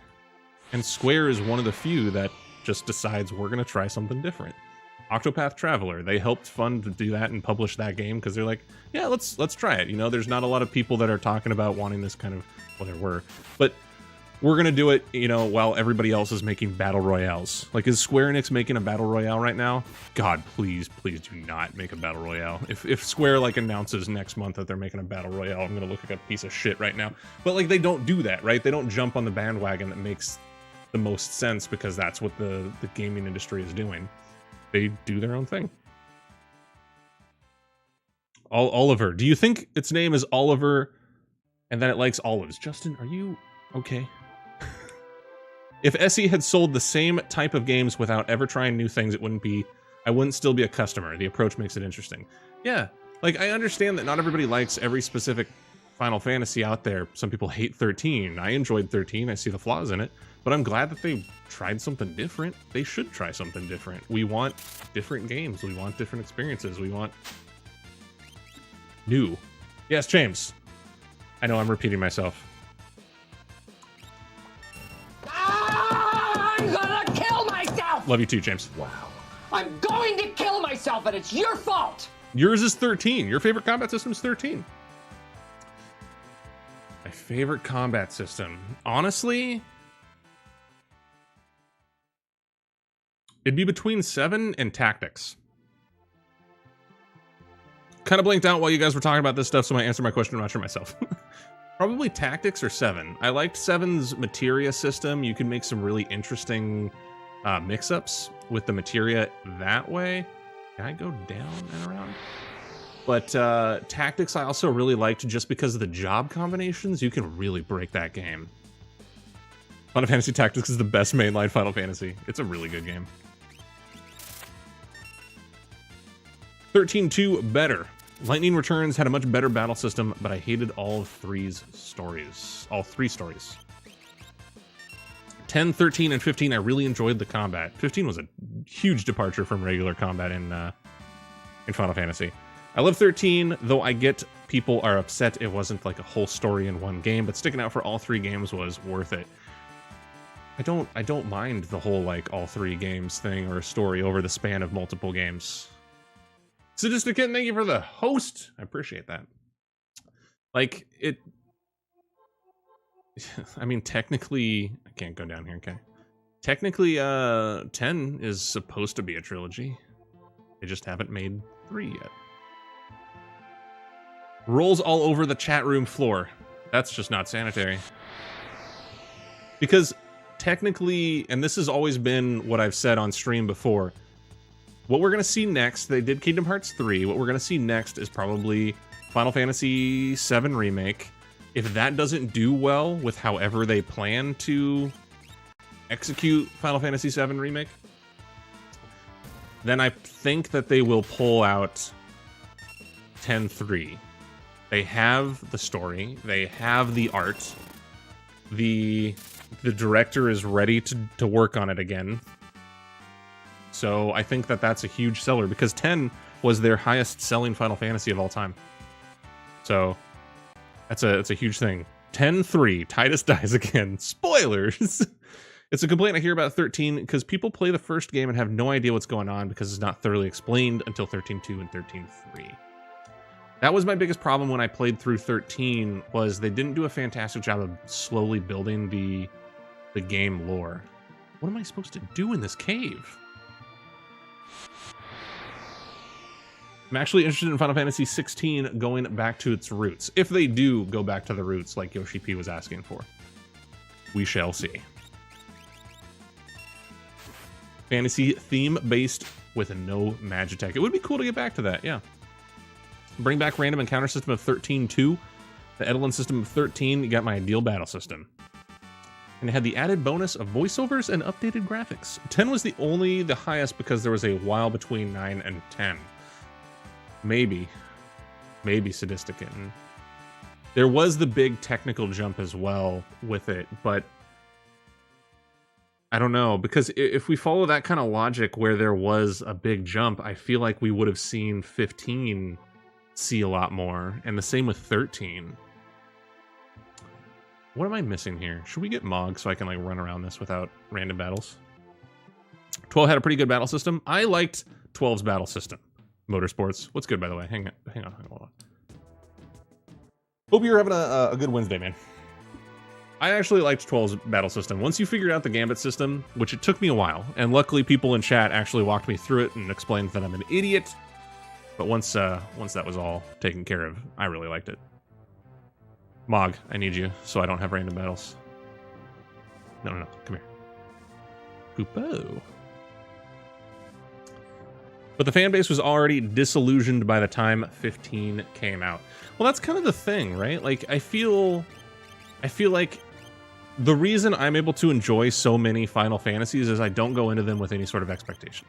And Square is one of the few that just decides we're gonna try something different. Octopath Traveler, they helped fund to do that and publish that game because they're like, yeah, let's try it. You know, there's not a lot of people that are talking about wanting this kind of, well, there were, but we're gonna do it, you know, while everybody else is making battle royales. Like, is Square Enix making a battle royale right now? God, please do not make a battle royale. If Square like announces next month that they're making a battle royale, I'm gonna look like a piece of shit right now. But like, they don't do that, right? They don't jump on the bandwagon that makes the most sense because that's what the gaming industry is doing. They do their own thing. Oliver. Do you think its name is Oliver and then it likes olives? Justin, are you okay? If SE had sold the same type of games without ever trying new things, I wouldn't still be a customer. The approach makes it interesting. Yeah, like I understand that not everybody likes every specific Final Fantasy out there. Some people hate 13. I enjoyed 13. I see the flaws in it. But I'm glad that they tried something different. They should try something different. We want different games. We want different experiences. We want new. Yes, James. I know I'm repeating myself. I'm gonna kill myself! Love you too, James. Wow. I'm going to kill myself and it's your fault! Yours is 13. Your favorite combat system is 13. My favorite combat system. Honestly, it'd be between 7 and Tactics. Kind of blanked out while you guys were talking about this stuff, so I answered my question. I'm not sure myself. Probably Tactics or 7. I liked 7's materia system. You can make some really interesting mix-ups with the materia that way. Can I go down and around? But Tactics I also really liked just because of the job combinations. You can really break that game. Final Fantasy Tactics is the best mainline Final Fantasy. It's a really good game. 13.2 better. Lightning Returns had a much better battle system, but I hated all of 3's stories. All 3 stories. 10, 13, and 15, I really enjoyed the combat. 15 was a huge departure from regular combat in Final Fantasy. I love 13, though I get people are upset it wasn't like a whole story in one game, but sticking out for all 3 games was worth it. I don't mind the whole like all 3 games thing or a story over the span of multiple games. Sadistic Kitten, thank you for the host. I appreciate that. Like, it... I mean, technically... I can't go down here, okay? Technically, 10 is supposed to be a trilogy. They just haven't made 3 yet. Rolls all over the chat room floor. That's just not sanitary. Because technically, and this has always been what I've said on stream before, what we're going to see next, they did Kingdom Hearts 3, what we're going to see next is probably Final Fantasy VII Remake. If that doesn't do well with however they plan to execute Final Fantasy VII Remake, then I think that they will pull out 10-3. They have the story, they have the art, the director is ready to work on it again. So I think that that's a huge seller because 10 was their highest selling Final Fantasy of all time. So that's a huge thing. 10-3, Titus dies again. Spoilers! It's a complaint I hear about 13 because people play the first game and have no idea what's going on because it's not thoroughly explained until 13.2 and 13.3. That was my biggest problem when I played through 13, was they didn't do a fantastic job of slowly building the game lore. What am I supposed to do in this cave? I'm actually interested in Final Fantasy 16 going back to its roots. If they do go back to the roots like Yoshi P was asking for. We shall see. Fantasy theme-based with no Magitech. It would be cool to get back to that, yeah. Bring back random encounter system of 13.2. The Edelin system of 13, you got my ideal battle system. And it had the added bonus of voiceovers and updated graphics. 10 was the highest because there was a while between 9 and 10. Maybe Sadistic Kitten. There was the big technical jump as well with it, but I don't know, because if we follow that kind of logic where there was a big jump, I feel like we would have seen 15 see a lot more, and the same with 13. What am I missing here? Should we get Mog so I can like run around this without random battles? 12 had a pretty good battle system. I liked 12's battle system. Motorsports. What's good, by the way? Hang on. Hold on. Hope you're having a good Wednesday, man. I actually liked 12's battle system. Once you figured out the Gambit system, which it took me a while, and luckily people in chat actually walked me through it and explained that I'm an idiot. But once that was all taken care of, I really liked it. Mog, I need you, so I don't have random battles. No, come here. Poopo. But the fan base was already disillusioned by the time 15 came out. Well, that's kind of the thing, right? Like, I feel like the reason I'm able to enjoy so many Final Fantasies is I don't go into them with any sort of expectation.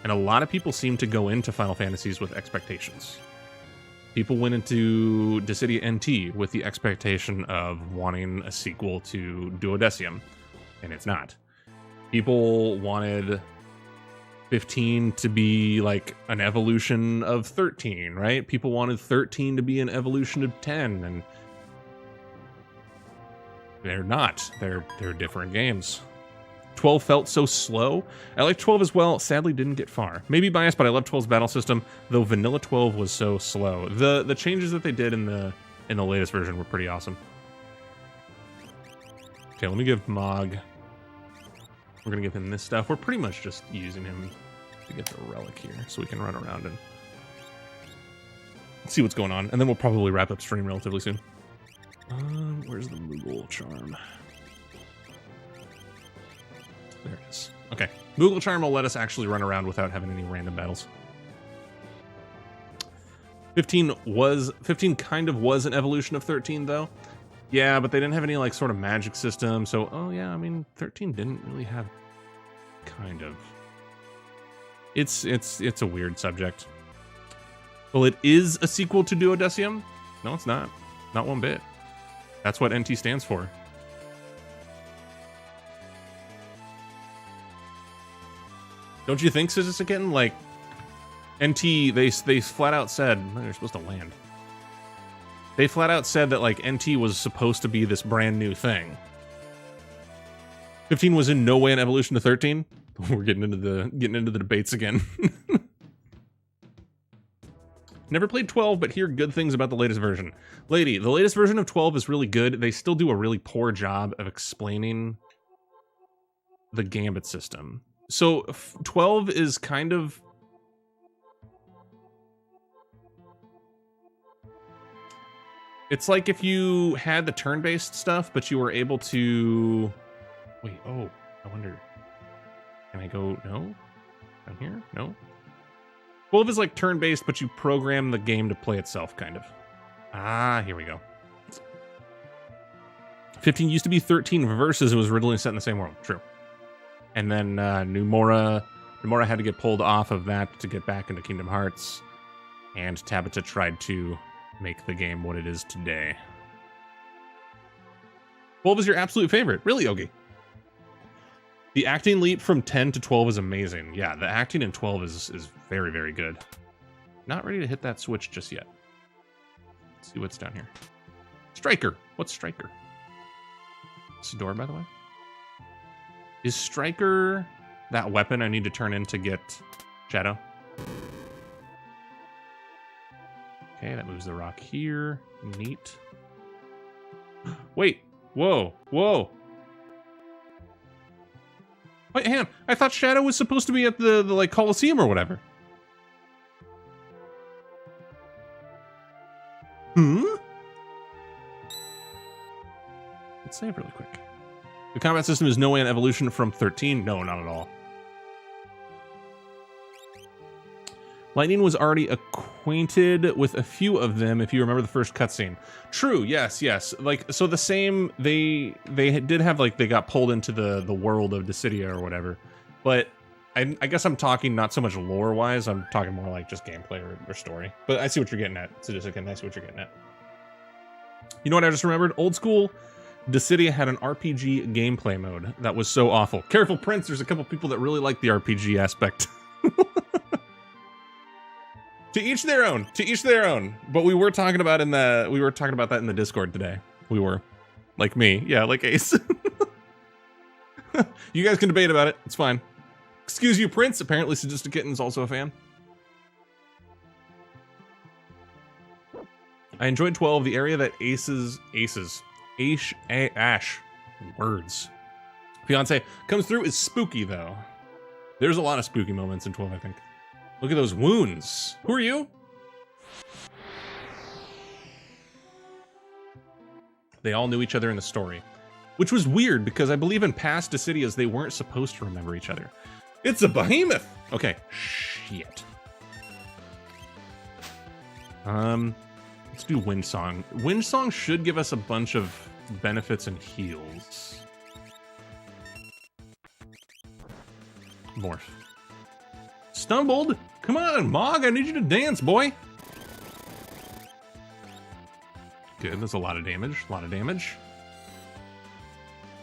And a lot of people seem to go into Final Fantasies with expectations. People went into Dissidia NT with the expectation of wanting a sequel to Duodecium, and it's not. People wanted 15 to be like an evolution of 13, right? People wanted 13 to be an evolution of 10, and they're not. They're different games. 12 felt so slow. I like 12 as well. Sadly, didn't get far. Maybe biased, but I love 12's battle system. Though vanilla 12 was so slow. The changes that they did in the latest version were pretty awesome. Okay, let me give Mog. We're gonna give him this stuff. We're pretty much just using him to get the relic here, so we can run around and see what's going on, and then we'll probably wrap up stream relatively soon. Where's the Moogle charm? There it is. Okay. Moogle Charm will let us actually run around without having any random battles. 15 kind of was an evolution of 13, though. Yeah, but they didn't have any, like, sort of magic system, so, oh, yeah, I mean, 13 didn't really have... kind of. It's a weird subject. Well, it is a sequel to Duodecium? No, it's not. Not one bit. That's what NT stands for. Don't you think, Sizzicikin? Like, NT, they flat out said... Oh, you're supposed to land. They flat out said that, like, NT was supposed to be this brand new thing. 15 was in no way an evolution to 13. We're getting into the debates again. Never played 12, but hear good things about the latest version. Lady, the latest version of 12 is really good. They still do a really poor job of explaining the gambit system. So 12 is kind of... It's like if you had the turn-based stuff, but you were able to... Wait, oh, I wonder... Can I go... No? Down here? No? 12 is like turn-based, but you program the game to play itself, kind of. Ah, here we go. 15 used to be 13 versus it was originally set in the same world. True. And then Numora had to get pulled off of that to get back into Kingdom Hearts. And Tabata tried to make the game what it is today. 12 is your absolute favorite. Really, Yogi? The acting leap from 10 to 12 is amazing. Yeah, the acting in 12 is very, very good. Not ready to hit that switch just yet. Let's see what's down here. Striker. What's Striker? It's a door, by the way. Is Striker that weapon I need to turn in to get Shadow? Okay, that moves the rock here. Neat. Wait. Whoa. Whoa. Wait, hang on. I thought Shadow was supposed to be at the like, Coliseum or whatever. Let's save really quick. The combat system is no way an evolution from 13. No, not at all. Lightning was already acquainted with a few of them, if you remember the first cutscene. True, yes. Like, so the same, they did have, like, they got pulled into the world of Dissidia or whatever. But I guess I'm talking not so much lore-wise, I'm talking more like just gameplay or story. But I see what you're getting at, Sadistic, I see what you're getting at. You know what I just remembered? Old school Dissidia had an RPG gameplay mode that was so awful. Careful, Prince, there's a couple people that really like the RPG aspect. To each their own. To each their own. But we were talking about that in the Discord today. We were. Like me. Yeah, like Ace. You guys can debate about it. It's fine. Excuse you, Prince. Apparently Sadistic Kitten's also a fan. I enjoyed 12. The area that Ash. Words. Fiance comes through is spooky, though. There's a lot of spooky moments in 12, I think. Look at those wounds. Who are you? They all knew each other in the story. Which was weird, because I believe in past Dissidias, they weren't supposed to remember each other. It's a behemoth! Okay. Shit. Let's do Windsong. Windsong should give us a bunch of benefits and heals. Morph. Stumbled? Come on, Mog, I need you to dance, boy. Good, that's a lot of damage,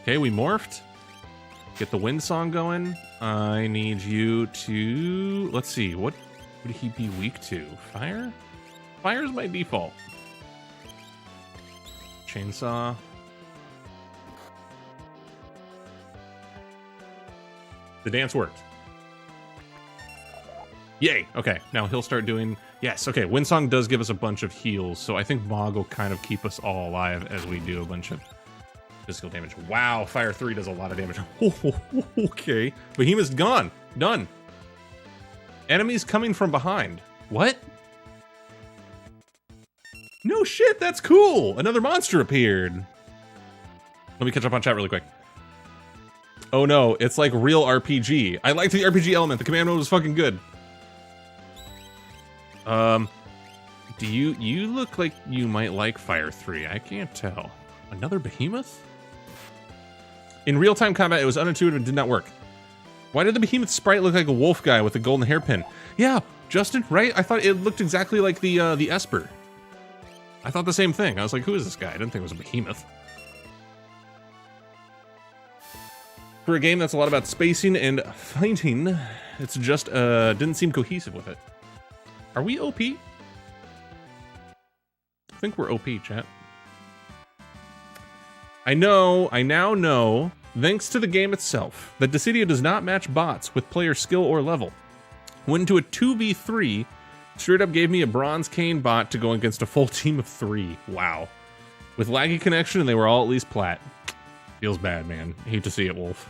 Okay, we morphed. Get the Windsong going. I need you to... Let's see, what would he be weak to? Fire? Fire's by default. Chainsaw. The dance worked. Yay! Okay, now he'll start doing... Yes, okay, Windsong does give us a bunch of heals, so I think Mog will kind of keep us all alive as we do a bunch of physical damage. Wow, Fire 3 does a lot of damage. Okay, Behemoth's gone. Done. Enemies coming from behind. What? No shit, that's cool! Another monster appeared. Let me catch up on chat really quick. Oh no, it's like real RPG. I liked the RPG element. The command mode was fucking good. Do you look like you might like Fire 3. I can't tell. Another behemoth? In real-time combat, it was unintuitive and did not work. Why did the behemoth sprite look like a wolf guy with a golden hairpin? Yeah, Justin, right? I thought it looked exactly like the Esper. I thought the same thing. I was like, who is this guy? I didn't think it was a behemoth. For a game that's a lot about spacing and fighting, it's just, didn't seem cohesive with it. Are we OP? I think we're OP, chat. I now know, thanks to the game itself, that Dissidia does not match bots with player skill or level. Went into a 2v3, straight up gave me a Bronze Cane bot to go against a full team of 3. Wow. With laggy connection, and they were all at least plat. Feels bad, man. Hate to see it, Wolf.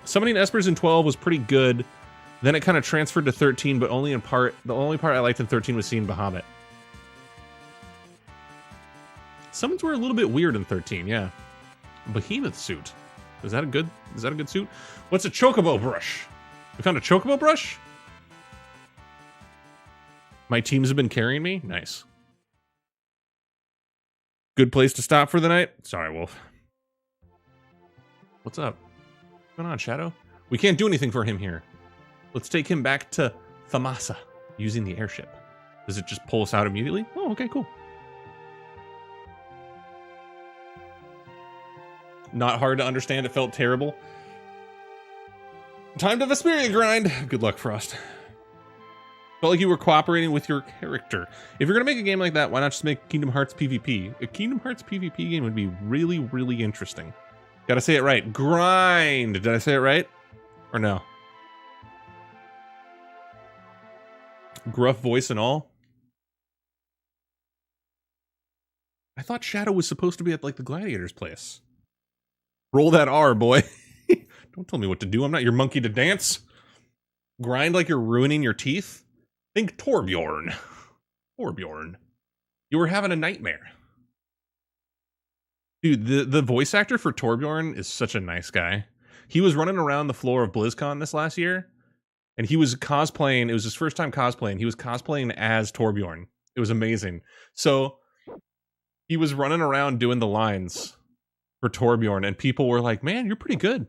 Summoning Espers in 12 was pretty good. Then it kind of transferred to 13, but only in part. The only part I liked in 13 was seeing Bahamut. Summons were a little bit weird in 13, yeah. Behemoth suit. Is that a good suit? What's a chocobo brush? We found a chocobo brush? My teams have been carrying me? Nice. Good place to stop for the night? Sorry, Wolf. What's up? What's going on, Shadow? We can't do anything for him here. Let's take him back to Thamasa using the airship. Does it just pull us out immediately? Oh, okay, cool. Not hard to understand. It felt terrible. Time to Vesperia grind. Good luck, Frost. Felt like you were cooperating with your character. If you're going to make a game like that, why not just make Kingdom Hearts PvP? A Kingdom Hearts PvP game would be really, really interesting. Gotta say it right. Grind. Did I say it right? Or no? Gruff voice and all. I thought Shadow was supposed to be at like the Gladiator's place. Roll that R, boy. Don't tell me what to do. I'm not your monkey to dance. Grind like you're ruining your teeth. Think Torbjorn. Torbjorn. You were having a nightmare. Dude, the voice actor for Torbjorn is such a nice guy. He was running around the floor of BlizzCon this last year. And he was cosplaying, it was his first time cosplaying. He was cosplaying as Torbjorn. It was amazing. So he was running around doing the lines for Torbjorn, and people were like, man, you're pretty good.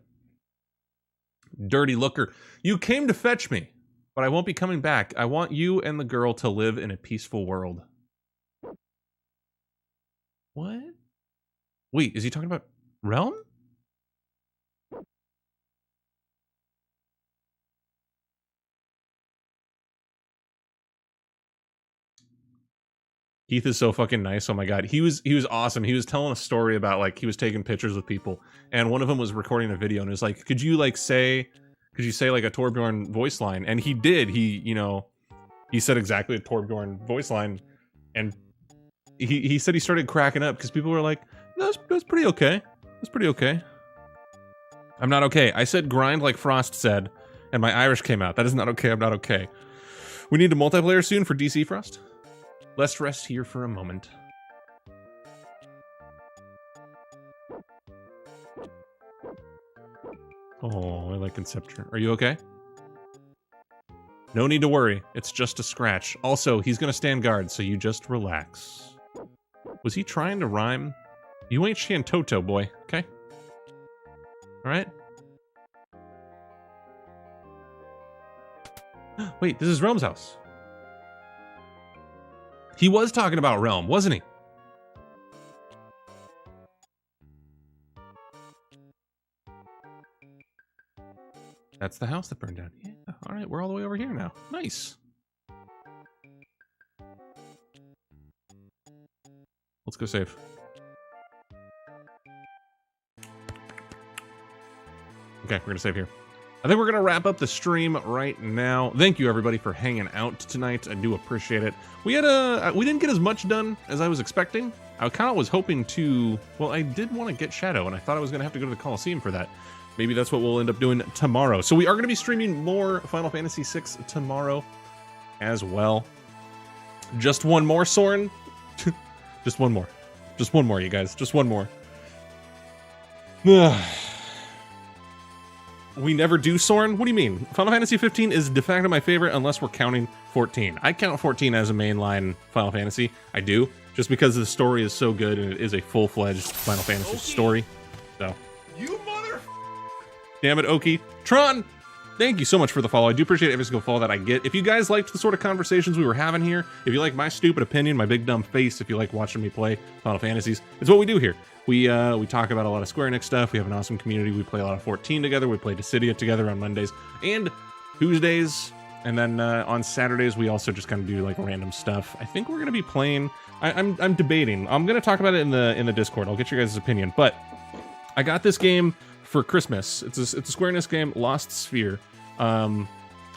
Dirty looker. You came to fetch me, but I won't be coming back. I want you and the girl to live in a peaceful world. What? Wait, is he talking about Realm? Keith is so fucking nice. Oh my god, he was awesome. He was telling a story about like he was taking pictures with people, and one of them was recording a video, and it was like, could you say like a Torbjorn voice line? And he did. He said exactly a Torbjorn voice line, and he said he started cracking up because people were like, that's pretty okay. That's pretty okay. I'm not okay. I said grind like Frost said, and my Irish came out. That is not okay. I'm not okay. We need a multiplayer soon for DC, Frost. Let's rest here for a moment. Oh, I like Inceptor. Are you okay? No need to worry. It's just a scratch. Also, he's gonna stand guard, so you just relax. Was he trying to rhyme? You ain't Shantoto, boy. Okay? Alright? Wait, this is Realm's house. He was talking about Realm, wasn't he? That's the house that burned down. Yeah, all right, we're all the way over here now. Nice. Let's go save. Okay, we're gonna save here. I think we're gonna wrap up the stream right now. Thank you everybody for hanging out tonight. I do appreciate it. We didn't get as much done as I was expecting. I kind of was hoping to. Well, I did want to get Shadow, and I thought I was gonna have to go to the Coliseum for that. Maybe that's what we'll end up doing tomorrow. So we are gonna be streaming more Final Fantasy VI tomorrow as well. Just one more, Soren. Just one more. Just one more, you guys. Just one more. We never do, Soren? What do you mean? Final Fantasy 15 is de facto my favorite unless we're counting 14. I count 14 as a mainline Final Fantasy. I do, just because the story is so good and it is a full-fledged Final Fantasy story. So. You mother... Damn it, Oki. Tron! Thank you so much for the follow. I do appreciate every single follow that I get. If you guys liked the sort of conversations we were having here, if you like my stupid opinion, my big dumb face, if you like watching me play Final Fantasies, it's what we do here. We talk about a lot of Square Enix stuff. We have an awesome community. We play a lot of 14 together. We play Dissidia together on Mondays and Tuesdays. And then on Saturdays, we also just kind of do like random stuff. I think we're going to be playing... I'm debating. I'm going to talk about it in the Discord. I'll get your guys' opinion. But I got this game for Christmas. It's a Square Enix game, Lost Sphere. I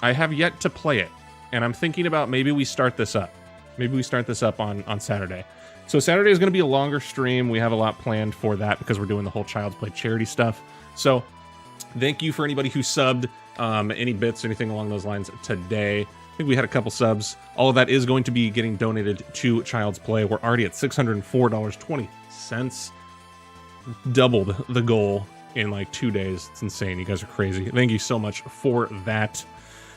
have yet to play it. And I'm thinking about maybe we start this up. Maybe we start this up on Saturday. So Saturday is going to be a longer stream. We have a lot planned for that because we're doing the whole Child's Play charity stuff. So thank you for anybody who subbed, any bits, anything along those lines today. I think we had a couple subs. All of that is going to be getting donated to Child's Play. We're already at $604.20. Doubled the goal in like 2 days. It's insane. You guys are crazy. Thank you so much for that.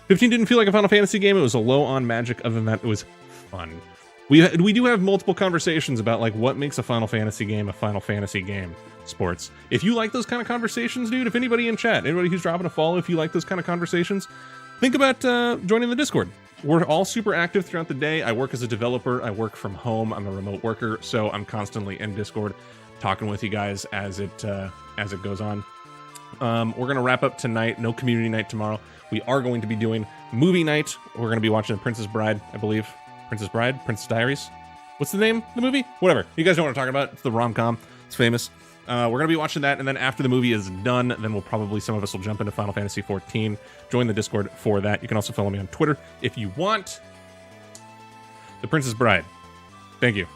15 didn't feel like a Final Fantasy game. It was a low on magic. Other than that, it was fun. We do have multiple conversations about like what makes a Final Fantasy game a Final Fantasy game. Sports. If you like those kind of conversations, dude, if anybody in chat, anybody who's dropping a follow, if you like those kind of conversations, think about joining the Discord. We're all super active throughout the day. I work as a developer. I work from home. I'm a remote worker, so I'm constantly in Discord talking with you guys as it goes on. We're gonna wrap up tonight. No community night tomorrow. We are going to be doing movie night. We're gonna be watching The Princess Bride, I believe. Princess Bride? Princess Diaries? What's the name of the movie? Whatever. You guys know what I'm talking about. It's the rom-com. It's famous. We're going to be watching that, and then after the movie is done, then we'll probably, some of us will jump into Final Fantasy 14. Join the Discord for that. You can also follow me on Twitter if you want. The Princess Bride. Thank you.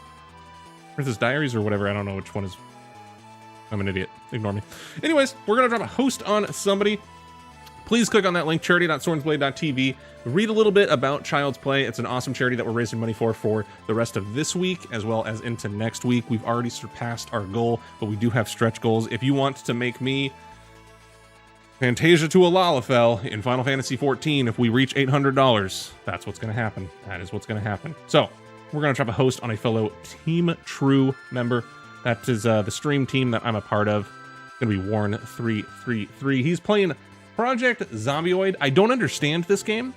Princess Diaries or whatever. I don't know which one is. I'm an idiot. Ignore me. Anyways, we're going to drop a host on somebody. Please click on that link, charity.sorensblade.tv. Read a little bit about Child's Play. It's an awesome charity that we're raising money for the rest of this week, as well as into next week. We've already surpassed our goal, but we do have stretch goals. If you want to make me Fantasia to a Lalafell in Final Fantasy XIV, if we reach $800, that's what's going to happen. That is what's going to happen. So, we're going to drop a host on a fellow Team True member. That is the stream team that I'm a part of. It's going to be Warren333. He's playing Project Zombioid. I don't understand this game,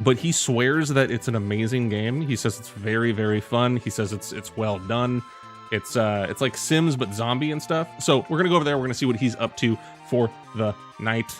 but he swears that it's an amazing game. He says it's very, very fun. He says it's well done. It's like Sims but zombie and stuff. So we're gonna go over there. We're gonna see what he's up to for the night.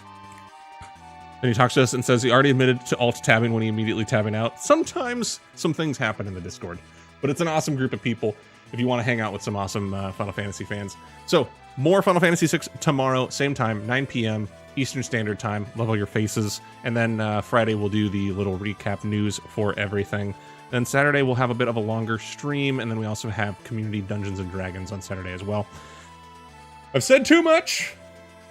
Then he talks to us and says he already admitted to alt tabbing when he immediately tabbing out. Sometimes some things happen in the Discord, but it's an awesome group of people if you want to hang out with some awesome Final Fantasy fans. So more Final Fantasy VI tomorrow, same time, 9 p.m. Eastern Standard Time. Love all your faces. And then Friday we'll do the little recap news for everything. Then Saturday we'll have a bit of a longer stream, and then we also have Community Dungeons and Dragons on Saturday as well. I've said too much.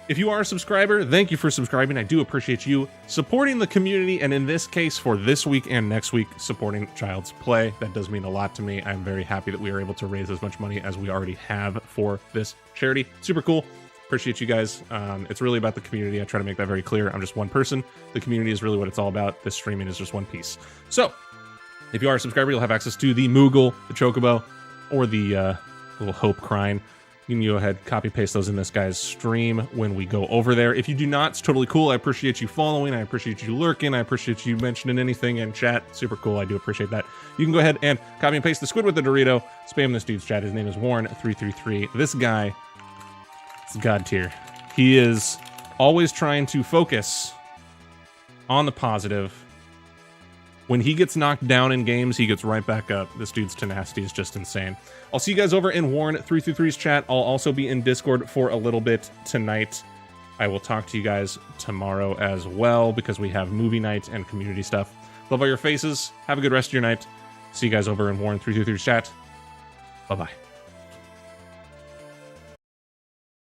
If you are a subscriber, thank you for subscribing. I do appreciate you supporting the community, and in this case, for this week and next week, supporting Child's Play. That does mean a lot to me. I'm very happy that we are able to raise as much money as we already have for this charity. Super cool. Appreciate you guys. It's really about the community. I try to make that very clear. I'm just one person. The community is really what it's all about. This streaming is just one piece. So, if you are a subscriber, you'll have access to the Moogle, the Chocobo, or the little Hope Crine. You can go ahead, copy paste those in this guy's stream when we go over there. If you do not, it's totally cool. I appreciate you following. I appreciate you lurking. I appreciate you mentioning anything in chat. Super cool. I do appreciate that. You can go ahead and copy and paste the squid with the Dorito. Spam this dude's chat. His name is Warren333. This guy is God tier. He is always trying to focus on the positive. When he gets knocked down in games, he gets right back up. This dude's tenacity is just insane. I'll see you guys over in Warren333's chat. I'll also be in Discord for a little bit tonight. I will talk to you guys tomorrow as well because we have movie night and community stuff. Love all your faces. Have a good rest of your night. See you guys over in Warren 323's chat. Bye-bye.